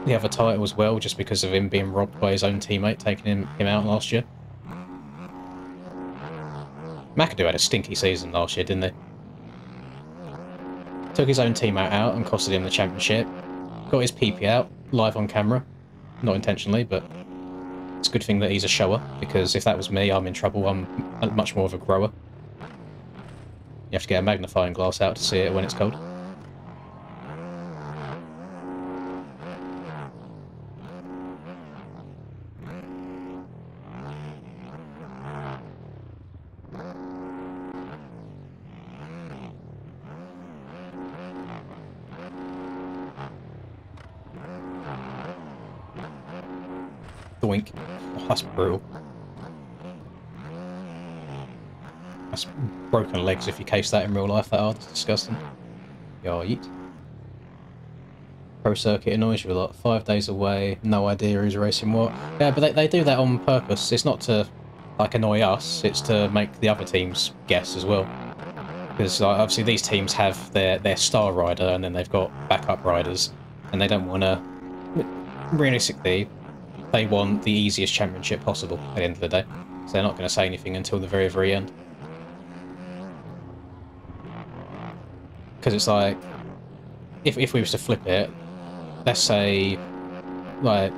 title as well, just because of him being robbed by his own teammate taking him out last year. McAdoo had a stinky season last year, didn't they? Took his own teammate out and costed him the championship. Got his PP out, live on camera. Not intentionally, but it's a good thing that he's a shower, because if that was me, I'm in trouble. I'm much more of a grower. You have to get a magnifying glass out to see it when it's cold. Doink. Oh, that's brutal. That's broken legs if you case that in real life, that hard. It's disgusting. Yo, yeet. Pro Circuit annoys you a lot. 5 days away, no idea who's racing what. Yeah, but they do that on purpose. It's not to, like, annoy us, it's to make the other teams guess as well. Because obviously these teams have their star rider and then they've got backup riders, and they don't want to. Realistically, they want the easiest championship possible at the end of the day, so they're not going to say anything until the very, very end. Because it's like, if we was to flip it, let's say, like,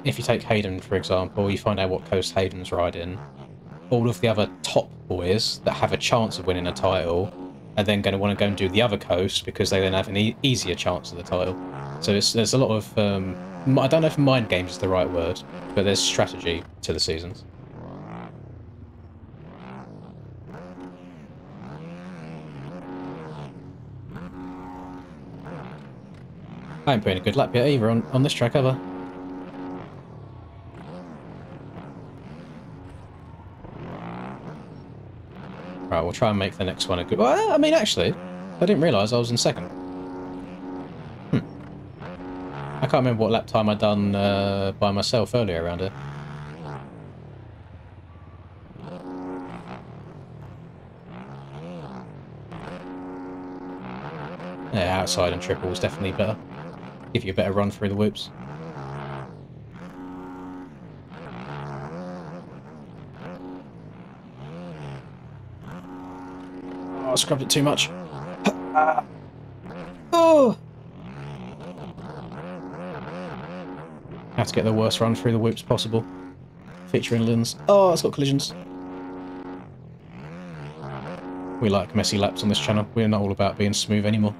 if you take Hayden for example, you find out what coast Hayden's riding. All of the other top boys that have a chance of winning a title are then going to want to go and do the other coast because they then have an easier chance of the title. So there's a lot of, I don't know if mind games is the right word, but there's strategy to the seasons. I ain't putting a good lap yet either on this track ever. Right, we'll try and make the next one a good... Well, I mean, actually, I didn't realise I was in second. I can't remember what lap time I'd done by myself earlier around here. Yeah, outside and triple was definitely better. Give you a better run through the whoops. Oh, I scrubbed it too much. Oh! Have to get the worst run through the whoops possible. Featuring Lins. Oh, it's got collisions. We like messy laps on this channel. We're not all about being smooth anymore.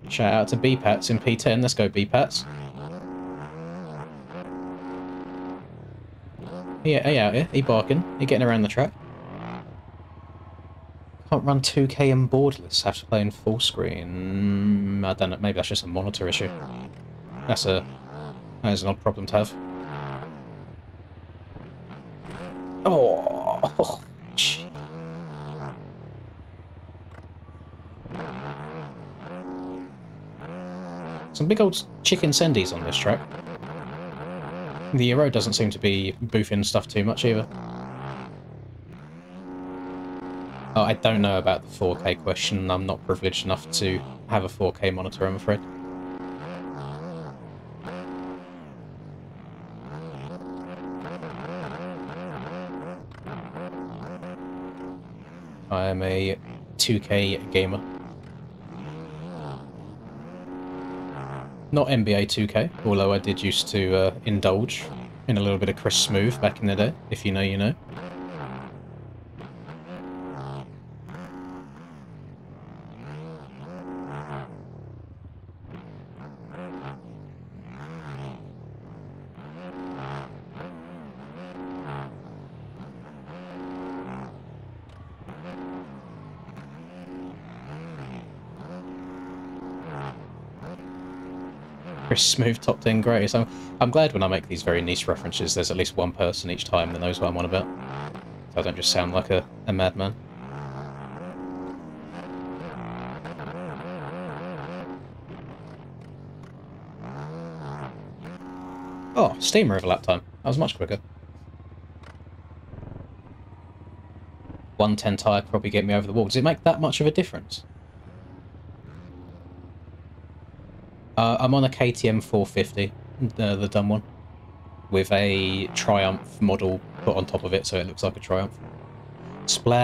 Shout out to B-Pats in P10. Let's go, B-Pats. Yeah, he out here. He barking. He getting around the track. Can't run 2K and boardless. Have to play in full screen. I don't know. Maybe that's just a monitor issue. That is an odd problem to have. Oh, gee. Some big old chicken sendies on this track. The Euro doesn't seem to be boofing stuff too much either. Oh, I don't know about the 4K question. I'm not privileged enough to have a 4K monitor, I'm afraid. I am a 2K gamer. Not NBA 2K, although I did used to indulge in a little bit of Chris Smooth back in the day. If you know, you know. Chris Smooth top 10 greatest. I'm glad when I make these very niche references there's at least one person each time that knows what I'm on about. So I don't just sound like a madman. Oh, steamer over lap time. That was much quicker. 110 tyre could probably get me over the wall. Does it make that much of a difference? I'm on a KTM 450, the dumb one, with a Triumph model put on top of it so it looks like a Triumph. Splash!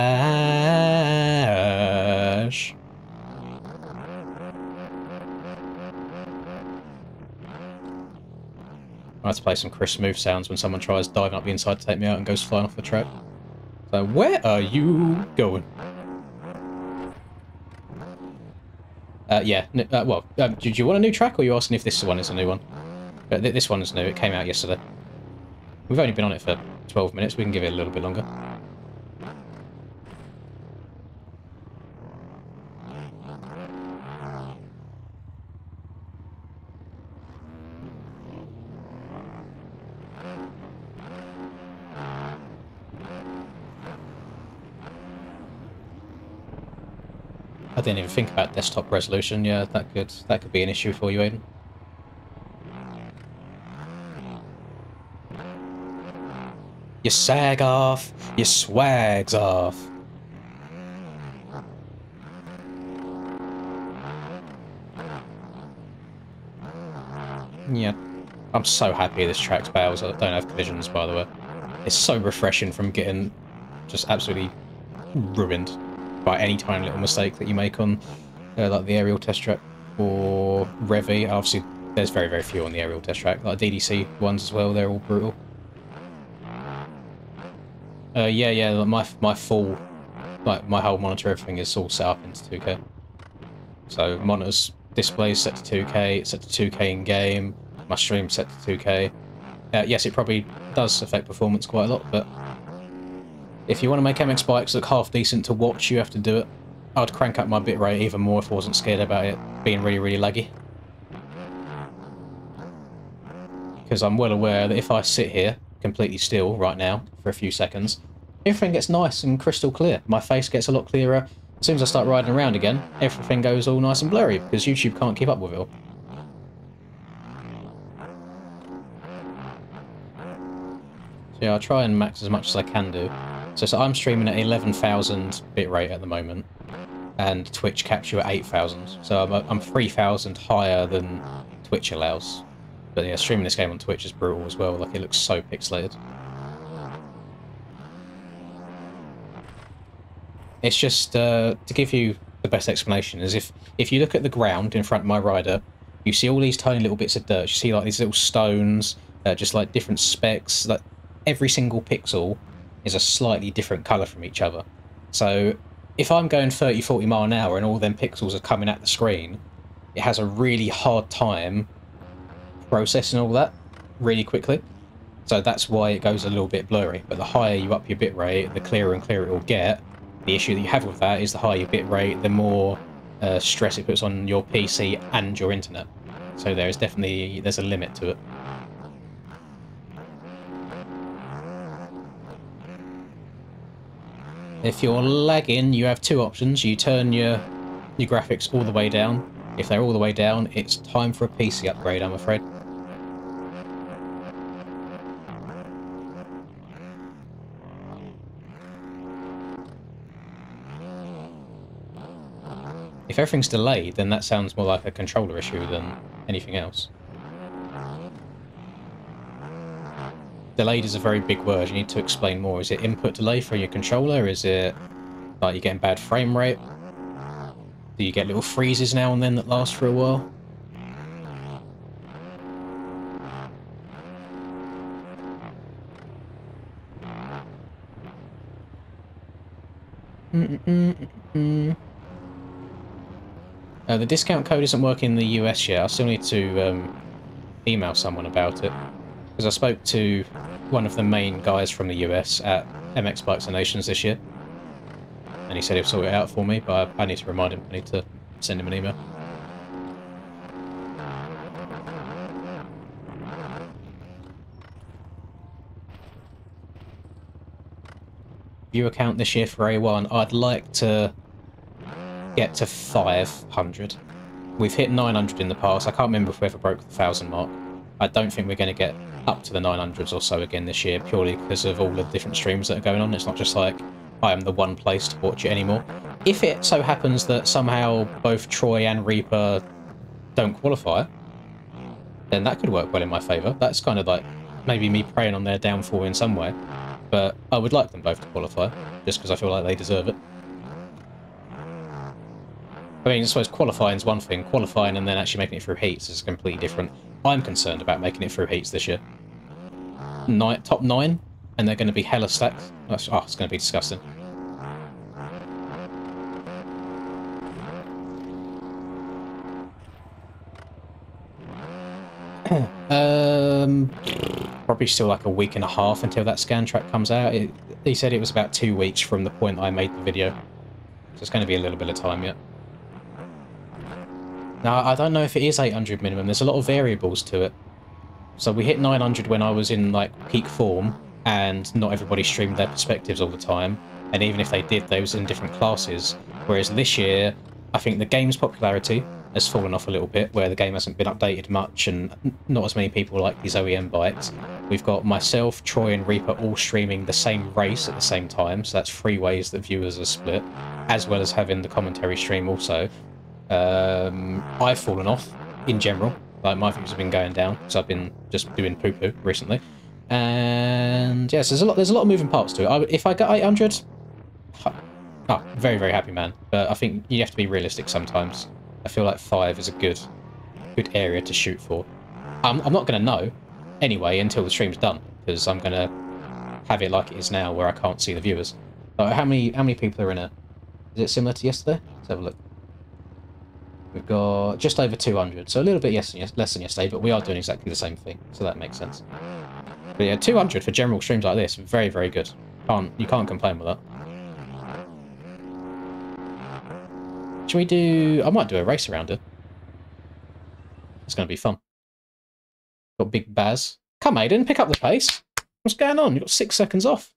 I have to play some Chris Smooth sounds when someone tries diving up the inside to take me out and goes flying off the track. So, where are you going? Yeah. Well, did you want a new track, or are you asking if this one is a new one? This one is new. It came out yesterday. We've only been on it for 12 minutes. We can give it a little bit longer. I didn't even think about desktop resolution. Yeah, that could be an issue for you, Aiden. You sag off, your swag's off. Yeah, I'm so happy this track's bales. I don't have collisions, by the way. It's so refreshing from getting just absolutely ruined by any tiny little mistake that you make on like the aerial test track or Revy. Obviously, there's very, very few on the aerial test track. Like DDC ones as well, they're all brutal. Yeah, like my full, like my whole monitor, everything is all set up into 2K. So monitors, displays set to 2K, it's set to 2K in game. My stream set to 2K. Yes, it probably does affect performance quite a lot, but if you want to make MX bikes look half decent to watch, you have to do it. I'd crank up my bitrate even more if I wasn't scared about it being really, really laggy. Because I'm well aware that if I sit here completely still right now for a few seconds, everything gets nice and crystal clear. My face gets a lot clearer. As soon as I start riding around again, everything goes all nice and blurry because YouTube can't keep up with it all. So yeah, I'll try and max as much as I can do. So I'm streaming at 11,000 bitrate at the moment, and Twitch caps you at 8,000. So I'm 3,000 higher than Twitch allows. But yeah, streaming this game on Twitch is brutal as well. Like, it looks so pixelated. It's just, to give you the best explanation, is if you look at the ground in front of my rider, you see all these tiny little bits of dirt. You see like these little stones, just like different specks. Like every single pixel is a slightly different colour from each other. So if I'm going 30, 40 mile an hour and all them pixels are coming at the screen, it has a really hard time processing all that really quickly. So that's why it goes a little bit blurry. But the higher you up your bitrate, the clearer and clearer it will get. The issue that you have with that is the higher your bitrate, the more stress it puts on your PC and your internet. So there's a limit to it. If you're lagging, you have two options. You turn your graphics all the way down. If they're all the way down, it's time for a PC upgrade, I'm afraid. If everything's delayed, then that sounds more like a controller issue than anything else. Delayed is a very big word. You need to explain more. Is it input delay for your controller? Is it like you're getting bad frame rate? Do you get little freezes now and then that last for a while? The discount code isn't working in the US yet. I still need to email someone about it. Because I spoke to one of the main guys from the US at MX Bikes and Nations this year. And he said he'll sort it out for me, but I need to remind him. I need to send him an email. Viewer count this year for A1. I'd like to get to 500. We've hit 900 in the past. I can't remember if we ever broke the 1,000 mark. I don't think we're going to get up to the 900s or so again this year, purely because of all the different streams that are going on. It's not just like I am the one place to watch it anymore. If it so happens that somehow both Troy and Reaper don't qualify, then that could work well in my favour. That's kind of like maybe me preying on their downfall in some way. But I would like them both to qualify, just because I feel like they deserve it. I mean, I suppose qualifying is one thing. Qualifying and then actually making it through heats is completely different. I'm concerned about making it through heats this year. Top 9, and they're going to be hella stacked. Oh, it's going to be disgusting. Probably still like a week and a half until that scan track comes out. He said it was about 2 weeks from the point I made the video. So it's going to be a little bit of time yet. Now, I don't know if it is 800 minimum. There's a lot of variables to it. So we hit 900 when I was in, like, peak form, and not everybody streamed their perspectives all the time. And even if they did, they was in different classes. Whereas this year, I think the game's popularity has fallen off a little bit, where the game hasn't been updated much and not as many people like these OEM bikes. We've got myself, Troy and Reaper all streaming the same race at the same time, so that's 3 ways that viewers are split, as well as having the commentary stream also. I've fallen off in general. Like, my views have been going down because I've been just doing poo-poo recently. And yes, there's a lot of moving parts to it. If I get 800, oh, very, very happy man. But I think you have to be realistic sometimes. I feel like 5 is a good area to shoot for. I'm not going to know anyway until the stream's done, because I'm going to have it like it is now, where I can't see the viewers. How many people are in it? Is it similar to yesterday? Let's have a look. We've got just over 200, so a little bit less than yesterday, but we are doing exactly the same thing, so that makes sense. But yeah, 200 for general streams like this, very, very good. You can't complain with that. Should we do... I might do a race around it. It's going to be fun. Got Big Baz. Come, Aiden, pick up the pace. What's going on? You've got 6 seconds off.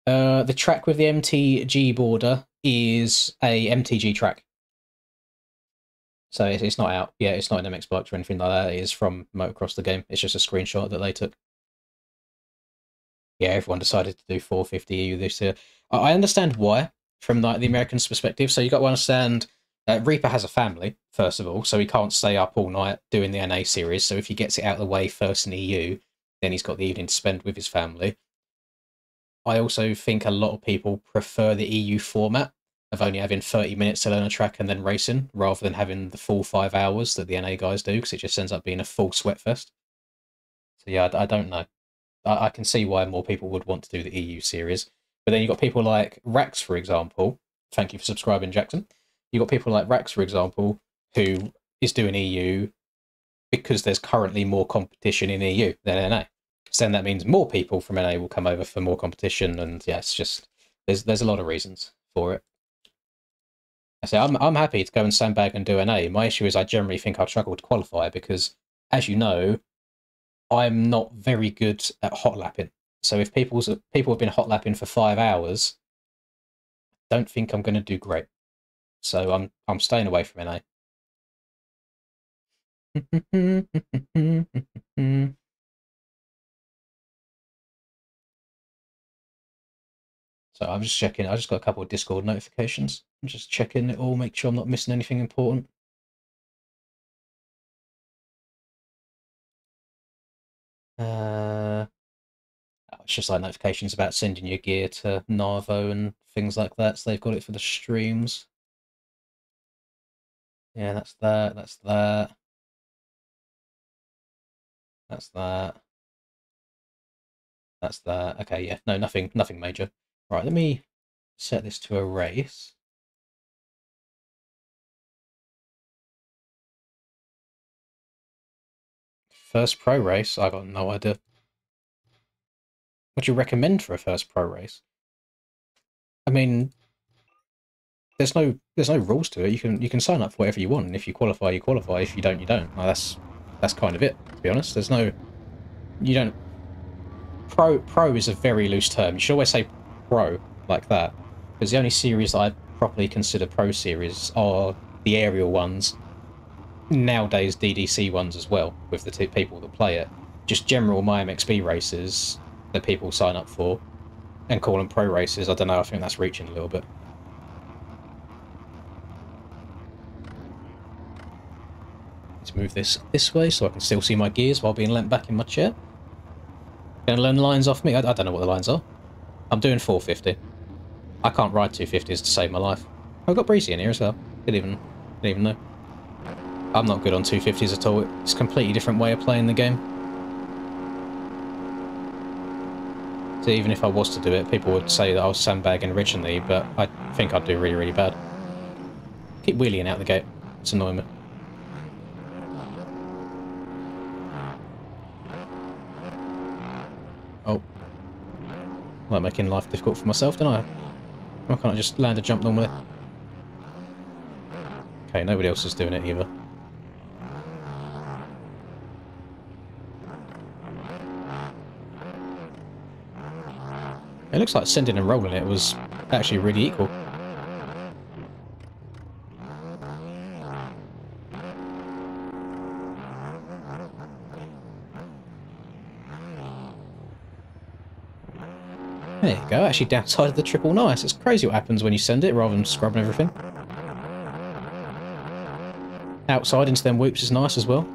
The track with the MTG border is a MTG track. So it's not out. Yeah, it's not an MX Bikes or anything like that. It is from Motocross the game. It's just a screenshot that they took. Yeah, everyone decided to do 450 EU this year. I understand why, from like the Americans' perspective. So you got to understand, Reaper has a family, first of all, so he can't stay up all night doing the NA series. So if he gets it out of the way first in EU, then he's got the evening to spend with his family. I also think a lot of people prefer the EU format of only having 30 minutes to learn a track and then racing, rather than having the full 5 hours that the NA guys do, because it just ends up being a full sweat fest. So yeah, I don't know. I can see why more people would want to do the EU series. But then you've got people like Rax, for example. Thank you for subscribing, Jackson. You've got people like Rax, for example, who is doing EU because there's currently more competition in EU than NA. So then that means more people from NA will come over for more competition, and yeah, it's just there's a lot of reasons for it. I say I'm happy to go and sandbag and do NA. My issue is I generally think I'd struggle to qualify because, as you know, I'm not very good at hot lapping. So if people have been hot lapping for 5 hours, I don't think I'm going to do great. So I'm staying away from NA. So I'm just checking. I just got a couple of Discord notifications. I'm just checking it all, make sure I'm not missing anything important. It's just like notifications about sending your gear to Narvo and things like that. So they've got it for the streams. Yeah, that's that. That's that. That's that. That's that. Okay, yeah. No, nothing major. Right, let me set this to a race. First pro race? I got no idea. What do you recommend for a first pro race? I mean, there's no rules to it. You can sign up for whatever you want, and if you qualify, you qualify. If you don't, you don't. Well, that's kind of it, to be honest. There's no... You don't... Pro is a very loose term. You should always say pro like that, because the only series that I properly consider pro series are the aerial ones, nowadays DDC ones as well, with the 2 people that play it. Just general MyMXB races that people sign up for and call them pro races. I don't know, I think that's reaching a little bit. Let's move this way so I can still see my gears while being leant back in my chair. Gonna learn lines off me? I don't know what the lines are. I'm doing 450. I can't ride 250s to save my life. I've got Breezy in here as well. Didn't even know. I'm not good on 250s at all. It's a completely different way of playing the game. So even if I was to do it, people would say that I was sandbagging originally, but I think I'd do really, really bad. Keep wheeling out the gate. It's annoying me. Oh. Like making life difficult for myself, don't I? Why can't I just land a jump normally? Okay, nobody else is doing it either. It looks like sending and rolling it was actually really equal. There you go, actually downside the triple nice. It's crazy what happens when you send it rather than scrubbing everything. Outside into them whoops is nice as well.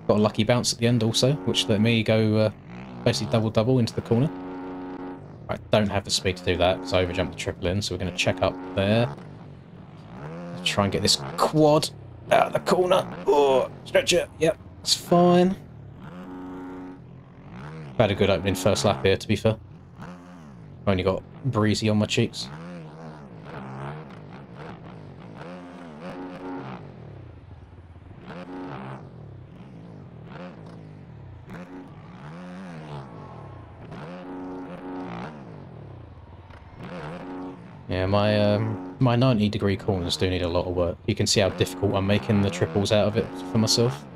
Got a lucky bounce at the end also, which let me go basically double-double into the corner. I don't have the speed to do that because I overjumped the triple in, so we're going to check up there. Try and get this quad out of the corner. Oh, stretch it. Yep, that's fine. I've had a good opening first lap here, to be fair. I've only got breezy on my cheeks. Yeah, my 90-degree corners do need a lot of work. You can see how difficult I'm making the triples out of it for myself.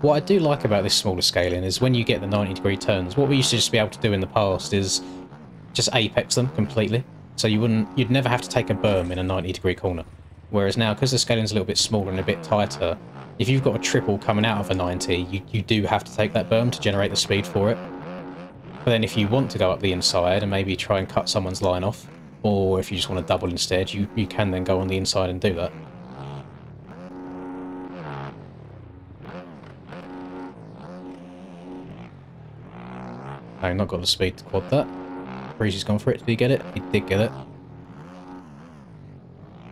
What I do like about this smaller scaling is when you get the 90-degree turns, what we used to just be able to do in the past is just apex them completely. So you'd never have to take a berm in a 90-degree corner. Whereas now, because the scaling's a little bit smaller and a bit tighter, if you've got a triple coming out of a 90, you do have to take that berm to generate the speed for it. But then if you want to go up the inside and maybe try and cut someone's line off, or if you just want to double instead, you can then go on the inside and do that. I've not got the speed to quad that. Breezy's gone for it. Did he get it? He did get it.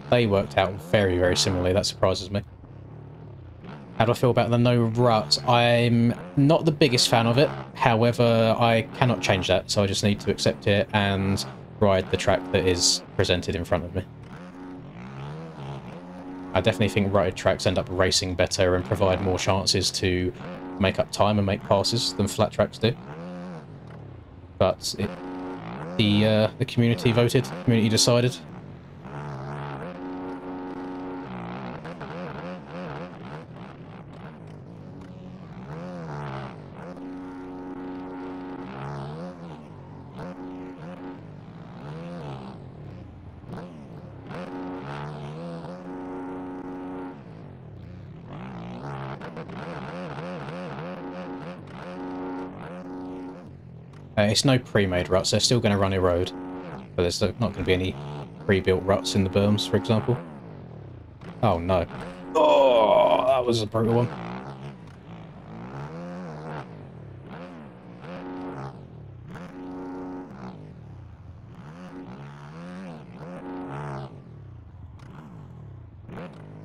They worked out very, very similarly. That surprises me. How do I feel about the no rut? I'm not the biggest fan of it. However, I cannot change that, so I just need to accept it and ride the track that is presented in front of me. I definitely think rutted tracks end up racing better and provide more chances to make up time and make passes than flat tracks do. But the community voted, the community decided. It's no pre-made ruts, they're still going to run a road, but there's not going to be any pre-built ruts in the berms, for example. Oh no. Oh, that was a brutal one.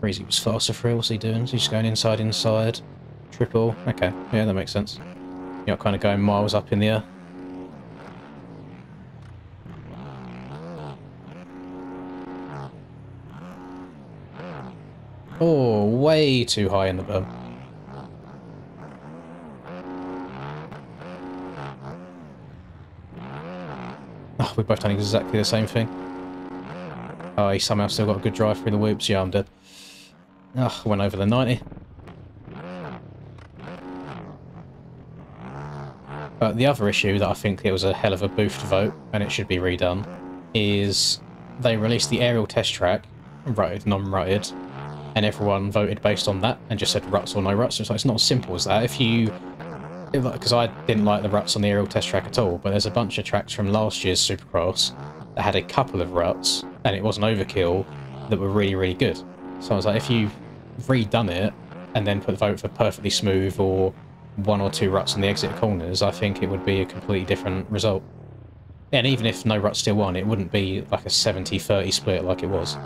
Breezy was faster for real, what's he doing? He's just going inside, triple. Okay, yeah, that makes sense. You're not kind of going miles up in the air. Oh, way too high in the berm. Oh, we've both done exactly the same thing. Oh, he somehow still got a good drive through the whoops. Yeah, I'm dead. Oh, went over the 90. But the other issue that I think it was a hell of a boofed vote, and it should be redone, is they released the aerial test track, rutted, non-rutted, and everyone voted based on that and just said ruts or no ruts. It's not as simple as that. Because I didn't like the ruts on the aerial test track at all, but there's a bunch of tracks from last year's Supercross that had a couple of ruts, and it wasn't overkill, that were really, really good. So I was like, if you've redone it and then put the vote for perfectly smooth or 1 or 2 ruts on the exit corners, I think it would be a completely different result. And even if no ruts still won, it wouldn't be like a 70-30 split like it was.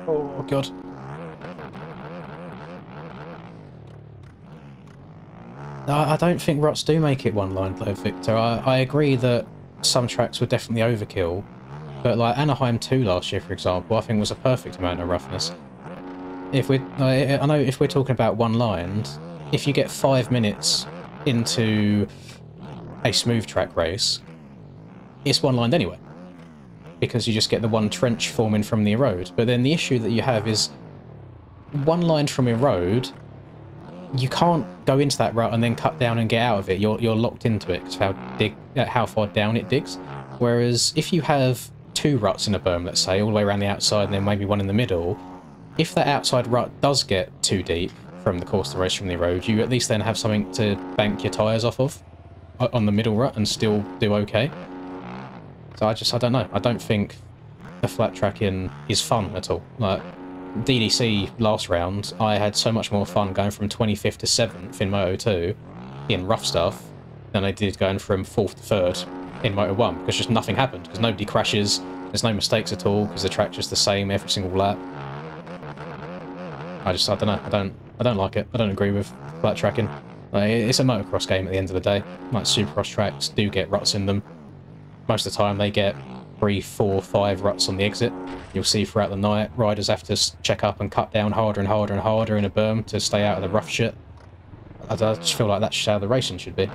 Oh god. No, I don't think ruts do make it one line though, Victor. I agree that some tracks were definitely overkill, but like Anaheim 2 last year, for example, I think was a perfect amount of roughness. I know if we're talking about one lined, if you get 5 minutes into a smooth track race, it's one-lined anyway, because you just get the one trench forming from the road. But then the issue that you have is one-lined from a road, you can't go into that rut and then cut down and get out of it. You're locked into it because of how far down it digs. Whereas if you have two ruts in a berm, let's say, all the way around the outside and then maybe one in the middle, if that outside rut does get too deep from the course of the race from the road, you at least then have something to bank your tyres off of on the middle rut and still do okay. So I don't know. I don't think the flat tracking is fun at all. Like, DDC last round, I had so much more fun going from 25th to 7th in Moto 2 in rough stuff than I did going from 4th to 3rd in Moto 1, because just nothing happened, because nobody crashes, there's no mistakes at all, because the track's just the same every single lap. I don't know. I don't like it. I don't agree with flat tracking. Like, it's a motocross game at the end of the day. Like, Supercross tracks do get ruts in them. Most of the time they get 3, 4, 5 ruts on the exit. You'll see throughout the night, riders have to check up and cut down harder and harder and harder in a berm to stay out of the rough shit. I just feel like that's just how the racing should be.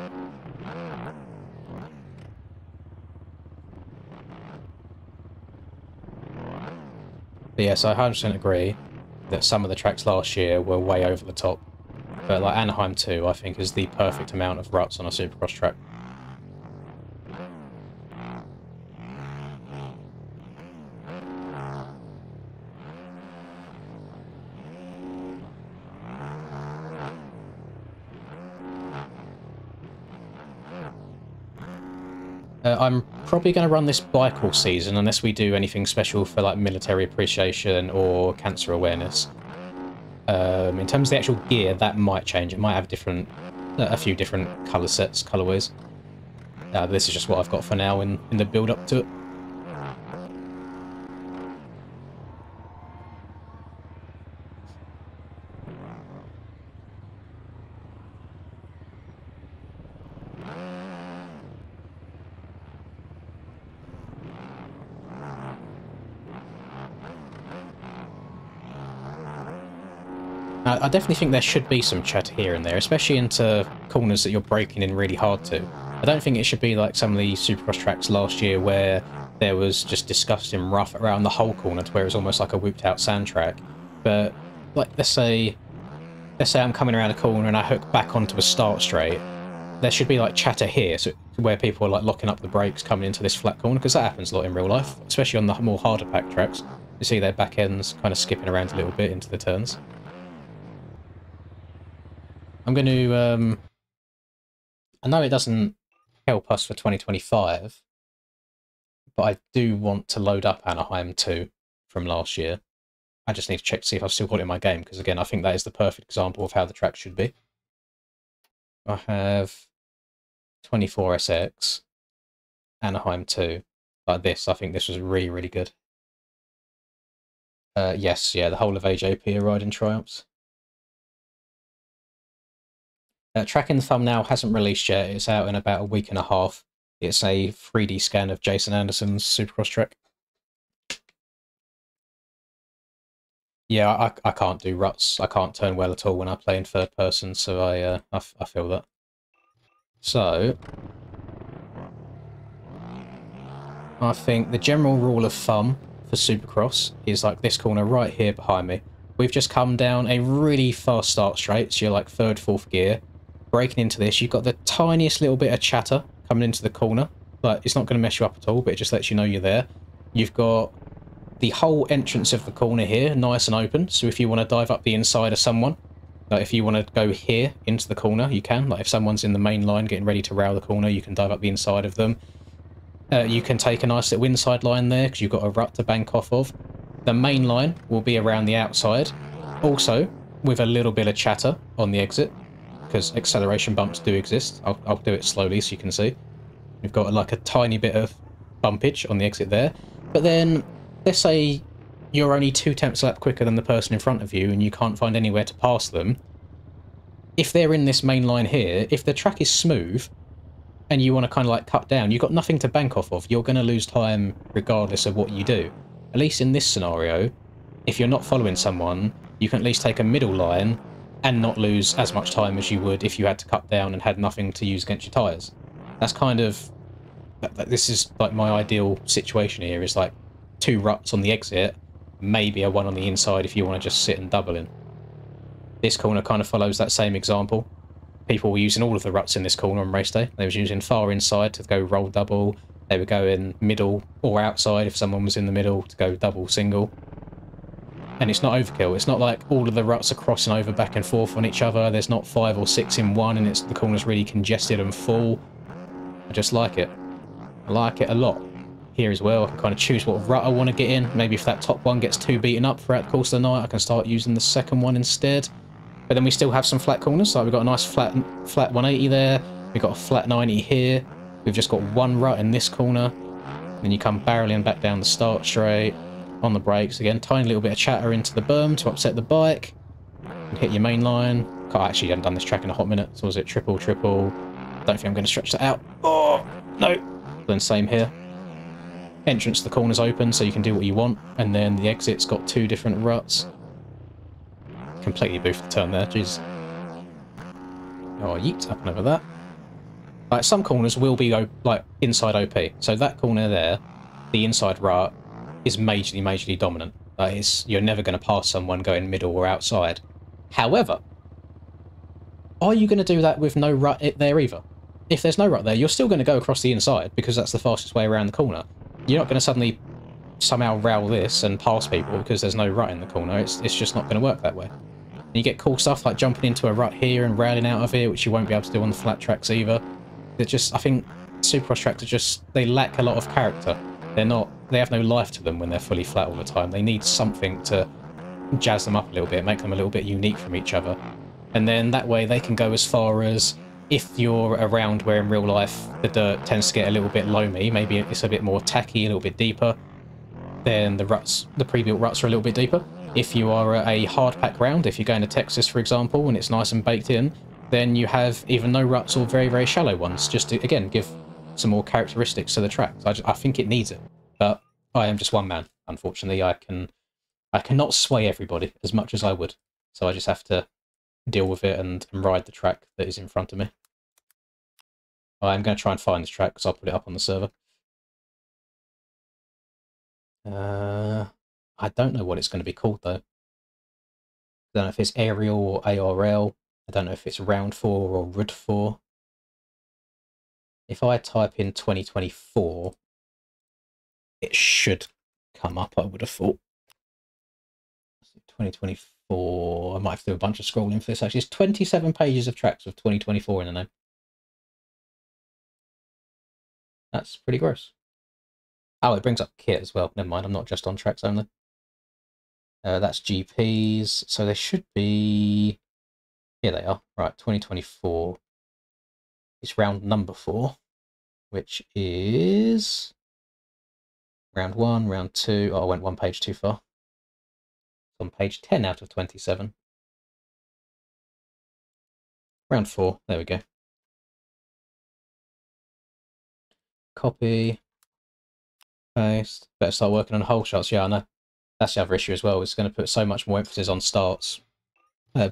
But yes, I 100% agree that some of the tracks last year were way over the top. But like Anaheim 2, I think, is the perfect amount of ruts on a Supercross track. I'm probably going to run this bike all season unless we do anything special for like military appreciation or cancer awareness. In terms of the actual gear, that might change. It might have a few different colour sets, colourways. This is just what I've got for now in the build-up to it. I definitely think there should be some chatter here and there, especially into corners that you're braking in really hard to. I don't think it should be like some of the Supercross tracks last year where there was just disgusting rough around the whole corner to where it was almost like a whooped out sand track. But like let's say I'm coming around a corner and I hook back onto a start straight, there should be like chatter here, so where people are like locking up the brakes coming into this flat corner, because that happens a lot in real life, especially on the more harder pack tracks. You see their back ends kind of skipping around a little bit into the turns. I'm going to, I know it doesn't help us for 2025, but I do want to load up Anaheim 2 from last year. I just need to check to see if I've still got it in my game, because again, I think that is the perfect example of how the track should be. I have 24SX, Anaheim 2, like this. I think this was really, really good. Yes, yeah, the whole of AJP are riding Triumphs. Tracking the Thumbnail hasn't released yet. It's out in about a week and a half. It's a 3D scan of Jason Anderson's Supercross track. Yeah, I can't do ruts. I can't turn well at all when I play in third person, so I feel that. So, I think the general rule of thumb for Supercross is like this corner right here behind me. We've just come down a really fast start straight, so you're like third, fourth gear. Braking into this, you've got the tiniest little bit of chatter coming into the corner, but it's not going to mess you up at all, but it just lets you know you're there. You've got the whole entrance of the corner here, nice and open, so if you want to dive up the inside of someone, like if you want to go here into the corner, you can. Like if someone's in the main line getting ready to rail the corner, you can dive up the inside of them. You can take a nice little inside line there, because you've got a rut to bank off of. The main line will be around the outside, also with a little bit of chatter on the exit, because acceleration bumps do exist. I'll do it slowly so you can see. We've got like a tiny bit of bumpage on the exit there. But then, let's say you're only 2/10 a lap quicker than the person in front of you and you can't find anywhere to pass them. If they're in this main line here, if the track is smooth and you want to kind of like cut down, you've got nothing to bank off of. You're going to lose time regardless of what you do. At least in this scenario, if you're not following someone, you can at least take a middle line and not lose as much time as you would if you had to cut down and had nothing to use against your tyres. That's kind of... This is like my ideal situation here, is like 2 ruts on the exit, maybe a 1 on the inside if you want to just sit and double in. This corner kind of follows that same example. People were using all of the ruts in this corner on race day. They was using far inside to go roll double. They were going middle or outside if someone was in the middle to go double single. And it's not overkill. It's not like all of the ruts are crossing over back and forth on each other. There's not 5 or 6 in one and the corner's really congested and full. I just like it. I like it a lot. Here as well, I can kind of choose what rut I want to get in. Maybe if that top one gets too beaten up throughout the course of the night, I can start using the second one instead. But then we still have some flat corners. So we've got a nice flat 180 there. We've got a flat 90 here. We've just got 1 rut in this corner. Then you come barreling back down the start straight. On the brakes again. Tiny little bit of chatter into the berm to upset the bike. And hit your main line. I actually haven't done this track in a hot minute. So was it triple? Don't think I'm going to stretch that out. Oh, no. Then same here. Entrance to the corner's open so you can do what you want. And then the exit's got 2 different ruts. Completely boofed the turn there, jeez. Oh, yeet, up and over that. Like, some corners will be, like, inside OP. So that corner there, the inside rut, is majorly dominant. That is, you're never going to pass someone going middle or outside. However, are you going to do that with no rut there either? If there's no rut there, you're still going to go across the inside because that's the fastest way around the corner. You're not going to suddenly somehow rail this and pass people because there's no rut in the corner. It's just not going to work that way. And you get cool stuff like jumping into a rut here and railing out of here, which you won't be able to do on the flat tracks either. They're just, I think Supercross tracks are just, they lack a lot of character. They have no life to them when they're fully flat all the time. They need something to jazz them up a little bit, make them a little bit unique from each other. And then that way they can go as far as, if you're around where in real life the dirt tends to get a little bit loamy, maybe it's a bit more tacky, a little bit deeper, then the pre-built ruts are a little bit deeper. If you are a hard pack round, if you're going to Texas, for example, and it's nice and baked in, then you have either no ruts or very, very shallow ones, just to, again, give some more characteristics to the track. I think it needs it, but I am just one man, unfortunately. I cannot sway everybody as much as I would, so I just have to deal with it and ride the track that is in front of me. I'm going to try and find this track because I'll put it up on the server. I don't know what it's going to be called though. I don't know if it's Aerial or ARL. I don't know if it's Round 4 or Rud 4. If I type in 2024, it should come up, I would have thought. 2024, I might have to do a bunch of scrolling for this actually. It's 27 pages of tracks with 2024 in the name. That's pretty gross. Oh, it brings up kit as well. Never mind, I'm not just on tracks only. That's GPs, so they should be... Here they are. Right, 2024. It's round number 4, which is... Round 1, round 2. Oh, I went 1 page too far. It's on page 10 out of 27. Round 4, there we go. Copy. Paste. Better start working on hole shots. Yeah, I know. That's the other issue as well. It's going to put so much more emphasis on starts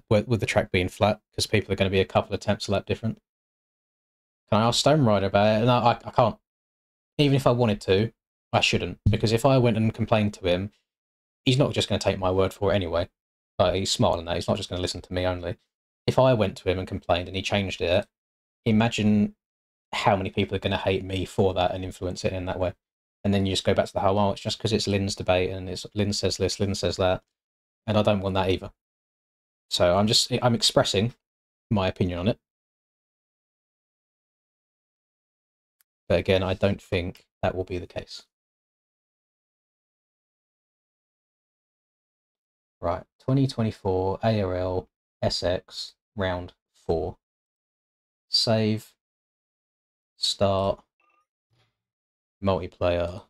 with the track being flat, because people are going to be a couple of attempts a lap different. Can I ask Stone Rider about it? No, I can't. Even if I wanted to, I shouldn't, because if I went and complained to him, he's not just going to take my word for it anyway. He's smart on that. He's not just going to listen to me only. If I went to him and complained and he changed it, imagine how many people are going to hate me for that and influence it in that way. And then you just go back to the whole, oh, it's just because it's Lynn's debate and it's Lynn says this, Lynn says that. And I don't want that either. So I'm expressing my opinion on it. But again, I don't think that will be the case. Right, 2024 ARL SX round 4. Save. Start. Multiplayer.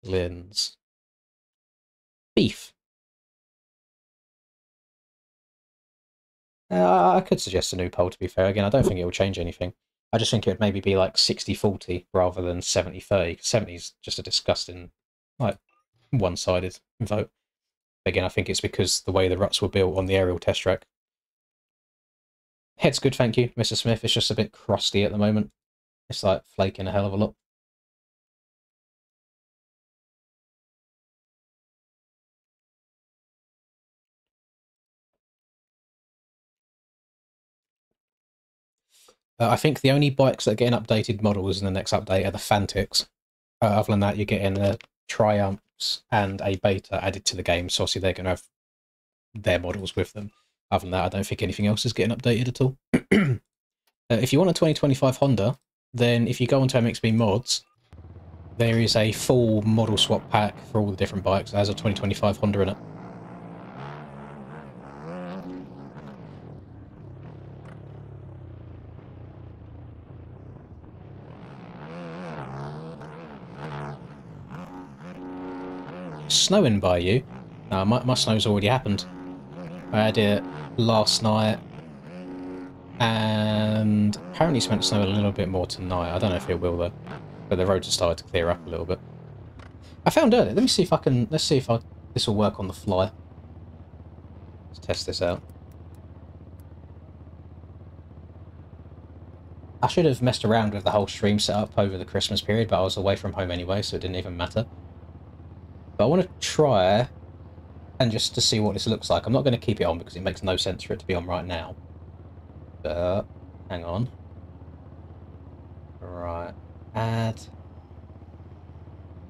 Lynn's. Beef. I could suggest a new poll, to be fair. Again, I don't think it will change anything. I just think it would maybe be like 60-40 rather than 70-30. 70 is just a disgusting, like, one-sided vote. Again, I think it's because the way the ruts were built on the aerial test track. Head's good, thank you, Mr. Smith. It's just a bit crusty at the moment. It's like flaking a hell of a lot. I think the only bikes that are getting updated models in the next update are the Fantics. Other than that, you're getting Triumphs and a Beta added to the game, so obviously they're going to have their models with them. Other than that, I don't think anything else is getting updated at all. If you want a 2025 Honda, then if you go onto MXB Mods, there is a full model swap pack for all the different bikes. It has a 2025 Honda in it. Snowing by you? No, my snow's already happened. I had it last night, and apparently it's meant to snow a little bit more tonight. I don't know if it will though, but the roads have started to clear up a little bit. I found earlier. Let me see if I can. Let's see if this will work on the fly. Let's test this out. I should have messed around with the whole stream setup over the Christmas period, but I was away from home anyway, so it didn't even matter. But I want to try and just to see what this looks like. I'm not going to keep it on because it makes no sense for it to be on right now. But hang on. Right, add.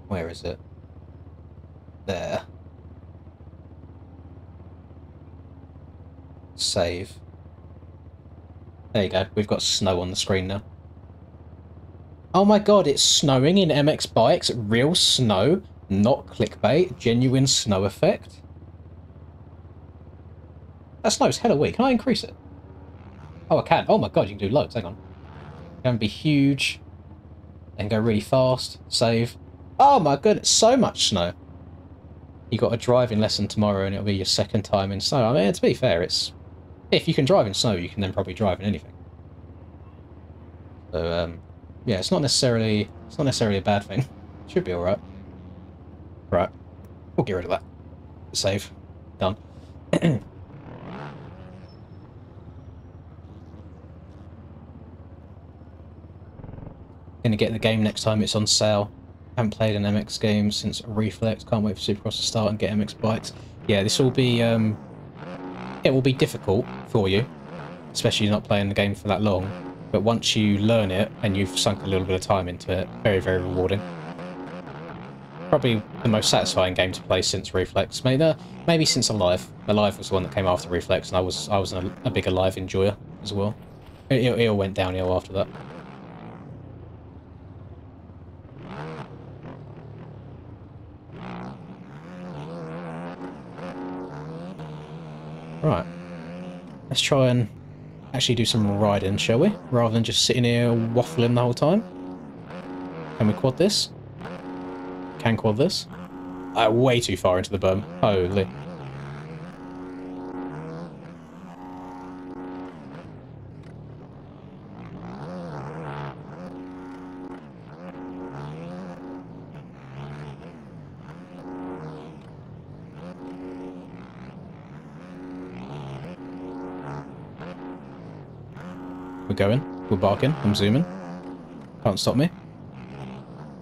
Where is it? There. Save. There you go. We've got snow on the screen now. Oh my god, it's snowing in MX Bikes. Real snow. Not clickbait. Genuine snow effect. That snow's hella weak. Can I increase it? Oh, I can. Oh my god, you can do loads. Hang on. It can be huge. And go really fast. Save. Oh my goodness, so much snow. You got a driving lesson tomorrow and it'll be your second time in snow. I mean, to be fair, it's... If you can drive in snow, you can then probably drive in anything. So, yeah, it's not necessarily a bad thing. Should be alright. Right. We'll get rid of that. Save. Done. Gonna get the game next time it's on sale. Haven't played an MX game since Reflex. Can't wait for Supercross to start and get MX bikes. Yeah, this will be it will be difficult for you, especially not playing the game for that long. But once you learn it and you've sunk a little bit of time into it, very, very rewarding. Probably the most satisfying game to play since Reflex. Maybe since Alive. Alive was the one that came after Reflex, and I was a big Alive enjoyer as well. It all went downhill after that. Right. Let's try and actually do some riding, shall we? Rather than just sitting here waffling the whole time. Can we quad this? Can quad this. Way too far into the berm. Holy. We're going. We're barking. I'm zooming. Can't stop me.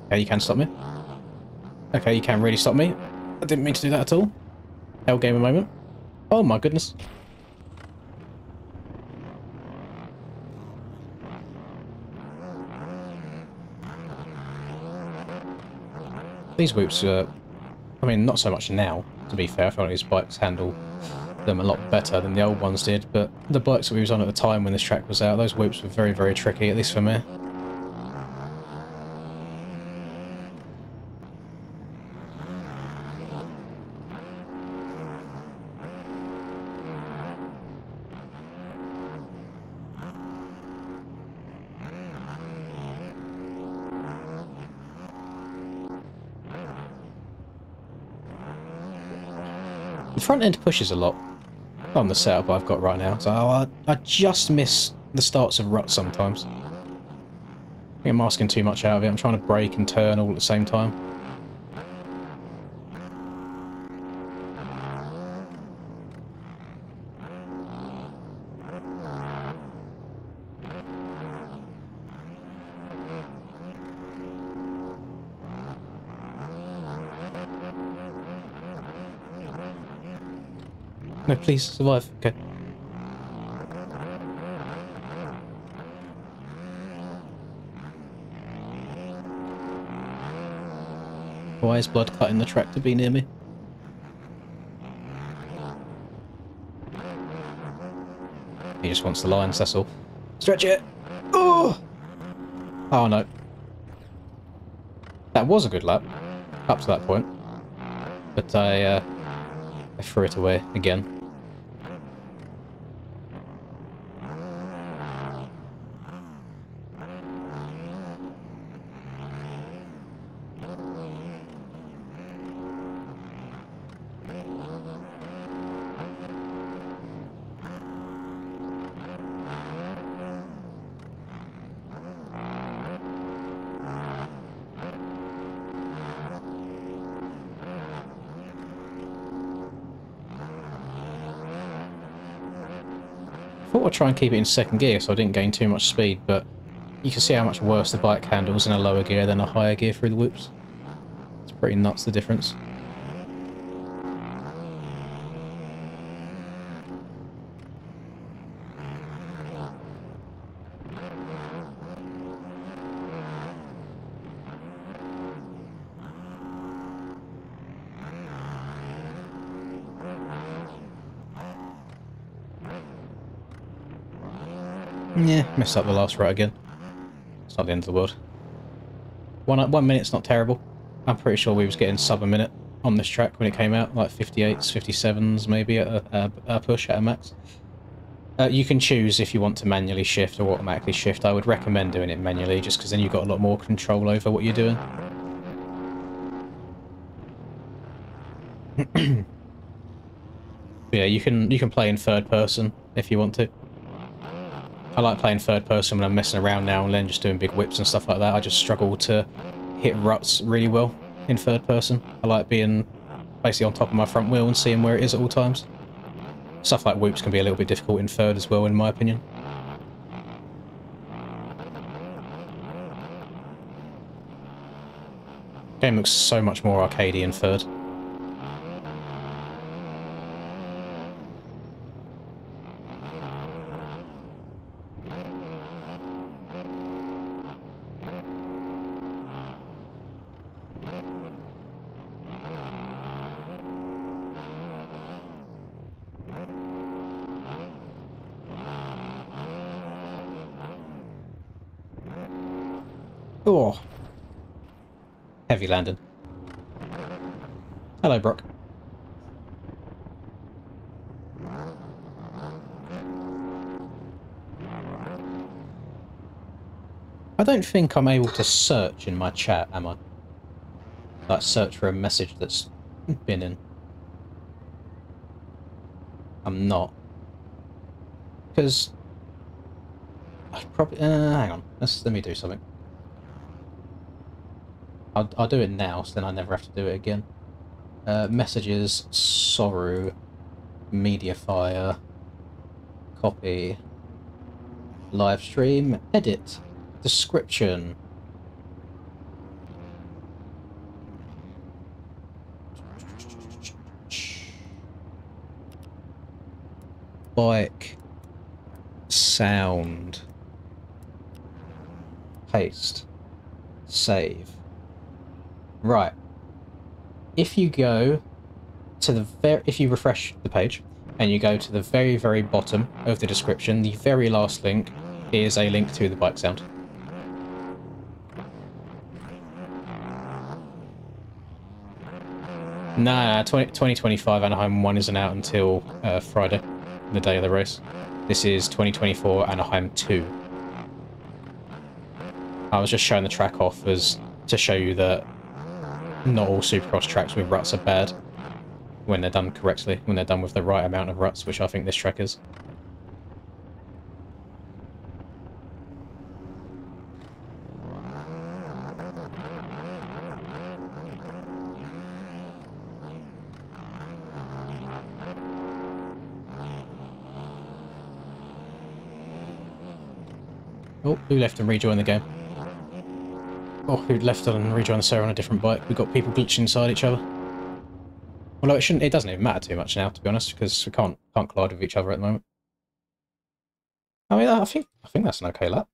Okay, you can stop me. Okay, you can really stop me. I didn't mean to do that at all. Hell game a moment. Oh my goodness. These whoops are... I mean, not so much now, to be fair. I feel like these bikes handle them a lot better than the old ones did, but the bikes that we was on at the time when this track was out, those whoops were very, very tricky, at least for me. The front end pushes a lot on the setup I've got right now, so I just miss the starts of ruts sometimes. I think I'm asking too much out of it. I'm trying to brake and turn all at the same time. No, please, survive. Okay. Why is blood cutting the track to be near me? He just wants the lines, that's all. Stretch it! Oh! Oh no. That was a good lap, up to that point. But I threw it away again. I thought I'd try and keep it in second gear so I didn't gain too much speed, but you can see how much worse the bike handles in a lower gear than a higher gear through the whoops. It's pretty nuts, the difference. Yeah, messed up the last right again. It's not the end of the world. 1 minute's not terrible. I'm pretty sure we was getting sub a minute on this track when it came out, like 58s, 57s maybe at a push at a max. You can choose if you want to manually shift or automatically shift. I would recommend doing it manually just because then you've got a lot more control over what you're doing. Yeah, you can play in third person if you want to. I like playing third person when I'm messing around now and then, just doing big whips and stuff like that. I just struggle to hit ruts really well in third person. I like being basically on top of my front wheel and seeing where it is at all times. Stuff like whoops can be a little bit difficult in third as well, in my opinion. Game looks so much more arcadey in third. Oh, heavy landing. Hello, Brock. I don't think I'm able to search in my chat, am I? Like, search for a message that's been in. I'm not. Because I probably... hang on. Let me do something. I'll do it now, so then I never have to do it again. Messages, Soru, Mediafire, copy, live stream, edit, description. Bike, sound, paste, save. Right. If you go to the if you refresh the page and you go to the very, very bottom of the description, the very last link is a link to the bike sound. Nah, 2025 Anaheim 1 isn't out until Friday, the day of the race. This is 2024 Anaheim 2. I was just showing the track off as to show you that not all Supercross tracks with ruts are bad when they're done correctly, when they're done with the right amount of ruts, which I think this track is. Oh, who left and rejoined the game? Oh, who left and rejoined the server on a different bike? We've got people glitching inside each other. Although it shouldn't, it doesn't even matter too much now, to be honest, because we can't collide with each other at the moment. I mean, I think that's an okay lap.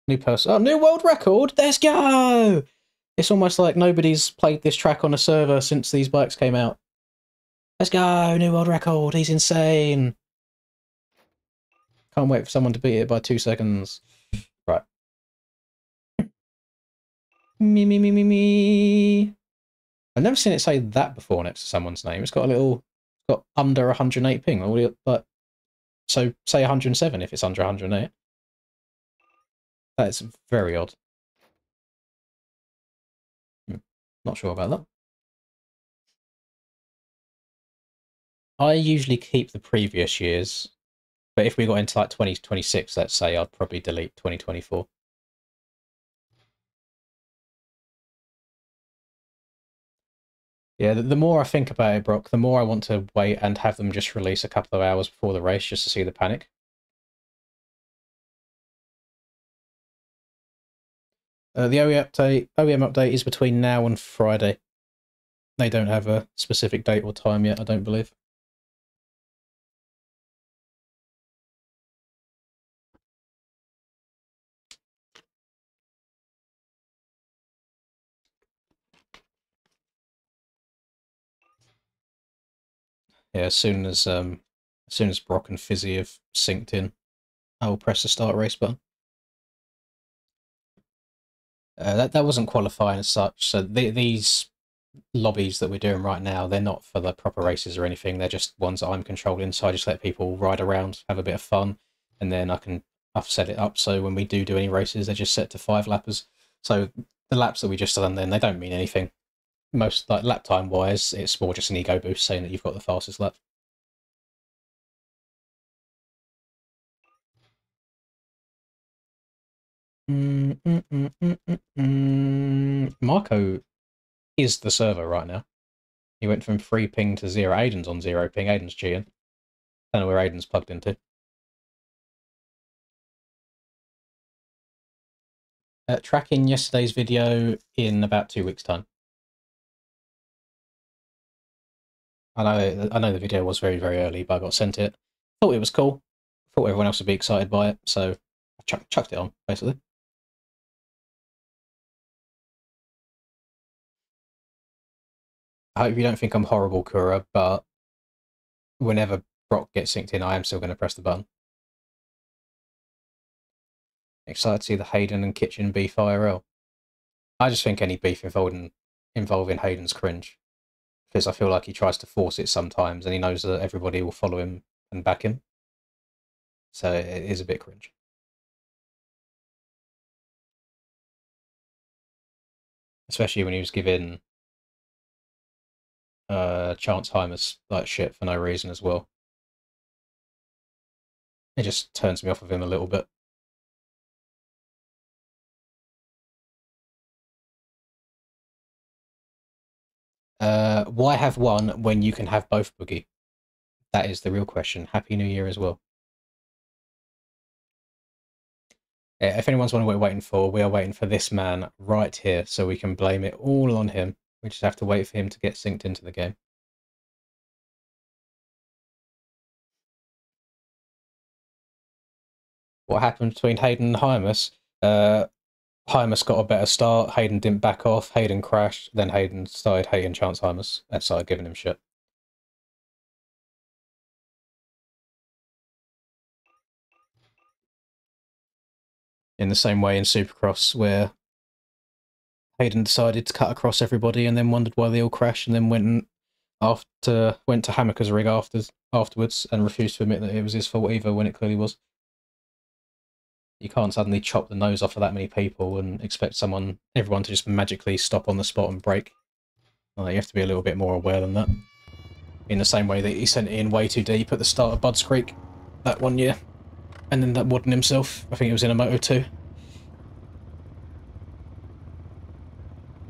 New person. Oh, new world record! Let's go! It's almost like nobody's played this track on a server since these bikes came out. Let's go! New world record! He's insane! Can't wait for someone to beat it by 2 seconds. Right. Me. I've never seen it say that before next to someone's name. It's got a little... It's got under 108 ping. But so say 107 if it's under 108. That's very odd. Not sure about that. I usually keep the previous years, but if we got into like 2026, let's say, I'd probably delete 2024. Yeah, the more I think about it, Brock, the more I want to wait and have them just release a couple of hours before the race just to see the panic. The OEM update is between now and Friday. They don't have a specific date or time yet, I don't believe. Yeah, as soon as Brock and Fizzy have synced in, I will press the start race button. That wasn't qualifying as such. So these lobbies that we're doing right now, they're not for the proper races or anything. They're just ones that I'm controlling. So I just let people ride around, have a bit of fun, and then I've set it up so when we do any races, they're just set to 5 lappers. So the laps that we just done then, they don't mean anything. Most like lap time wise, it's more just an ego boost saying that you've got the fastest lap. Marco is the server right now. He went from 3 ping to 0. Aiden's on 0 ping. Aiden's cheating. I don't know where Aiden's plugged into. Tracking yesterday's video in about 2 weeks' time. I know the video was very, very early, but I got sent it. Thought it was cool. Thought everyone else would be excited by it, so I chucked it on, basically. I hope you don't think I'm horrible, Kura, but whenever Brock gets synced in, I am still going to press the button. Excited to see the Hayden and Kitchen beef IRL. I just think any beef involving Hayden's cringe. Because I feel like he tries to force it sometimes, and he knows that everybody will follow him and back him. So it is a bit cringe. Especially when he was giving Chance Hymas like shit for no reason as well. It just turns me off of him a little bit. Why have one when you can have both, Boogie? That is the real question. Happy New Year as well. If anyone's wondering what we're waiting for, we are waiting for this man right here, so we can blame it all on him. We just have to wait for him to get synced into the game. What happened between Hayden and Hymas? Hymas got a better start, Hayden didn't back off, Hayden crashed, then Hayden started hating Chance Hymas and started giving him shit. In the same way in Supercross, where Hayden decided to cut across everybody and then wondered why they all crashed, and then went to Hammaker's rig afterwards and refused to admit that it was his fault either when it clearly was. You can't suddenly chop the nose off of that many people and expect everyone to just magically stop on the spot and brake. Well, you have to be a little bit more aware than that. In the same way that he sent it in way too deep at the start of Bud's Creek that one year, and ended up wadding himself. I think it was in a Moto 2.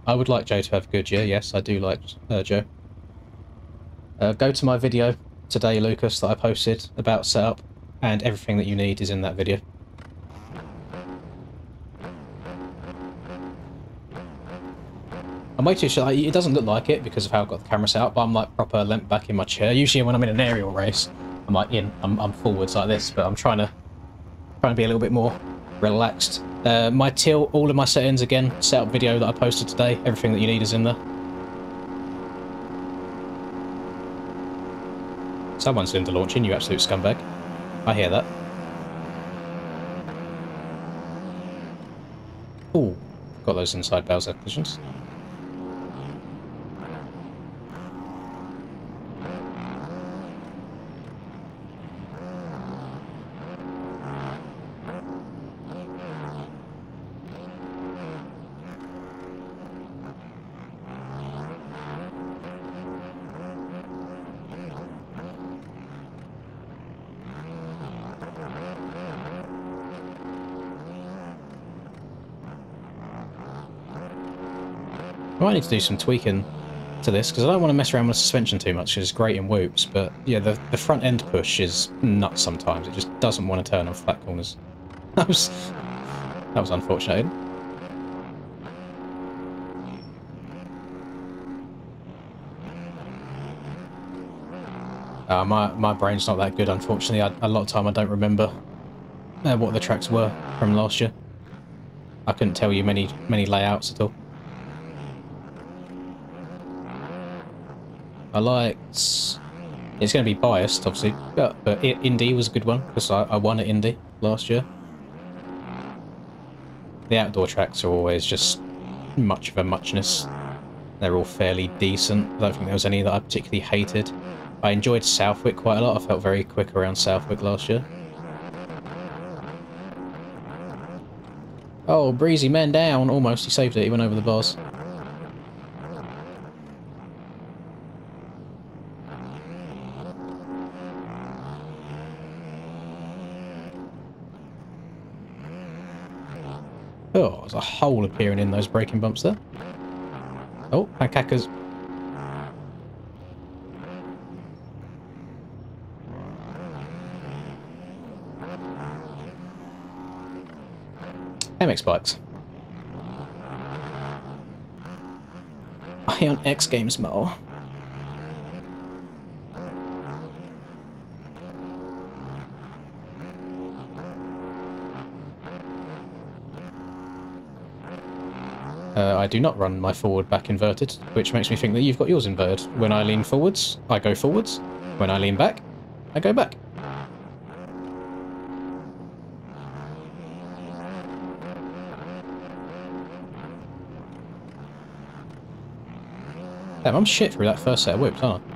I would like Joe to have a good year. Yes, I do like Joe. Go to my video today, Lucas, that I posted about setup, and everything that you need is in that video. I'm way too sure. Like, it doesn't look like it because of how I've got the camera set up, but I'm like proper leant back in my chair. Usually when I'm in an aerial race, I'm like I'm forwards like this, but I'm trying to be a little bit more relaxed. My tilt, all of my settings again, setup video that I posted today, everything that you need is in there. Someone's doing the launching, you absolute scumbag. I hear that. Ooh, got those inside Bowser collisions. I might need to do some tweaking to this because I don't want to mess around with suspension too much because it's great in whoops, but yeah, the front end push is nuts sometimes. It just doesn't want to turn on flat corners. That was unfortunate. My brain's not that good, unfortunately. A lot of time I don't remember what the tracks were from last year. I couldn't tell you many layouts at all. I liked... It's going to be biased, obviously, but Indy was a good one, because I won at Indy last year. The outdoor tracks are always just much of a muchness. They're all fairly decent. I don't think there was any that I particularly hated. I enjoyed Southwick quite a lot. I felt very quick around Southwick last year. Oh, Breezy, man down! Almost, he saved it, he went over the bars. Oh, there's a hole appearing in those braking bumps there. Oh, Pankaka's... MX bikes. Ion X Games Mo. I do not run my forward back inverted, which makes me think that you've got yours inverted. When I lean forwards, I go forwards. When I lean back, I go back. Damn, I'm shit through that first set of whips, aren't I?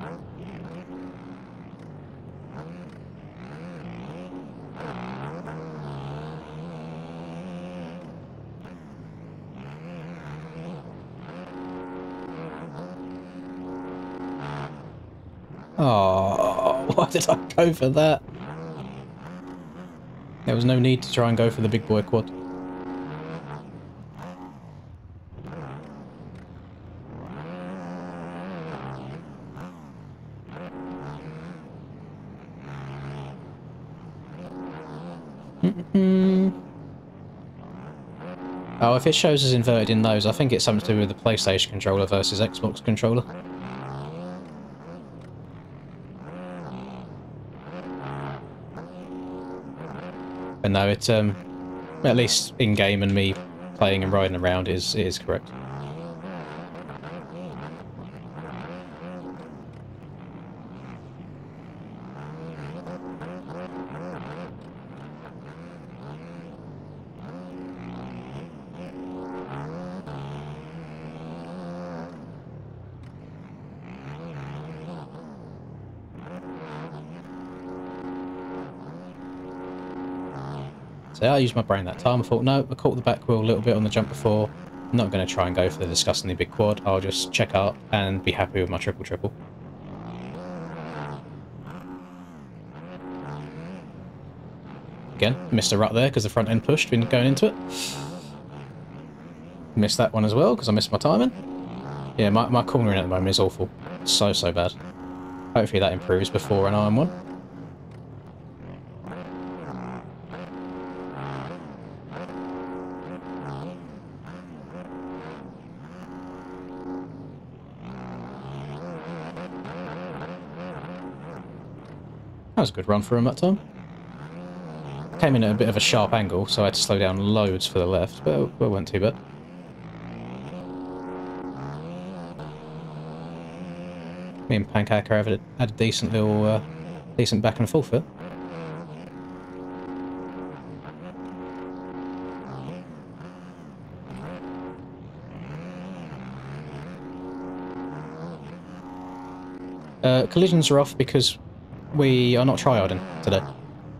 Oh, why did I go for that? There was no need to try and go for the big boy quad. Oh, if it shows as inverted in those, I think it's something to do with the PlayStation controller versus Xbox controller. But no, it at least in game and me playing and riding around it is correct. So I used my brain that time. I thought, no, I caught the back wheel a little bit on the jump before. I'm not going to try and go for the disgustingly big quad. I'll just check up and be happy with my triple. Again, missed a rut there because the front end pushed when going into it. Missed that one as well because I missed my timing. Yeah, my cornering at the moment is awful. So bad. Hopefully that improves before an iron one. That was a good run for him that time. Came in at a bit of a sharp angle, so I had to slow down loads for the left, but it wasn't too bad. Me and Pancaker had a decent little, decent back and forth there. Collisions are off because we are not tryharding today.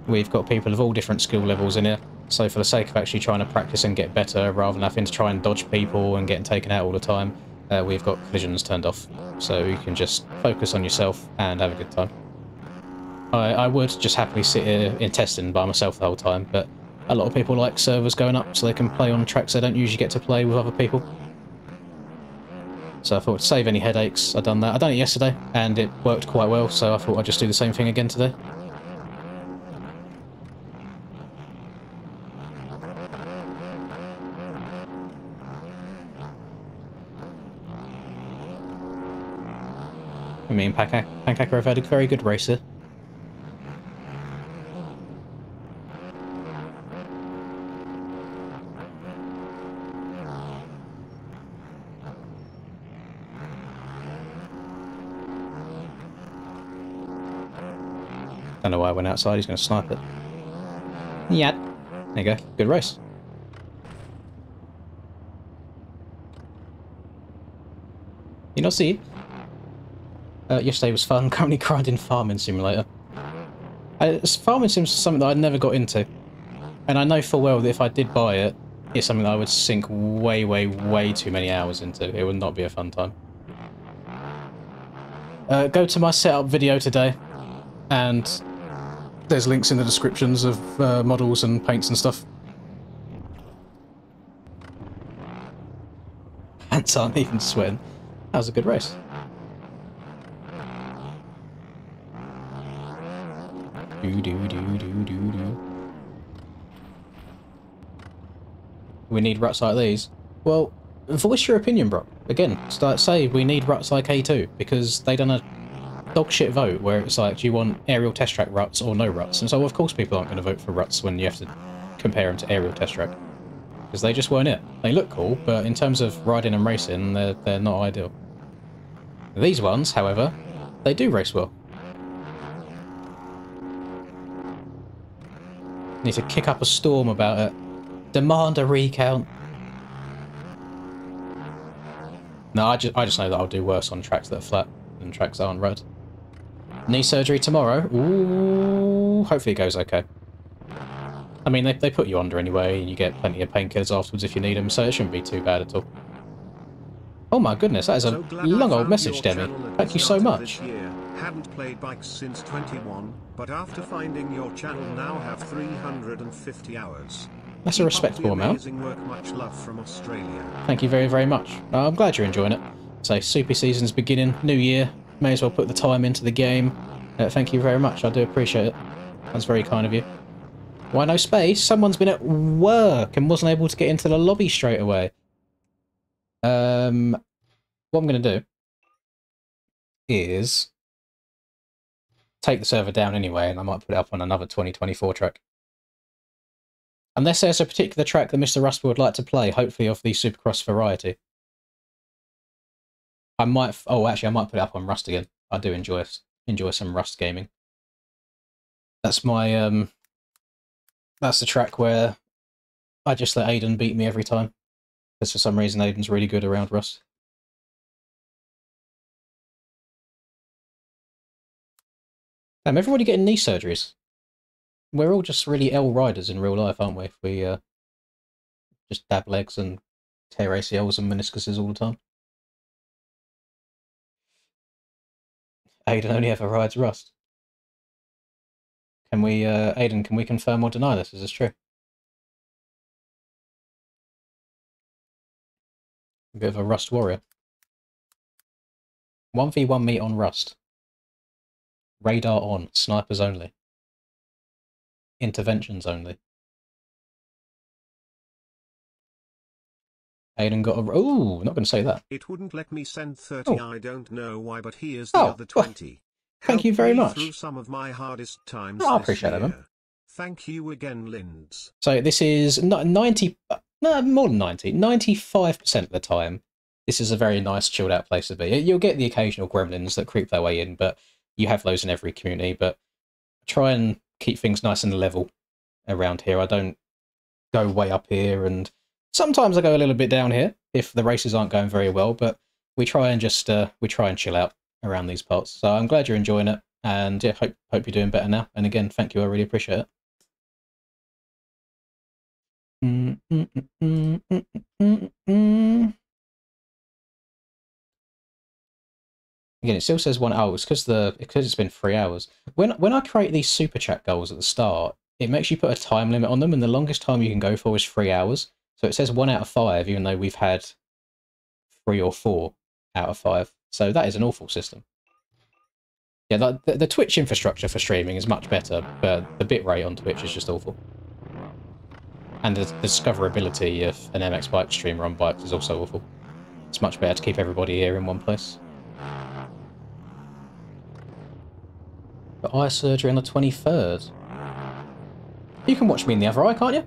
We've got people of all different skill levels in here, so for the sake of actually trying to practice and get better, rather than having to try and dodge people and getting taken out all the time, we've got collisions turned off, so you can just focus on yourself and have a good time. I would just happily sit here in testing by myself the whole time, but a lot of people like servers going up so they can play on tracks they don't usually get to play with other people. So I thought, to save any headaches, I'd done that. I done it yesterday, and it worked quite well, so I thought I'd just do the same thing again today. Me and Pancaker have had a very good race here. Don't know why I went outside, he's going to snipe it. Yeah. There you go. Good race. You not see? Yesterday was fun. Currently grinding Farming Simulator. Farming Sim's something that I never got into. And I know full well that if I did buy it, it's something that I would sink way, way, way too many hours into. It would not be a fun time. Go to my setup video today, and there's links in the descriptions of models and paints and stuff. Ants aren't even sweating. That was a good race. We need ruts like these. Well, voice your opinion, bro. Again, say we need ruts like A2, because they done a dog shit vote where it's like, do you want aerial test track ruts or no ruts? And so of course people aren't going to vote for ruts when you have to compare them to aerial test track, because they just weren't it. They look cool, but in terms of riding and racing, they're not ideal. These ones, however, they do race well. Need to kick up a storm about it. Demand a recount. No, I just know that I'll do worse on tracks that are flat than tracks that aren't red. Knee surgery tomorrow. Ooh, hopefully it goes okay. I mean, they put you under anyway, and you get plenty of painkillers afterwards if you need them, so it shouldn't be too bad at all. Oh my goodness, that is a long old message, Demi. Thank you so much. Hadn't played bikes since 21, but after finding your channel now have 350 hours. That's a respectable amount. Work. Much love from Australia. Thank you very, very much. I'm glad you're enjoying it. So, super season's beginning, new year. May as well put the time into the game. Thank you very much, I do appreciate it. That's very kind of you. Why no space? Someone's been at work and wasn't able to get into the lobby straight away. What I'm going to do is take the server down anyway, and I might put it up on another 2024 track. Unless there's a particular track that Mr. Rust would like to play, hopefully of the Supercross variety. I might... Oh, actually, I might put it up on Rust again. I do enjoy some Rust gaming. That's my... That's the track where I just let Aiden beat me every time. Because for some reason Aiden's really good around Rust. Damn, everybody getting knee surgeries. We're all just really L riders in real life, aren't we? If we just dab legs and tear ACLs and meniscuses all the time. Aiden only ever rides Rust. Can we, Aiden, can we confirm or deny this? Is this true? A bit of a Rust warrior. 1v1 me on Rust. Radar on. Snipers only. Interventions only. Aiden got a... Ooh, not going to say that. It wouldn't let me send 30. Oh. I don't know why, but here's the other 20. Thank you very much. Through some of my hardest times I this appreciate that, man. year. Thank you again, Linds. So this is 90, no, more than 90, 95% of the time. This is a very nice, chilled out place to be. You'll get the occasional gremlins that creep their way in, but you have those in every community. But try and keep things nice and level around here. I don't go way up here, and sometimes I go a little bit down here if the races aren't going very well. But we try and just chill out around these parts. So I'm glad you're enjoying it, and yeah, hope you're doing better now. And again, thank you. I really appreciate it. Again, it still says 1 hour. It's because it's been 3 hours. When I create these super chat goals at the start, it makes you put a time limit on them, and the longest time you can go for is 3 hours. So it says 1 out of 5, even though we've had 3 or 4 out of 5. So that is an awful system. Yeah, the Twitch infrastructure for streaming is much better, but the bitrate on Twitch is just awful. And the discoverability of an MX bike streamer on bikes is also awful. It's much better to keep everybody here in one place. But eye surgery on the 23rd. You can watch me in the other eye, can't you?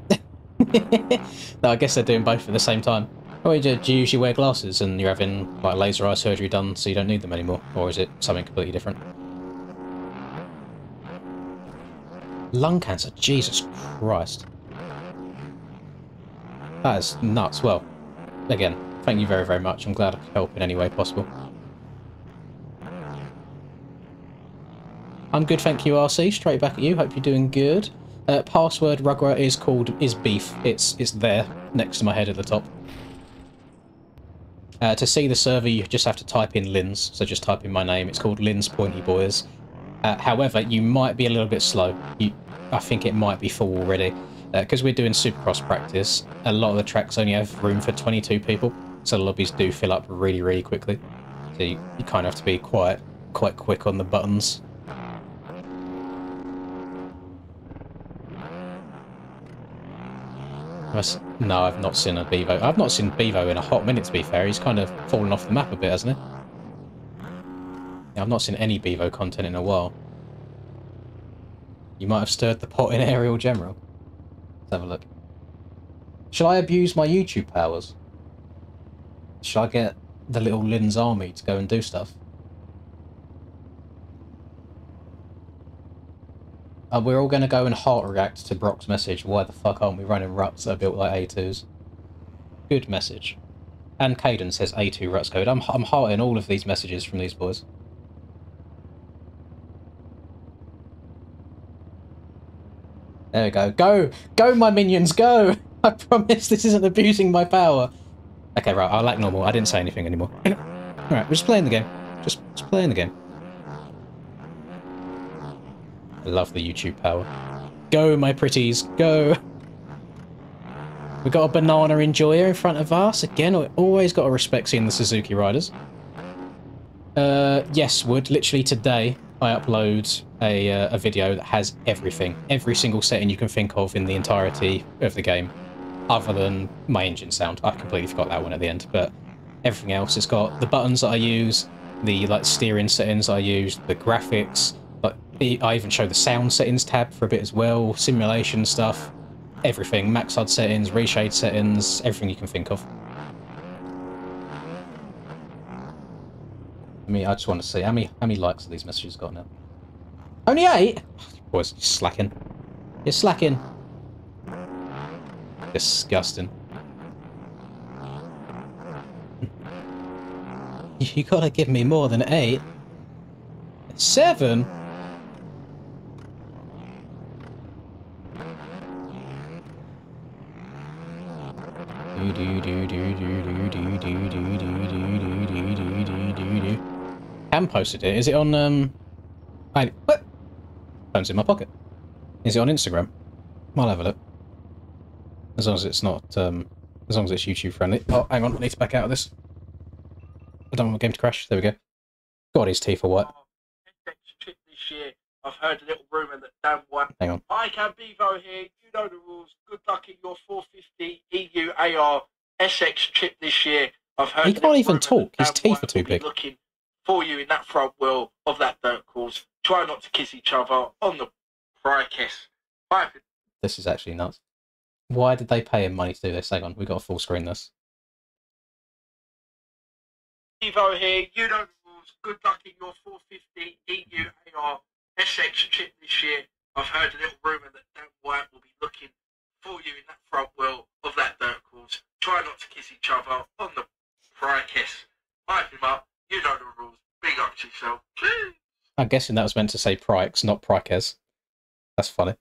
No, I guess they're doing both at the same time. Or do you usually wear glasses and you're having like laser eye surgery done so you don't need them anymore? Or is it something completely different? Lung cancer, Jesus Christ. That is nuts. Well, again, thank you very, very much. I'm glad I could help in any way possible. I'm good, thank you, RC. Straight back at you. Hope you're doing good. Password Rugrat is beef. It's there next to my head at the top. To see the server, you just have to type in Lins. So just type in my name. It's called Lins Pointy Boys. However, you might be a little bit slow. I think it might be full already. Because we're doing Supercross practice, a lot of the tracks only have room for 22 people. So the lobbies do fill up really, really quickly. So you kind of have to be quite quick on the buttons. No, I've not seen a Bevo. I've not seen Bevo in a hot minute, to be fair. He's kind of fallen off the map a bit, hasn't he? Yeah, I've not seen any Bevo content in a while. You might have stirred the pot in Aerial General. Let's have a look. Shall I abuse my YouTube powers? Shall I get the little Lynn's army to go and do stuff? We're all going to go and heart react to Brock's message. Why the fuck aren't we running ruts that are built like A2s? Good message. And Caden says A2 ruts code. I'm hearting all of these messages from these boys. There we go. Go! Go, my minions, go! I promise this isn't abusing my power. Okay, right, I'll act normal. I didn't say anything anymore. Alright, we're just playing the game. Just playing the game. I love the YouTube power. Go, my pretties, go! We got a banana enjoyer in front of us. Again, we always got to respect seeing the Suzuki riders. Yes, Wood. Literally today, I upload a video that has everything. Every single setting you can think of in the entirety of the game. Other than my engine sound. I completely forgot that one at the end. But everything else, it's got the buttons that I use, the steering settings I use, the graphics. I even show the sound settings tab for a bit as well, simulation stuff, everything, max HUD settings, reshade settings, everything you can think of. I just want to see how many likes have these messages got now. Only 8? Boys, you're slacking. You're slacking. Disgusting. You gotta give me more than 8. 7? Cam posted it. Is it on what? Phone's in my pocket. Is it on Instagram? I'll have a look. As long as it's not as long as it's YouTube friendly. Oh, hang on, I need to back out of this. I don't want my game to crash. There we go. God, his teeth are white. This year, I've heard a little rumour that Dan White. Hang on. Hi, Cam Bevo here. You know the rules. Good luck in your 450 EU AR SX trip this year. I've heard. He can't even talk. His teeth are too big. Looking for you in that front wheel of that dirt course. try not to kiss each other on the pry kiss. This is actually nuts. Why did they pay him money to do this? Hang on, we've got to full screen this. Evo here, you know the rules. Good luck in your 450 EUAR SX chip this year. I've heard a little rumour that Dan White will be looking for you in that front wheel of that dirt course. Try not to kiss each other on the pry kiss. Hype him up, you know the rules. Big up to yourself. Cheers. I'm guessing that was meant to say Prikes, not Prikes. That's funny.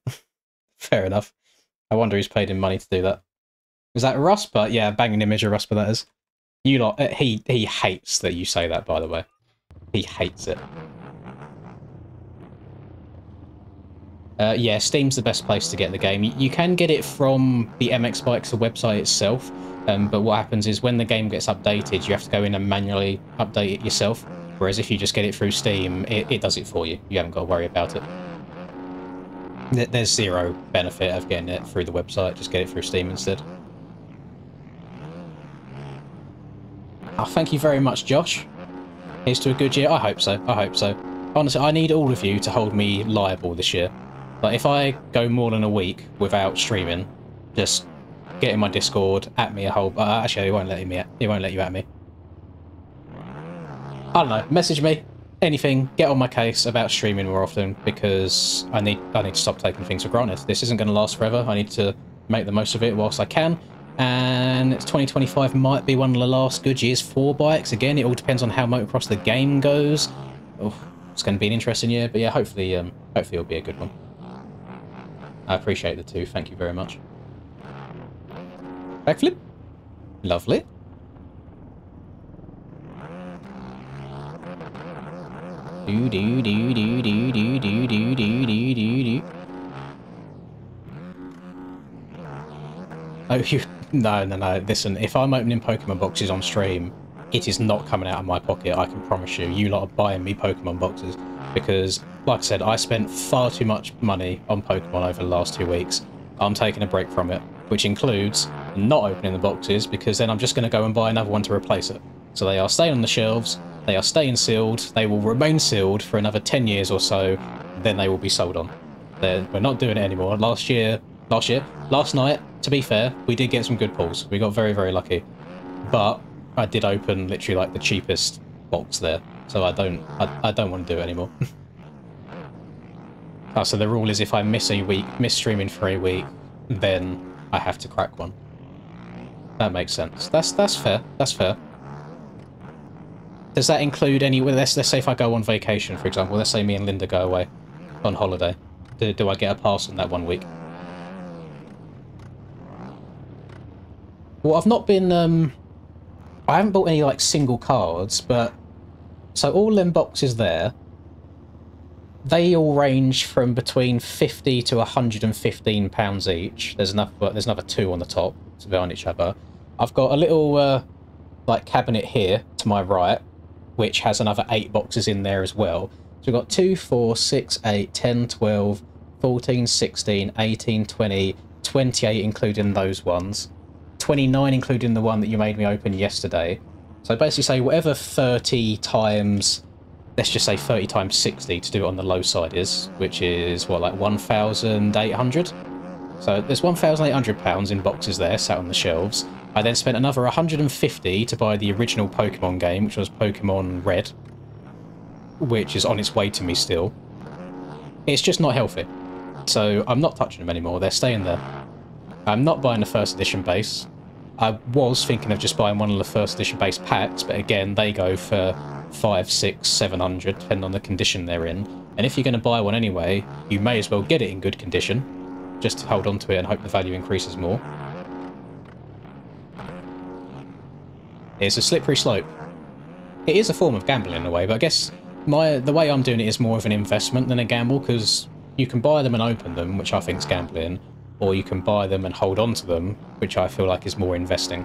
Fair enough. I wonder who's paid him money to do that. Is that Rusper? Yeah, banging image of Rusper, that is. You lot, he hates that you say that, by the way. He hates it. Yeah, Steam's the best place to get the game. You can get it from the MX Bikes website itself, but what happens is when the game gets updated, you have to go in and manually update it yourself. Whereas if you just get it through Steam, it does it for you. You haven't got to worry about it. There's zero benefit of getting it through the website. Just get it through Steam instead. Oh, thank you very much, Josh. Here's to a good year. I hope so. I hope so. Honestly, I need all of you to hold me liable this year. Like, if I go more than a week without streaming, just get in my Discord, at me a whole... actually, he won't let me. He won't let you at me. I don't know. Message me. Anything. Get on my case about streaming more often, because I need to stop taking things for granted. This isn't going to last forever. I need to make the most of it whilst I can. And 2025 might be one of the last good years for bikes. Again, it all depends on how motocross the game goes. Oh, it's going to be an interesting year, but yeah, hopefully it'll be a good one. I appreciate the two. Thank you very much. Backflip. Lovely. Do do do do do do do do do do do do. Oh, you... No. Listen, if I'm opening Pokemon boxes on stream, it is not coming out of my pocket, I can promise you. You lot are buying me Pokemon boxes. Because, like I said, I spent far too much money on Pokemon over the last 2 weeks. I'm taking a break from it, which includes not opening the boxes, because then I'm just going to go and buy another one to replace it. So they are staying on the shelves, they are staying sealed, they will remain sealed for another 10 years or so, then they will be sold on. We're not doing it anymore. Last night, to be fair, we did get some good pulls. We got very, very lucky. But I did open literally like the cheapest box there, so I don't want to do it anymore. Oh, so the rule is if I miss streaming for a week, then I have to crack one. That makes sense. That's fair. That's fair. Does that include any... Let's say if I go on vacation, for example. Let's say me and Linda go away on holiday. Do I get a pass on that 1 week? Well, I've not been... I haven't bought any, like, single cards, but... So all them boxes there, they all range from between £50 to £115 each. There's another two on the top, to behind each other. I've got a little, like, cabinet here to my right, which has another 8 boxes in there as well. So we've got 2, 4, 6, 8, 10, 12, 14, 16, 18, 20, 28 including those ones. 29 including the one that you made me open yesterday. So basically say whatever 30 times, let's just say 30 times 60 to do it on the low side is, which is what, like 1,800? So there's £1,800 in boxes there sat on the shelves. I then spent another 150 to buy the original Pokemon game, which was Pokemon Red, which is on its way to me still. It's just not healthy. So I'm not touching them anymore, they're staying there. I'm not buying the first edition base. I was thinking of just buying one of the first edition base packs, but again, they go for 500, 600, 700, depending on the condition they're in. And if you're going to buy one anyway, you may as well get it in good condition, just to hold on to it and hope the value increases more. It's a slippery slope. It is a form of gambling in a way, but I guess the way I'm doing it is more of an investment than a gamble, because you can buy them and open them, which I think is gambling, or you can buy them and hold on to them, which I feel like is more investing.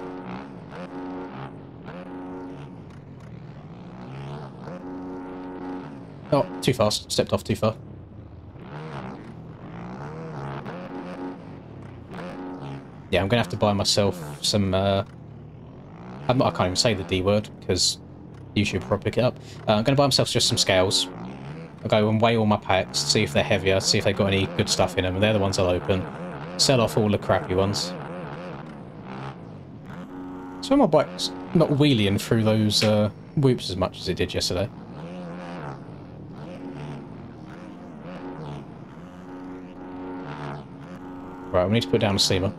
Oh, too fast. Stepped off too far. Yeah, I'm going to have to buy myself some... I can't even say the D word, because YouTube will probably pick it up. I'm going to buy myself just some scales. I'll go and weigh all my packs, see if they're heavier, see if they've got any good stuff in them, and they're the ones I'll open. Sell off all the crappy ones. So my bike's not wheeling through those whoops as much as it did yesterday. Right, we need to put down a steamer.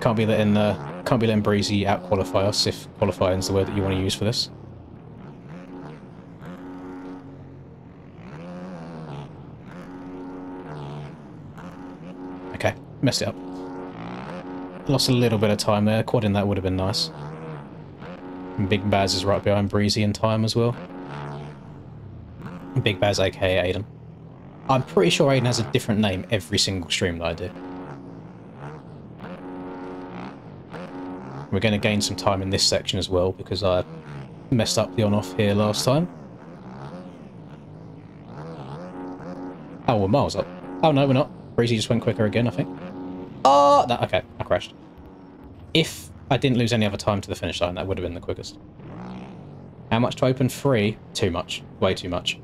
Can't be letting Breezy out qualify us if qualifying is the word that you want to use for this. Okay, messed it up. Lost a little bit of time there. Quadding that would have been nice. And Big Baz is right behind Breezy in time as well. Big Baz, aka Aiden. I'm pretty sure Aiden has a different name every single stream that I do. We're going to gain some time in this section as well because I messed up the on-off here last time. Oh, we're miles up. Oh, no, we're not. Breezy just went quicker again, I think. Oh, no, okay, I crashed. If I didn't lose any other time to the finish line, that would have been the quickest. How much to open? 3? Too much. Way too much.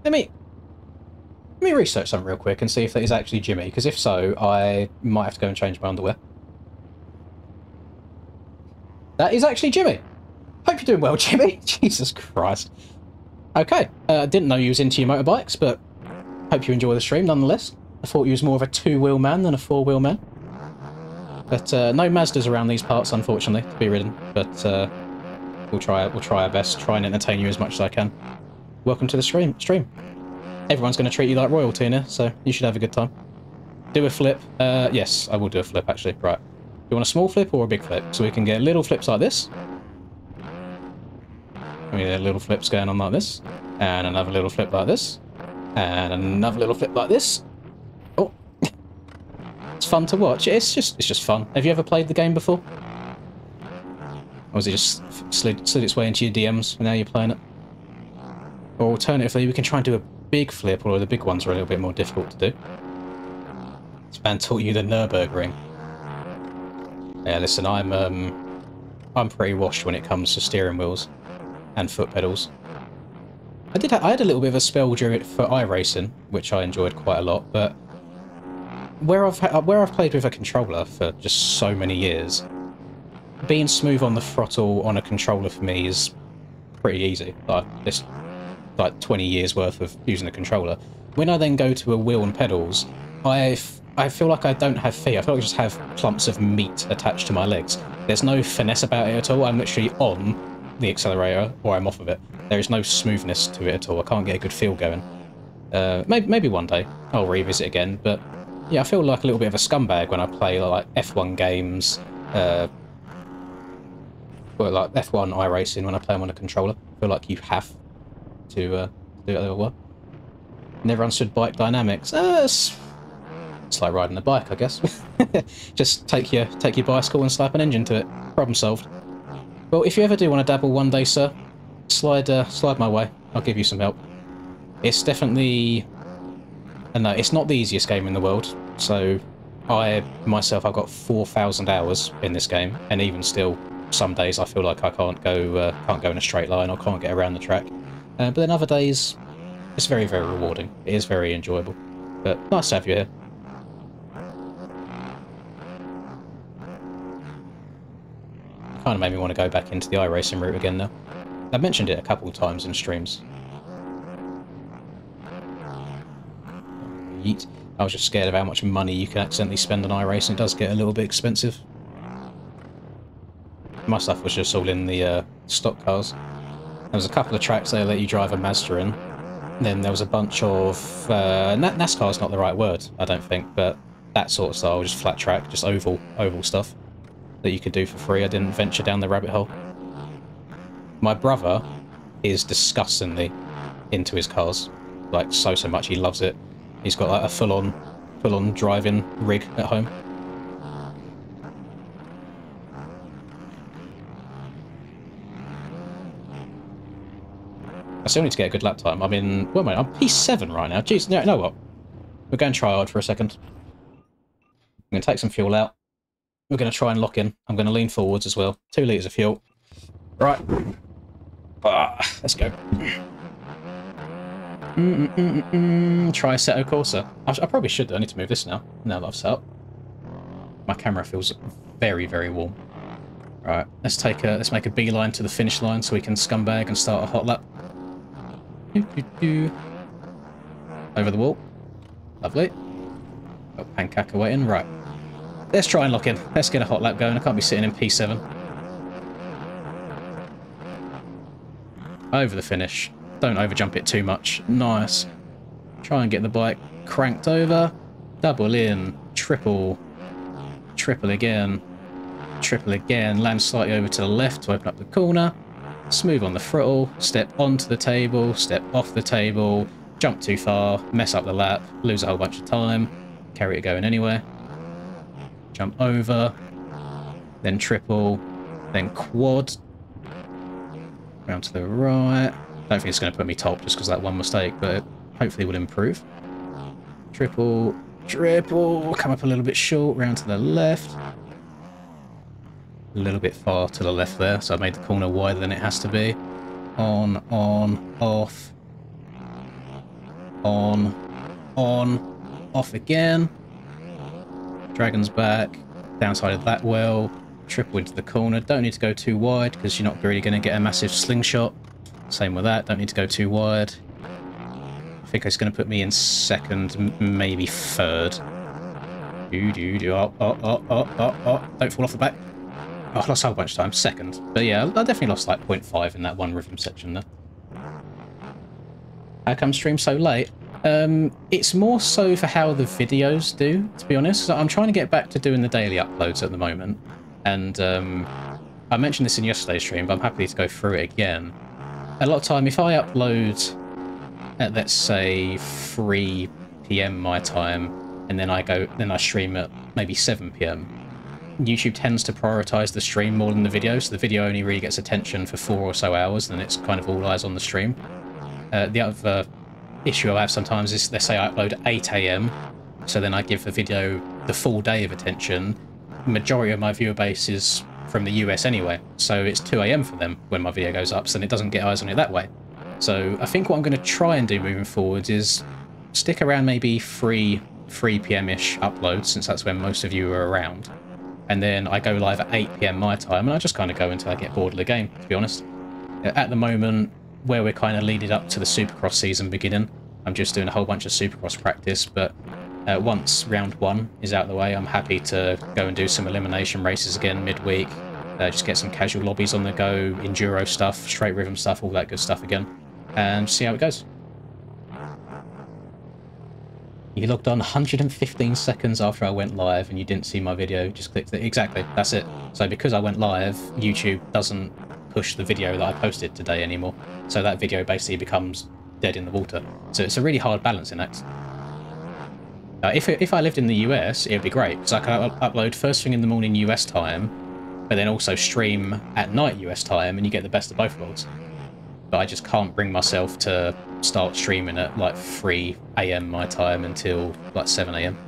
Let me research something real quick and see if that is actually Jimmy, because if so, I might have to go and change my underwear. That is actually Jimmy! Hope you're doing well, Jimmy! Jesus Christ. Okay, didn't know you was into your motorbikes, but hope you enjoy the stream nonetheless. I thought you was more of a two-wheel man than a four-wheel man. But no Mazdas around these parts, unfortunately, to be ridden. But we'll try our best, try and entertain you as much as I can. Welcome to the stream. Everyone's going to treat you like royalty in here, so you should have a good time. Do a flip. Yes, I will do a flip, actually. Right. Do you want a small flip or a big flip? So we can get little flips like this. We get little flips going on like this. And another little flip like this. And another little flip like this. Oh. It's fun to watch. It's just fun. Have you ever played the game before? Or was it just slid its way into your DMs and now you're playing it? Or alternatively, we can try and do a big flip, although the big ones are a little bit more difficult to do. This man taught you the Nürburgring. Yeah, listen, I'm pretty washed when it comes to steering wheels and foot pedals. I had a little bit of a spell during it for iRacing, which I enjoyed quite a lot, but where I've played with a controller for just so many years, being smooth on the throttle on a controller for me is pretty easy. Like 20 years worth of using a controller. When I then go to a wheel and pedals, I feel like I don't have feet. I feel like I just have clumps of meat attached to my legs. There's no finesse about it at all. I'm literally on the accelerator or I'm off of it. There is no smoothness to it at all. I can't get a good feel going. Maybe one day I'll revisit again, but yeah, I feel like a little bit of a scumbag when I play like F1 games, well, like F1 iRacing when I play them on a controller. I feel like you have to do it other way. Never understood bike dynamics. It's like riding a bike, I guess. Just take your bicycle and slap an engine to it. Problem solved. Well, if you ever do want to dabble one day, sir, slide my way. I'll give you some help. It's definitely... no, it's not the easiest game in the world. So I've got 4,000 hours in this game, and even still, some days I feel like I can't go in a straight line or can't get around the track. But then other days, it's very, very rewarding. It is very enjoyable. But nice to have you here. Kind of made me want to go back into the iRacing route again now. I've mentioned it a couple of times in streams. Yeet. I was just scared of how much money you can accidentally spend on iRacing. It does get a little bit expensive. My stuff was just all in the stock cars. There was a couple of tracks they let you drive a Mazda in. Then there was a bunch of... NASCAR's not the right word, I don't think, but that sort of style, just flat track, just oval stuff that you could do for free. I didn't venture down the rabbit hole. My brother is disgustingly into his cars. Like, so much. He loves it. He's got like a full-on driving rig at home. I still need to get a good lap time. I'm in... Well, mate, I'm P7 right now. Jeez, you know what? We're going to try hard for a second. I'm going to take some fuel out. we're going to try and lock in. I'm going to lean forwards as well. 2 litres of fuel. Right. Let's go. Try Assetto Corsa. I probably should. I need to move this now that I've set up. My camera feels very, very warm. Right, let's make a beeline to the finish line so we can scumbag and start a hot lap. Over the wall. Lovely. Got Pancaka waiting. Right. Let's try and lock in. Let's get a hot lap going. I can't be sitting in P7. Over the finish. Don't overjump it too much. Nice. Try and get the bike cranked over. Double in. Triple. Triple again. Triple again. Land slightly over to the left to open up the corner. Smooth on the throttle. Step onto the table. Step off the table. Jump too far. Mess up the lap. Lose a whole bunch of time. Carry it going anywhere. Jump over. Then triple. Then quad. Round to the right. Don't think it's going to put me top just because of that one mistake, but it hopefully will improve. Triple. Triple. Come up a little bit short. Round to the left. A little bit far to the left there, so I made the corner wider than it has to be. On, off. On, off again. Dragon's back. Downside of that well. Triple into the corner. Don't need to go too wide because you're not really going to get a massive slingshot. Same with that. Don't need to go too wide. I think it's going to put me in second, maybe third. Don't fall off the back. Oh, I lost a whole bunch of time. Second. But yeah, I definitely lost like 0.5 in that one rhythm section there. How come stream so late? It's more so for how the videos do, to be honest. So I'm trying to get back to doing the daily uploads at the moment. And I mentioned this in yesterday's stream, but I'm happy to go through it again. A lot of time, if I upload at, let's say, 3 PM my time, and then I stream at maybe 7 PM, YouTube tends to prioritize the stream more than the video, so the video only really gets attention for 4 or so hours, and it's kind of all eyes on the stream. The other issue I have sometimes is, let's say I upload at 8 AM, so then I give the video the full day of attention. The majority of my viewer base is from the US anyway, so it's 2 AM for them when my video goes up, so then it doesn't get eyes on it that way. So I think what I'm going to try and do moving forwards is stick around maybe 3 PM-ish uploads, since that's when most of you are around. And then I go live at 8 PM my time, and I just kind of go until I get bored of the game, to be honest. At the moment, where we're kind of leading up to the Supercross season beginning, I'm just doing a whole bunch of Supercross practice, but once round 1 is out of the way, I'm happy to go and do some elimination races again midweek, just get some casual lobbies on the go, enduro stuff, straight rhythm stuff, all that good stuff again, and see how it goes. You logged on 115 seconds after I went live and you didn't see my video, just clicked it. Exactly, that's it. So because I went live, YouTube doesn't push the video that I posted today anymore. So that video basically becomes dead in the water. So it's a really hard balancing act. If I lived in the US, it would be great, because I could upload first thing in the morning US time, but then also stream at night US time, and you get the best of both worlds. But I just can't bring myself to start streaming at like 3 AM my time until like 7 AM.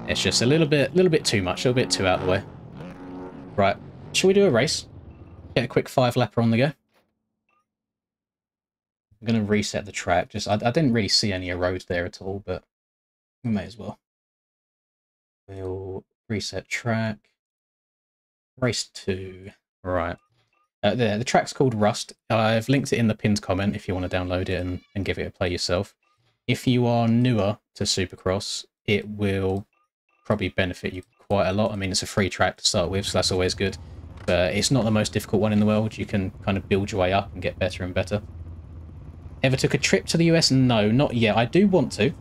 It's just a little bit too much, a little bit too out of the way. Right, shall we do a race? Get a quick 5-lapper on the go. I'm going to reset the track. I didn't really see any roads there at all, but we may as well. We'll reset track. Race 2. Right. The track's called Rust. I've linked it in the pinned comment if you want to download it and give it a play yourself. If you are newer to Supercross, it will probably benefit you quite a lot. I mean, it's a free track to start with, so that's always good. But it's not the most difficult one in the world. You can kind of build your way up and get better and better. Ever took a trip to the US? No, not yet. I do want to.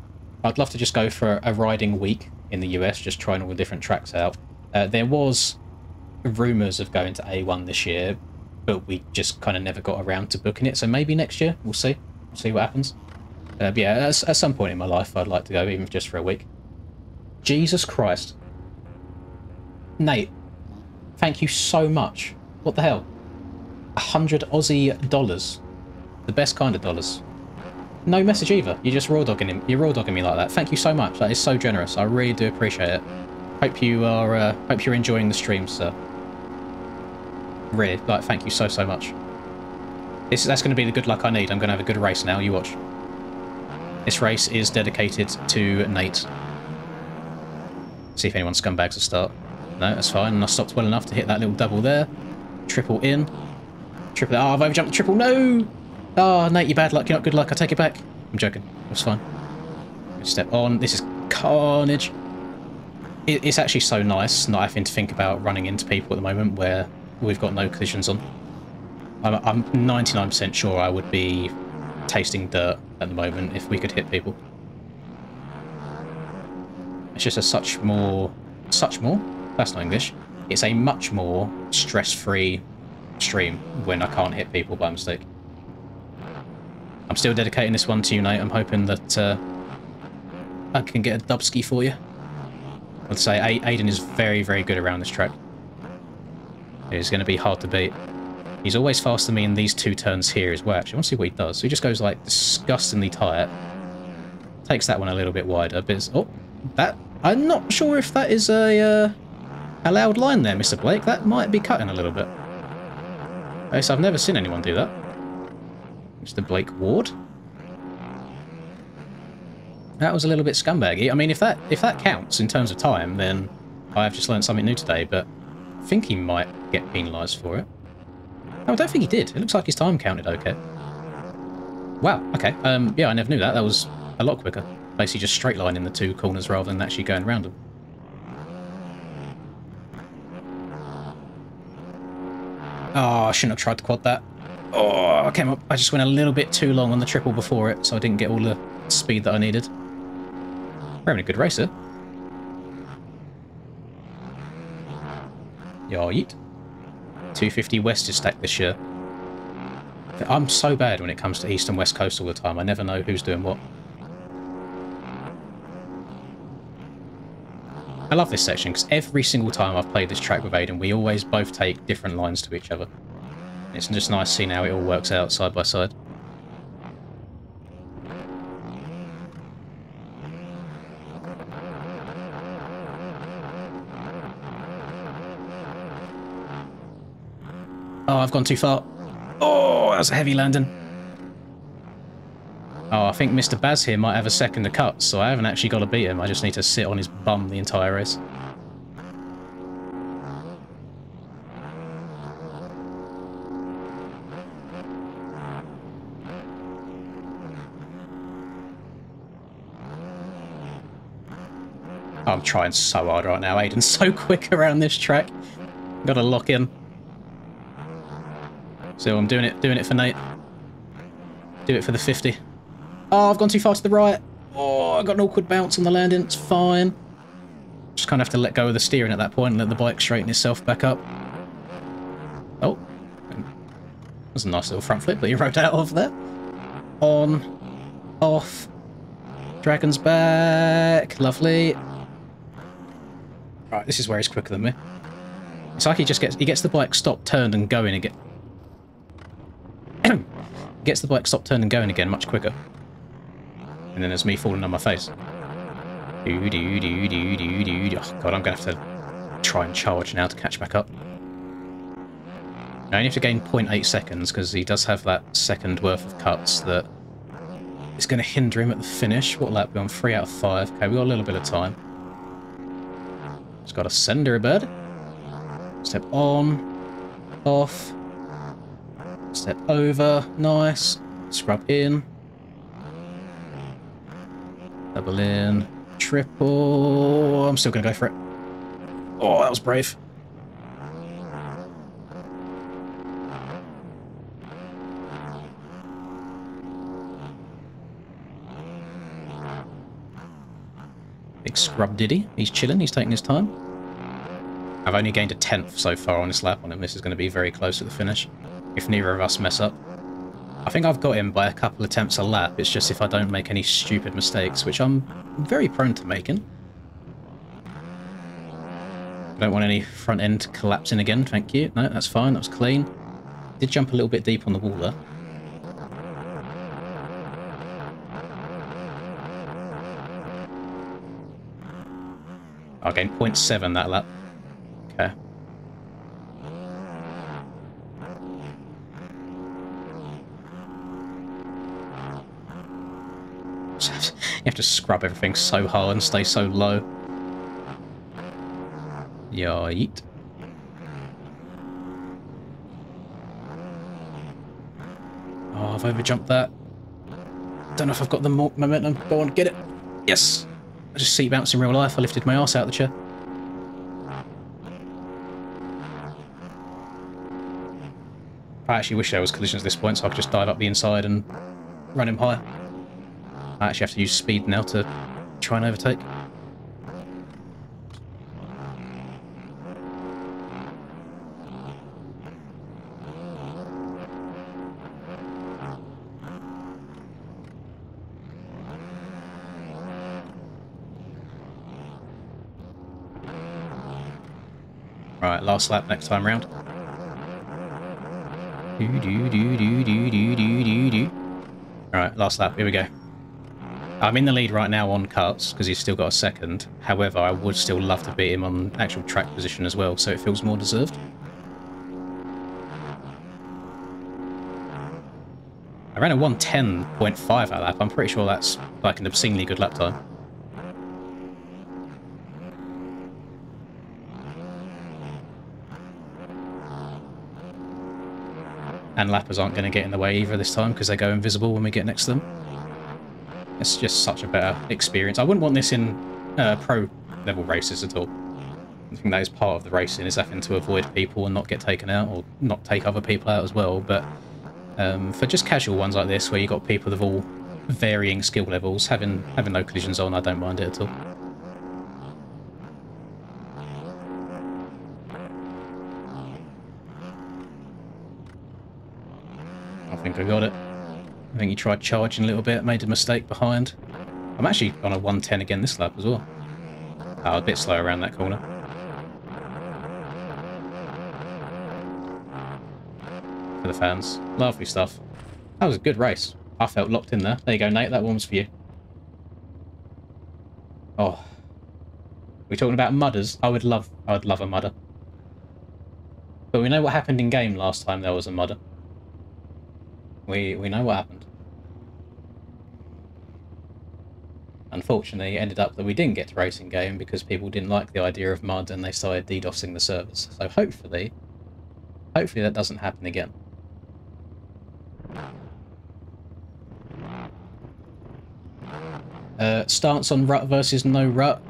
I'd love to just go for a riding week in the US, just trying all the different tracks out. There was rumours of going to A1 this year, but we just kind of never got around to booking it. So maybe next year, we'll see. We'll see what happens. But yeah, at some point in my life, I'd like to go, even just for a week. Jesus Christ. Nate, thank you so much. What the hell? 100 Aussie dollars. The best kind of dollars. No message either. You're just raw dogging him. You're raw dogging me like that. Thank you so much. That is so generous. I really do appreciate it. Hope you're enjoying the stream, sir. Really, like, thank you so much. That's going to be the good luck I need. I'm going to have a good race now. You watch. This race is dedicated to Nate. See if anyone scumbags will start. No, that's fine. And I stopped well enough to hit that little double there. Triple in. Triple. Oh, I've overjumped the triple. No! Oh, Nate, you're bad luck. You're not good luck. I take it back. I'm joking. That's fine. Step on. This is carnage. It's actually so nice not having to think about running into people at the moment where we've got no collisions on. I'm 99% sure I would be tasting dirt at the moment if we could hit people. It's just a such more? That's not English. It's a much more stress-free stream when I can't hit people by mistake. I'm still dedicating this one to you, Nate. I'm hoping that I can get a dubski for you. I'd say Aiden is very, very good around this track. It's going to be hard to beat. He's always faster than me in these two turns here as well. Actually, I want to see what he does. So he just goes like disgustingly tight. Takes that one a little bit wider, but it's, oh, that I'm not sure if that is a allowed line there, Mr. Blake. That might be cutting a little bit. Okay, so I've never seen anyone do that. Mr. Blake Ward. That was a little bit scumbaggy. I mean, if that counts in terms of time, then I have just learned something new today. But I think he might get penalised for it. No, I don't think he did. It looks like his time counted okay. Wow, okay. Yeah, I never knew that. That was a lot quicker. Basically just straight lining the two corners rather than actually going around them. Oh, I shouldn't have tried to quad that. Oh, I came up. I just went a little bit too long on the triple before it, so I didn't get all the speed that I needed. We're having a good race here. Yeah, yeet. 250 west is stacked this year. I'm so bad when it comes to east and west coast all the time. I never know who's doing what. I love this section because every single time I've played this track with Aiden, we always both take different lines to each other. It's just nice seeing how it all works out side by side. Oh, I've gone too far. Oh, that was a heavy landing. Oh, I think Mr. Baz here might have a second to cut, so I haven't actually got to beat him. I just need to sit on his bum the entire race. I'm trying so hard right now. Aiden's so quick around this track. Got to lock in. So I'm doing it for Nate. Do it for the 50. Oh, I've gone too far to the right. Oh, I got an awkward bounce on the landing. It's fine. Just kind of have to let go of the steering at that point and let the bike straighten itself back up. Oh. That was a nice little front flip that you rode out of there. On. Off. Dragon's back. Lovely. Right, this is where he's quicker than me. It's like he gets the bike stopped, turned and going again. Gets the bike stopped, turned and going again much quicker. And then there's me falling on my face. Oh god, I'm gonna have to try and charge now to catch back up. I only have to gain 0.8 seconds because he does have that second worth of cuts that is going to hinder him at the finish. What lap? We're on 3 out of 5. Okay, we've got a little bit of time. Just got to send her a bird. Step on. Off. Step over. Nice. Scrub in. Double in. Triple. I'm still going to go for it. Oh, that was brave. Big scrub diddy. He's chilling. He's taking his time. I've only gained a 10th so far on this lap on him. This is going to be very close to the finish. If neither of us mess up. I think I've got him by a couple of attempts a lap. It's just if I don't make any stupid mistakes, which I'm very prone to making. I don't want any front end collapsing again, thank you. No, that's fine. That was clean. Did jump a little bit deep on the wall there. I gained 0.7 that lap. Okay. You have to scrub everything so hard and stay so low. Yeet. Oh, I've overjumped that. Don't know if I've got the momentum. Go on, get it. Yes. I just seat bounced in real life. I lifted my arse out of the chair. I actually wish there was collisions at this point so I could just dive up the inside and run him high. I actually have to use speed now to try and overtake. Right, last lap next time round. Alright, last lap, here we go. I'm in the lead right now on cuts, because he's still got a second. However, I would still love to beat him on actual track position as well, so it feels more deserved. I ran a 1:10.5 that lap. I'm pretty sure that's like an obscenely good lap time. And lappers aren't going to get in the way either this time because they go invisible when we get next to them. It's just such a better experience. I wouldn't want this in pro level races at all. I think that is part of the racing, is having to avoid people and not get taken out, or not take other people out as well. But for just casual ones like this, where you've got people of all varying skill levels, having no collisions on, I don't mind it at all. I think I got it. I think he tried charging a little bit, made a mistake behind. I'm actually on a 1:10 again this lap as well. Oh, a bit slow around that corner. For the fans. Lovely stuff. That was a good race. I felt locked in there. There you go, Nate. That one's for you. Oh. We're talking about mudders. I would love a mudder. But we know what happened in game last time there was a mudder. We know what happened. Unfortunately, it ended up that we didn't get to race in game because people didn't like the idea of mud and they started DDoSing the servers. So hopefully that doesn't happen again. Stance on rut versus no rut.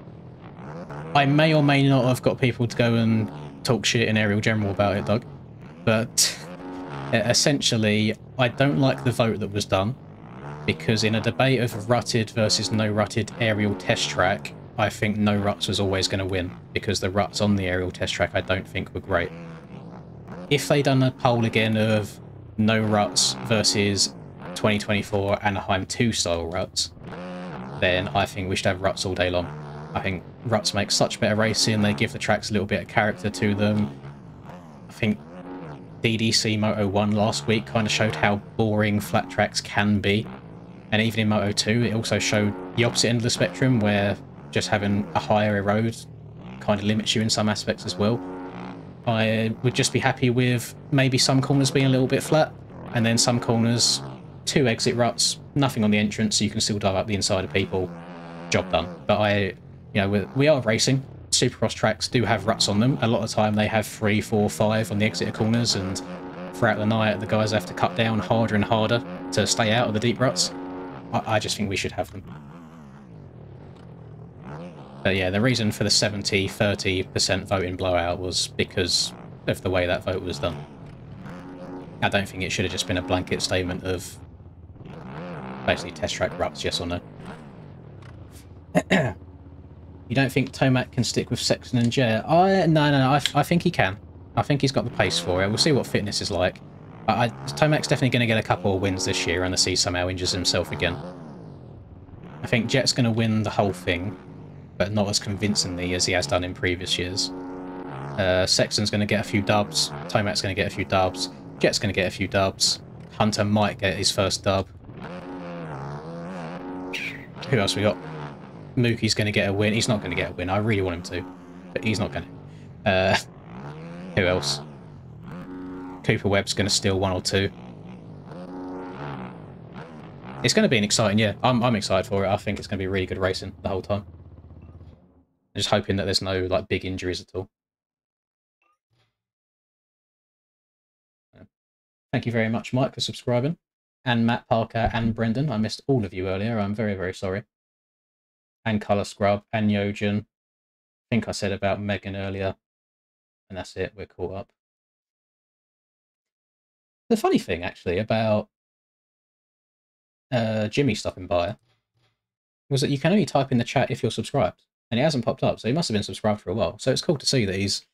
I may or may not have got people to go and talk shit in Aerial General about it, Doug. But essentially, I don't like the vote that was done, because in a debate of rutted versus no rutted aerial test track, I think no ruts was always going to win, because the ruts on the aerial test track I don't think were great. If they done a poll again of no ruts versus 2024 Anaheim 2 style ruts, then I think we should have ruts all day long. I think ruts make such better racing, they give the tracks a little bit of character to them. I think DDC Moto 1 last week kind of showed how boring flat tracks can be. And even in Moto 2, it also showed the opposite end of the spectrum, where just having a higher erode kind of limits you in some aspects as well. I would just be happy with maybe some corners being a little bit flat, and then some corners, 2 exit ruts, nothing on the entrance, so you can still dive up the inside of people. Job done. But we are racing. Supercross tracks do have ruts on them. A lot of the time they have 3, 4, 5 on the exit corners, and throughout the night the guys have to cut down harder and harder to stay out of the deep ruts. I just think we should have them. But yeah, the reason for the 70-30% voting blowout was because of the way that vote was done. I don't think it should have just been a blanket statement of basically test track ruts, yes or no. You don't think Tomac can stick with Sexton and Jet? No, I think he can. I think he's got the pace for it. We'll see what fitness is like. Tomac's definitely going to get a couple of wins this year, unless he somehow injures himself again. I think Jet's going to win the whole thing, but not as convincingly as he has done in previous years. Sexton's going to get a few dubs. Tomac's going to get a few dubs. Jet's going to get a few dubs. Hunter might get his first dub. Who else we got? Mookie's going to get a win. He's not going to get a win. I really want him to, but he's not going to. Who else? Cooper Webb's going to steal 1 or 2. It's going to be an exciting year. I'm excited for it. I think it's going to be really good racing the whole time. I'm just hoping that there's no like big injuries at all. Thank you very much, Mike, for subscribing. And Matt Parker and Brendan. I missed all of you earlier. I'm very, very sorry. And Colour Scrub and Yojin. I think I said about Megan earlier. And that's it. We're caught up. The funny thing, actually, about Jimmy stopping by was that you can only type in the chat if you're subscribed. And it hasn't popped up, so he must have been subscribed for a while. So it's cool to see that he's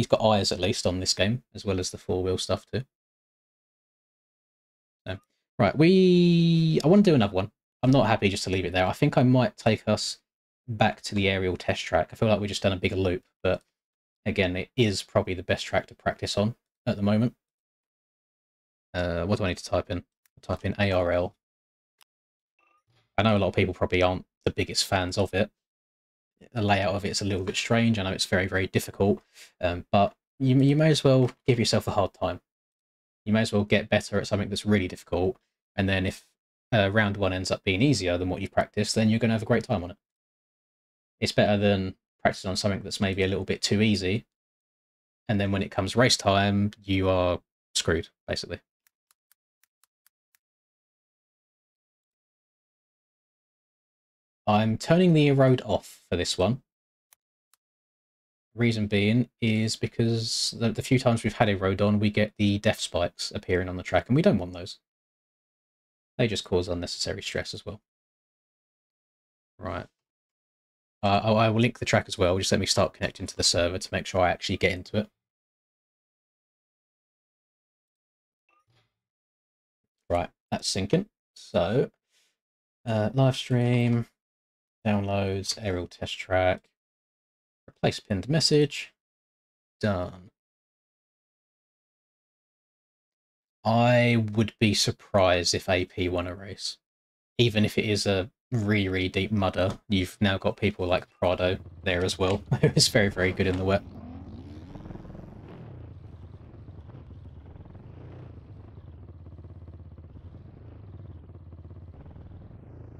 got eyes, at least, on this game, as well as the 4-wheel stuff, too. So, right, I want to do another one. I'm not happy just to leave it there. I think I might take us back to the aerial test track. I feel like we've just done a bigger loop, but again, it is probably the best track to practice on at the moment. What do I need to type in? I'll type in ARL. I know a lot of people probably aren't the biggest fans of it. The layout of it's a little bit strange. I know it's very, very difficult, but you may as well give yourself a hard time. You may as well get better at something that's really difficult, and then if round 1 ends up being easier than what you practiced, then you're going to have a great time on it. It's better than practicing on something that's maybe a little bit too easy, and then when it comes race time, you are screwed, basically. I'm turning the erode off for this one. Reason being is because the few times we've had erode on, we get the death spikes appearing on the track, and we don't want those. They just cause unnecessary stress as well. Right. I will link the track as well. Just let me start connecting to the server to make sure I actually get into it. Right, that's syncing. So, live stream, downloads, aerial test track, replace pinned message, done. I would be surprised if AP won a race. Even if it is a really, really deep mudder, you've now got people like Prado there as well, who is very, very good in the wet.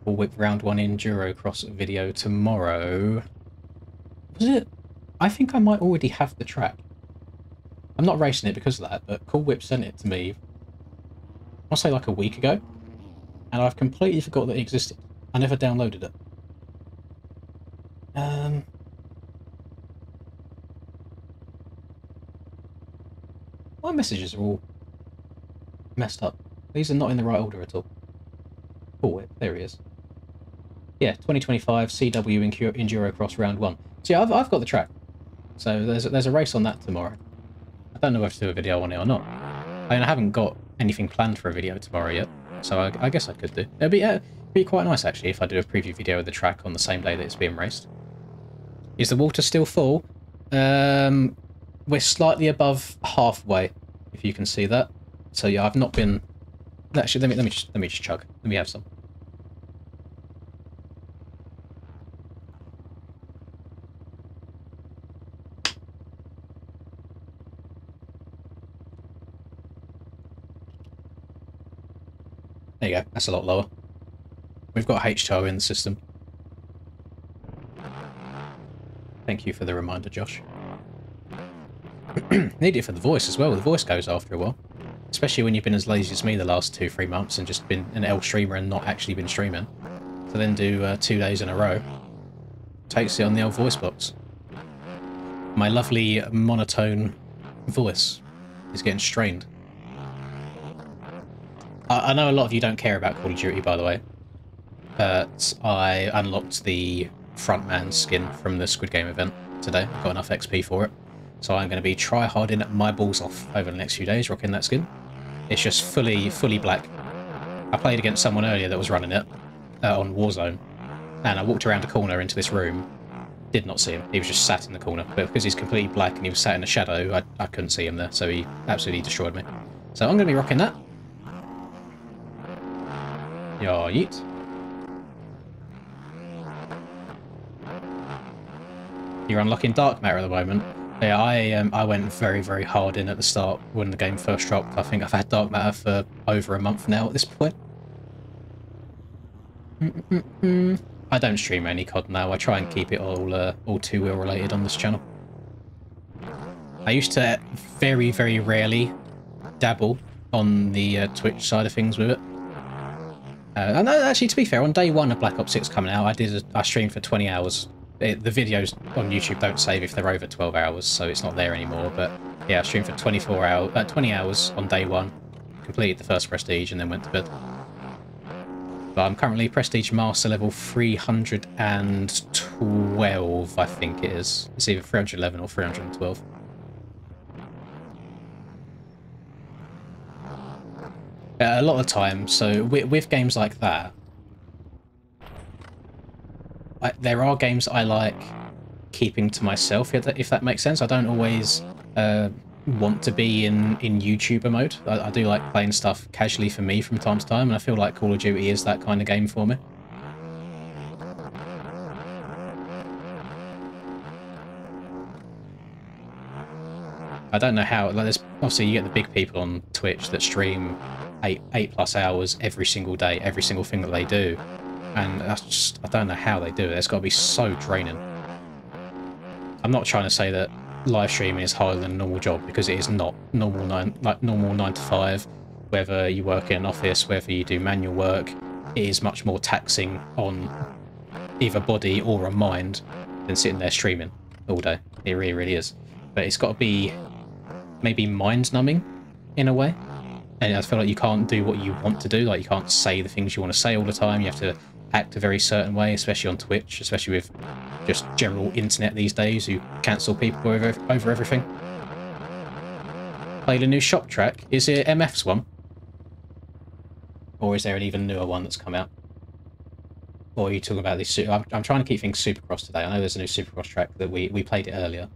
We'll whip round 1 Enduro Cross video tomorrow. Was it? I think I might already have the track. I'm not racing it because of that, but Cool Whip sent it to me, I'll say like a week ago, and I've completely forgot that it existed. I never downloaded it. My messages are all messed up. These are not in the right order at all. Cool Whip, there he is. Yeah, 2025 CW Enduro Cross Round 1. So yeah, I've got the track. So there's a race on that tomorrow. I don't know if to do a video on it or not. I mean, I haven't got anything planned for a video tomorrow yet, so I guess I could do. It'd be quite nice, actually, if I do a preview video of the track on the same day that it's being raced. Is the water still full? We're slightly above halfway, if you can see that. So yeah, I've not been... Actually, let me just chug. Let me have some. There you go, that's a lot lower. We've got H2O in the system. Thank you for the reminder, Josh. Need it for the voice as well. The voice goes after a while. Especially when you've been as lazy as me the last 2-3 months and just been an L streamer and not actually been streaming. To then do 2 days in a row takes it on the old voice box. My lovely monotone voice is getting strained. I know a lot of you don't care about Call of Duty, by the way, but I unlocked the frontman skin from the Squid Game event today. I've got enough XP for it, so I'm going to be try-harding my balls off over the next few days, rocking that skin. It's just fully black. I played against someone earlier that was running it on Warzone, and I walked around a corner into this room, did not see him. He was just sat in the corner, but because he's completely black and he was sat in a shadow, I couldn't see him there, so he absolutely destroyed me. So I'm going to be rocking that. Yeah, yeet. You're unlocking dark matter at the moment. Yeah, I went very, very hard in at the start when the game first dropped. I think I've had dark matter for over a month now at this point. I don't stream any COD now. I try and keep it all two-wheel related on this channel. I used to very, very rarely dabble on the Twitch side of things with it. And actually, to be fair, on day one of Black Ops 6 coming out, I streamed for 20 hours. The videos on YouTube don't save if they're over 12 hours, so it's not there anymore. But yeah, I streamed for 20 hours on day one, completed the first Prestige, and then went to bed. But I'm currently Prestige Master level 312, I think it is. It's either 311 or 312. A lot of times, so with games like that, there are games I like keeping to myself, if that makes sense. I don't always want to be in YouTuber mode. I do like playing stuff casually for me from time to time, and I feel like Call of Duty is that kind of game for me. I don't know how, like, there's obviously you get the big people on Twitch that stream 8+ hours every single day, every single thing that they do, and that's just, I don't know how they do it. It's got to be so draining. I'm not trying to say that live streaming is harder than a normal job, because it is not. Normal 9 to 5, whether you work in an office, whether you do manual work, it is much more taxing on either body or a mind than sitting there streaming all day. It really, really is. But it's got to be maybe mind-numbing in a way. And I feel like you can't do what you want to do. Like, you can't say the things you want to say all the time. You have to act a very certain way, especially on Twitch, especially with just general internet these days, who cancel people over everything. Played a new shop track. Is it MF's one? Or is there an even newer one that's come out? Or are you talking about this? I'm trying to keep things Supercross today. I know there's a new Supercross track that we played it earlier.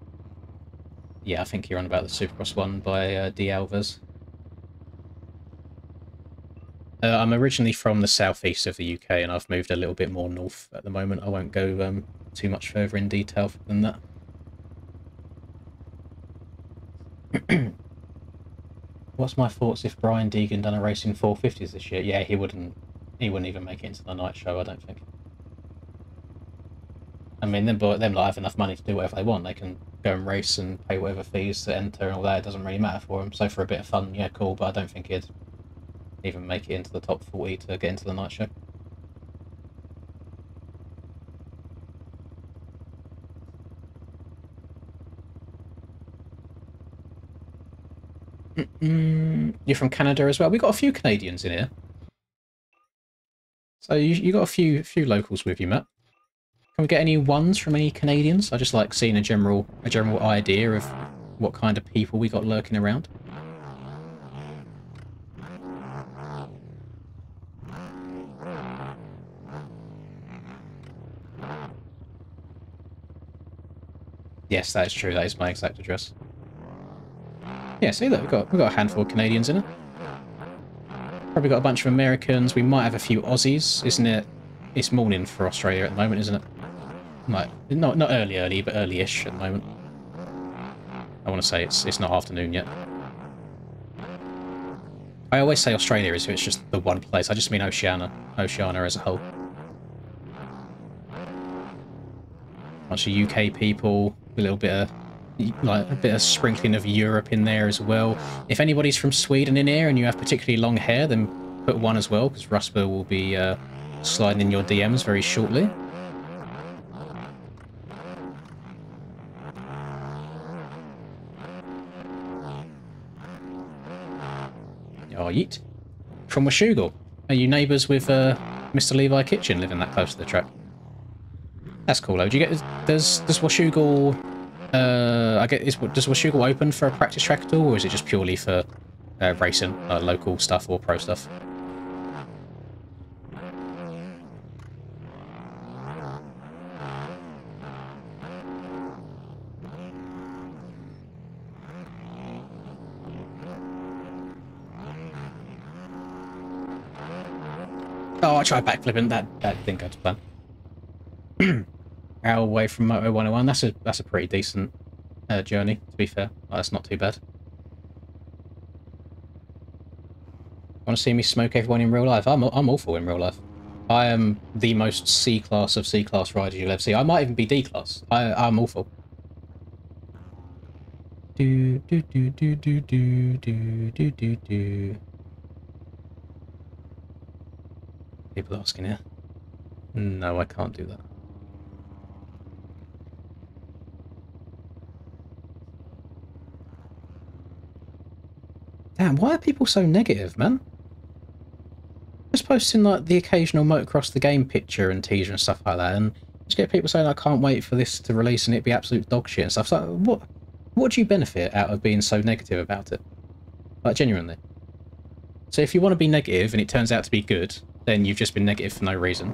Yeah, I think you're on about the Supercross one by D. Alves. I'm originally from the southeast of the UK, and I've moved a little bit more north at the moment. I won't go too much further in detail than that. What's my thoughts if Brian Deegan done a racing 450s this year? Yeah, he wouldn't even make it into the night show, I don't think. I mean, them lot have enough money to do whatever they want. They can go and race and pay whatever fees to enter and all that. It doesn't really matter for them. So for a bit of fun, yeah, cool, but I don't think he'd even make it into the top 40 to get into the night show. You're from Canada as well. We've got a few Canadians in here. So you got a few locals with you, Matt. Can we get any ones from any Canadians? I just like seeing a general idea of what kind of people we got lurking around. Yes, that is true. That is my exact address. Yeah, see, look, we've got a handful of Canadians in it. Probably got a bunch of Americans. We might have a few Aussies, isn't it? It's morning for Australia at the moment, isn't it? Like, not early, but early-ish at the moment. I want to say it's not afternoon yet. I always say Australia as if it's just the one place. I just mean Oceania as a whole. Bunch of UK people, a little bit of sprinkling of Europe in there as well. If anybody's from Sweden in here and you have particularly long hair, then put one as well, because Rusper will be sliding in your DMs very shortly. Oh, yeet. From Washougal. Are you neighbours with Mr. Levi Kitchen living that close to the track? That's cool, though. Do you get... Does Washougal... does Washougal open for a practice track at all, or is it just purely for racing, local stuff or pro stuff? Oh, I tried backflipping. That didn't go to plan. hour away from Moto 101. That's a pretty decent journey, to be fair. That's not too bad. Want to see me smoke everyone in real life? I'm awful in real life. I am the most C-class of C-class rider you'll ever see. I might even be D-class. I'm awful. Do do do do do do do do do do. People asking here. No, I can't do that. Damn, why are people so negative, man? Just posting like the occasional motocross the game picture and teaser and stuff like that, and just get people saying I can't wait for this to release and it be absolute dog shit and stuff. So what do you benefit out of being so negative about it? Like genuinely. So if you want to be negative and it turns out to be good, then you've just been negative for no reason.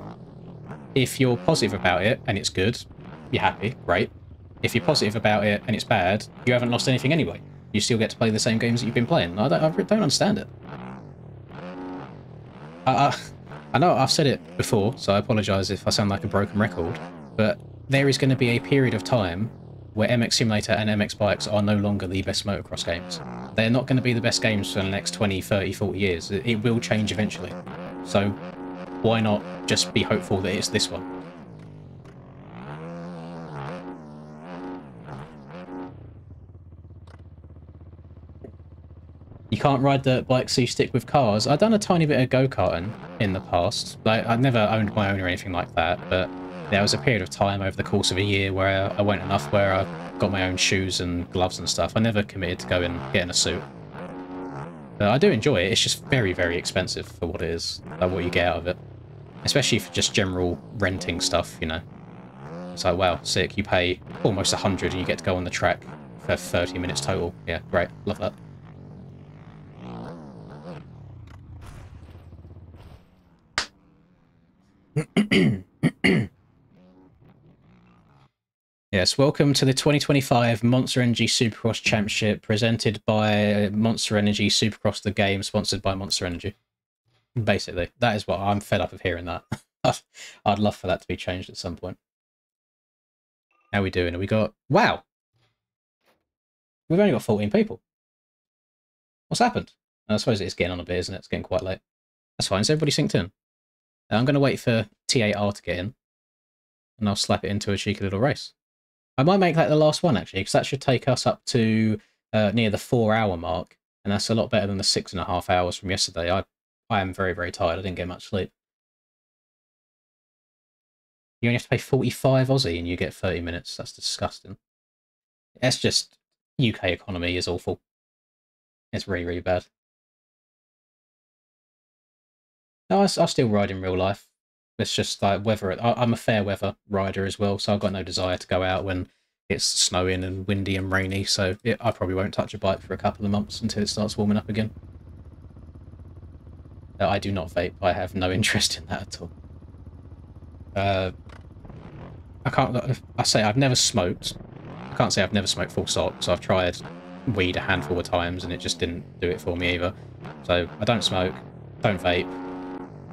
If you're positive about it and it's good, you're happy, great. If you're positive about it and it's bad, you haven't lost anything anyway. You still get to play the same games that you've been playing. I don't understand it. I know I've said it before, so I apologise if I sound like a broken record, but there is going to be a period of time where MX Simulator and MX Bikes are no longer the best motocross games. They're not going to be the best games for the next 20, 30, 40 years. It will change eventually. So why not just be hopeful that it's this one? You can't ride dirt bikes, so you stick with cars. I've done a tiny bit of go-karting in the past. Like, I've never owned my own or anything like that, but there was a period of time over the course of a year where I went enough where I got my own shoes and gloves and stuff. I never committed to go and getting a suit. But I do enjoy it. It's just very, very expensive for what it is, like what you get out of it. Especially for just general renting stuff, you know. It's like, wow, sick. You pay almost 100 and you get to go on the track for 30 minutes total. Yeah, great. Love that. Yes, welcome to the 2025 Monster Energy Supercross Championship, presented by Monster Energy Supercross the game, sponsored by Monster Energy. Basically, that is what I'm fed up of hearing that. I'd love for that to be changed at some point. How are we doing? Have we got... Wow! We've only got 14 people. What's happened? I suppose it's getting on a bit, isn't it? It's getting quite late. That's fine. Is everybody synced in? I'm going to wait for T8R to get in, and I'll slap it into a cheeky little race. I might make that the last one, actually, because that should take us up to near the 4-hour mark, and that's a lot better than the 6.5 hours from yesterday. I am very, very tired. I didn't get much sleep. You only have to pay 45 Aussie and you get 30 minutes. That's disgusting. That's just... UK economy is awful. It's really, really bad. No, I still ride in real life. It's just like weather. I'm a fair weather rider as well, so I've got no desire to go out when it's snowing and windy and rainy, so I probably won't touch a bike for a couple of months until it starts warming up again. I do not vape. I have no interest in that at all. I say I've never smoked. I can't say I've never smoked full stop, so I've tried weed a handful of times and it just didn't do it for me either. So I don't smoke, don't vape,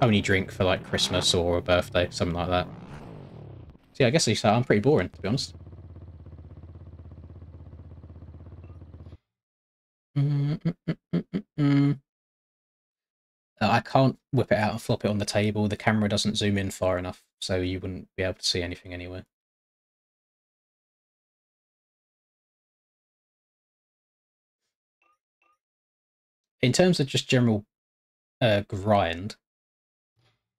only drink for like Christmas or a birthday, something like that. So yeah, I guess I'm pretty boring, to be honest. I can't whip it out and flop it on the table. The camera doesn't zoom in far enough, so you wouldn't be able to see anything anyway. In terms of just general grind,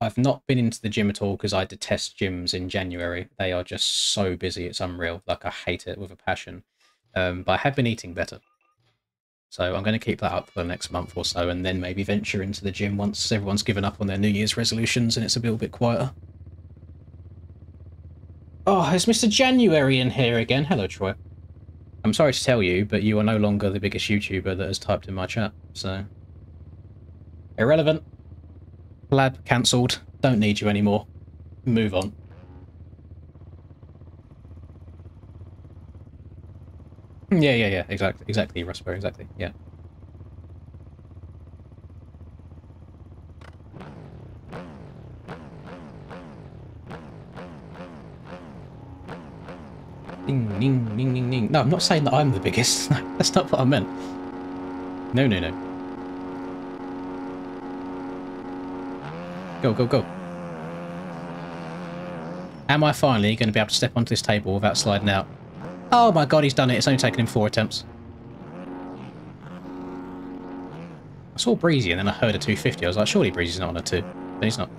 I've not been into the gym at all because I detest gyms in January. They are just so busy, it's unreal. Like, I hate it with a passion. But I have been eating better. So I'm going to keep that up for the next month or so, and then maybe venture into the gym once everyone's given up on their New Year's resolutions and it's a little bit quieter. Oh, it's Mr. January in here again. Hello, Troy. I'm sorry to tell you, but you are no longer the biggest YouTuber that has typed in my chat, so... Irrelevant. Lab cancelled. Don't need you anymore. Move on. Yeah. Exactly, Rusper, exactly, yeah. No, I'm not saying that I'm the biggest. No, that's not what I meant. No, no, no. Go, go, go. Am I finally going to be able to step onto this table without sliding out? Oh my god, he's done it. It's only taken him 4 attempts. I saw Breezy and then I heard a 250. I was like, surely Breezy's not on a 2. But he's not.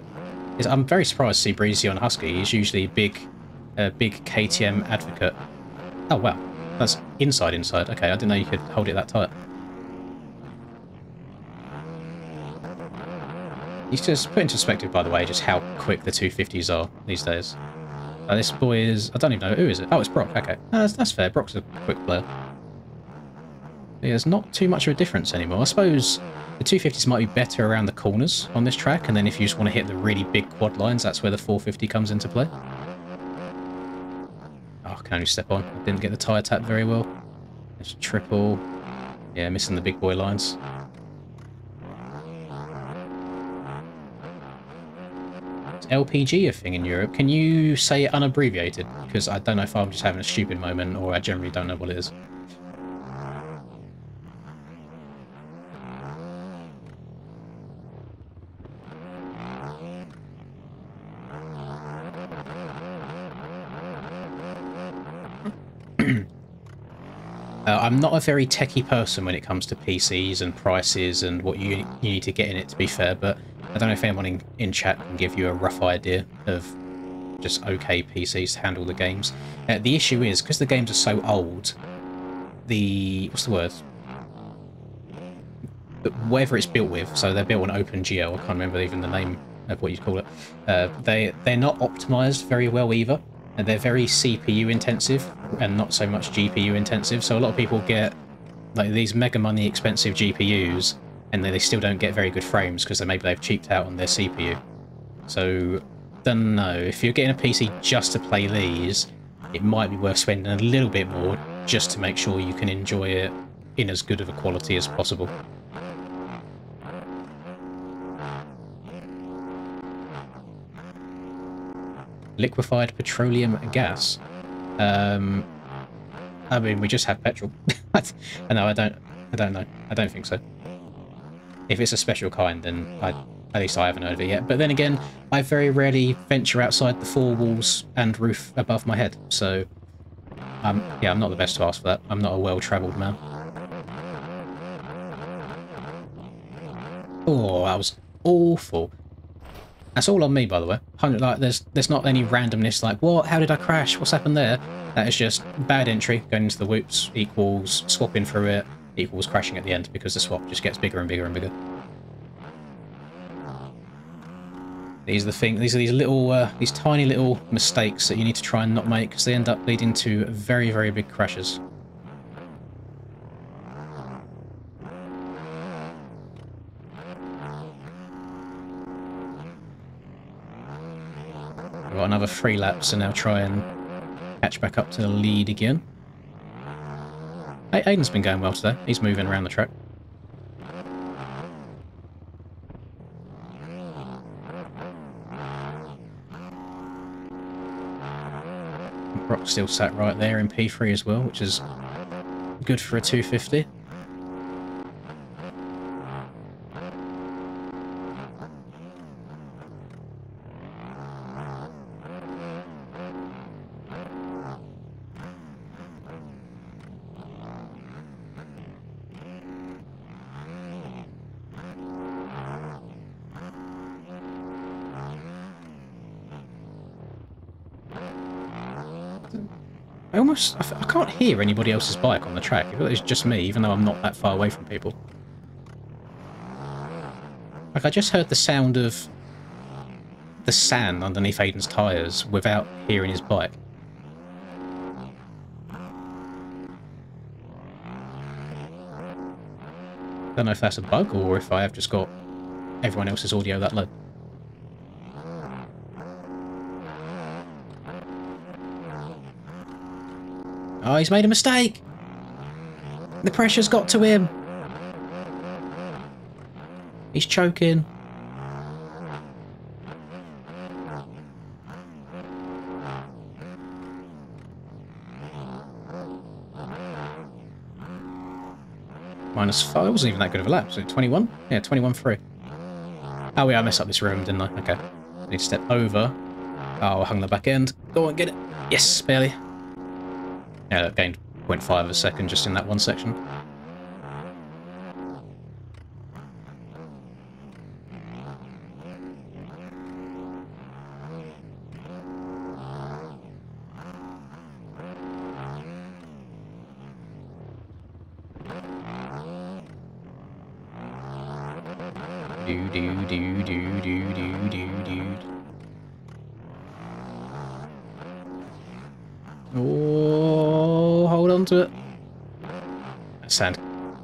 I'm very surprised to see Breezy on a Husky. He's usually a big KTM advocate. Oh wow. That's inside. Okay, I didn't know you could hold it that tight. You just put into perspective, by the way, just how quick the 250s are these days. This boy is... I don't even know. Who is it? Oh, it's Brock. Okay. No, that's fair. Brock's a quick player. Yeah, there's not too much of a difference anymore. I suppose the 250s might be better around the corners on this track, and then if you just want to hit the really big quad lines, that's where the 450 comes into play. Oh, I can only step on. I didn't get the tyre tap very well. There's triple. Yeah, missing the big boy lines. LPG a thing in Europe? Can you say it unabbreviated? Because I don't know if I'm just having a stupid moment or I generally don't know what it is. I'm not a very techie person when it comes to PCs and prices and what you need to get in it, to be fair, but I don't know if anyone in chat can give you a rough idea of just okay PCs to handle the games. The issue is, because the games are so old, what's the word? Whatever it's built with, so they're built on OpenGL, I can't remember even the name of what you'd call it, they're not optimised very well either. And they're very CPU intensive and not so much GPU intensive. So a lot of people get like these mega money expensive GPUs and then they still don't get very good frames because maybe they've cheaped out on their CPU. So, don't know. If you're getting a PC just to play these, it might be worth spending a little bit more just to make sure you can enjoy it in as good of a quality as possible. Liquefied petroleum gas. I mean, we just have petrol. No, I don't know. I don't think so. If it's a special kind, then at least I haven't heard of it yet. But then again, I very rarely venture outside the 4 walls and roof above my head. So, yeah, I'm not the best to ask for that. I'm not a well-travelled man. Oh, that was awful. That's all on me, by the way. Like, there's not any randomness like, what? How did I crash? What's happened there? That is just bad entry, going into the whoops, equals swapping through it, equals crashing at the end, because the swap just gets bigger and bigger and bigger. These are these little, these tiny little mistakes that you need to try and not make, because they end up leading to very, very big crashes. We've got another 3 laps, and now try and catch back up to the lead again. Hey, Aiden's been going well today. He's moving around the track. Brock's still sat right there in P3 as well, which is good for a 250. I can't hear anybody else's bike on the track. I feel like it's just me, even though I'm not that far away from people. Like, I just heard the sound of the sand underneath Aiden's tyres without hearing his bike. Don't know if that's a bug or if I have just got everyone else's audio that low. Oh, he's made a mistake! The pressure's got to him! He's choking. -5. It wasn't even that good of a lap. So 21? Yeah, 21.3. Oh, yeah, I messed up this room, didn't I? Okay. I need to step over. Oh, I hung the back end. Go on, get it. Yes, barely. Yeah, I gained 0.5 of a second just in that one section. Oh, hold on to it. That sand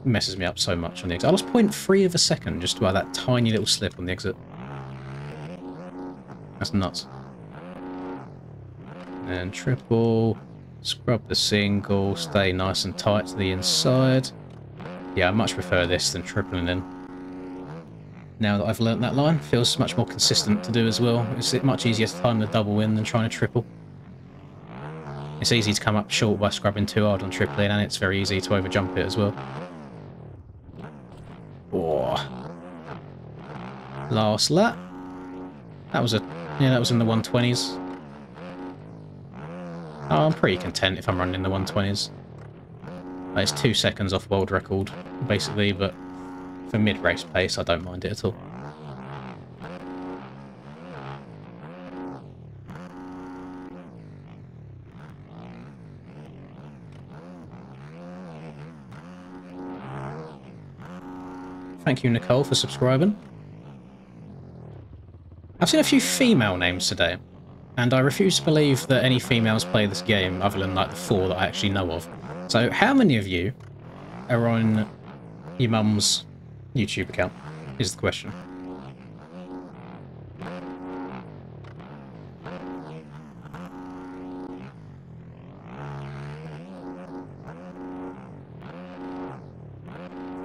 messes me up so much on the exit. I lost 0.3 of a second just by that tiny little slip on the exit. That's nuts. And triple, scrub the single, stay nice and tight to the inside. Yeah, I much prefer this than tripling in. Now that I've learnt that line, feels much more consistent to do as well. It's much easier to time the double in than trying to triple. It's easy to come up short by scrubbing too hard on tripling, and it's very easy to overjump it as well. Oh. Last lap. That was that was in the 120s. Oh, I'm pretty content if I'm running in the 120s. It's 2 seconds off world record, basically, but for mid-race pace, I don't mind it at all. Thank you, Nicole, for subscribing. I've seen a few female names today, and I refuse to believe that any females play this game other than like the 4 that I actually know of. So how many of you are on your mum's YouTube account, is the question.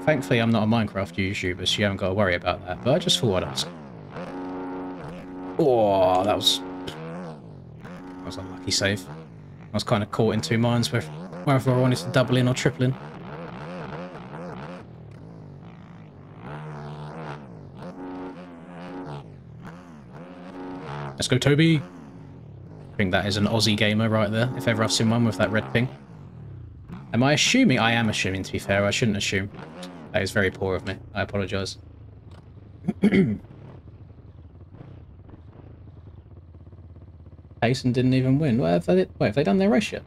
Thankfully, I'm not a Minecraft YouTuber, so you haven't got to worry about that, but I just thought I'd ask. Oh, that was a lucky save. I was kind of caught in two minds whether I wanted to double in or triple in. Let's go, Toby! I think that is an Aussie gamer right there, if ever I've seen one with that red ping. Am I assuming? I am assuming, to be fair. I shouldn't assume. That is very poor of me. I apologise. Payson didn't even win. Wait, have they done their race yet?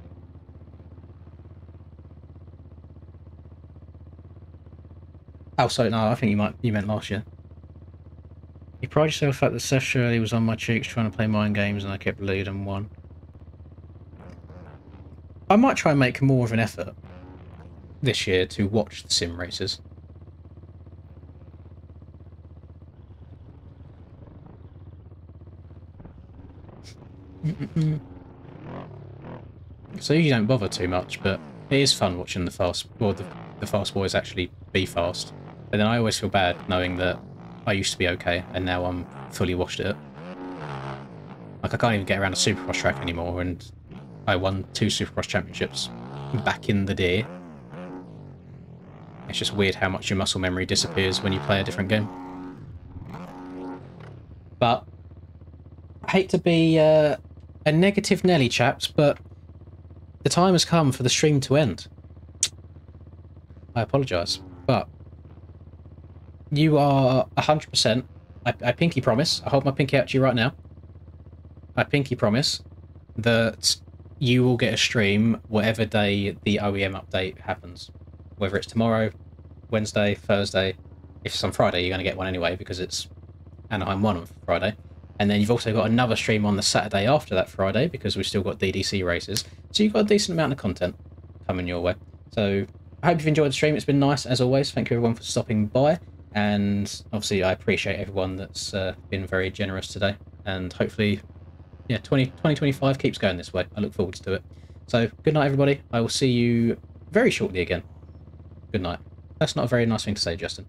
Oh, sorry, no, I think you meant last year. You pride yourself that Seth Shirley was on my cheeks trying to play mind games and I kept lead and won. I might try and make more of an effort this year to watch the sim races. So you don't bother too much, but it is fun watching the fast boys actually be fast. But then I always feel bad knowing that I used to be okay and now I'm fully washed at it. Like I can't even get around a Supercross track anymore, and I won 2 Supercross championships back in the day. It's just weird how much your muscle memory disappears when you play a different game. But I hate to be a negative Nelly, chaps, but the time has come for the stream to end. I apologise, but you are 100%. I pinky promise. I hold my pinky out to you right now. I pinky promise that you will get a stream whatever day the OEM update happens. Whether it's tomorrow, Wednesday, Thursday. If it's on Friday, you're going to get one anyway because it's Anaheim 1 on Friday. And then you've also got another stream on the Saturday after that Friday because we've still got DDC races. So you've got a decent amount of content coming your way. So I hope you've enjoyed the stream. It's been nice as always. Thank you everyone for stopping by. And obviously I appreciate everyone that's been very generous today. And hopefully, yeah, 2025 keeps going this way. I look forward to it. So good night everybody. I will see you very shortly again. Good night. That's not a very nice thing to say, Justin.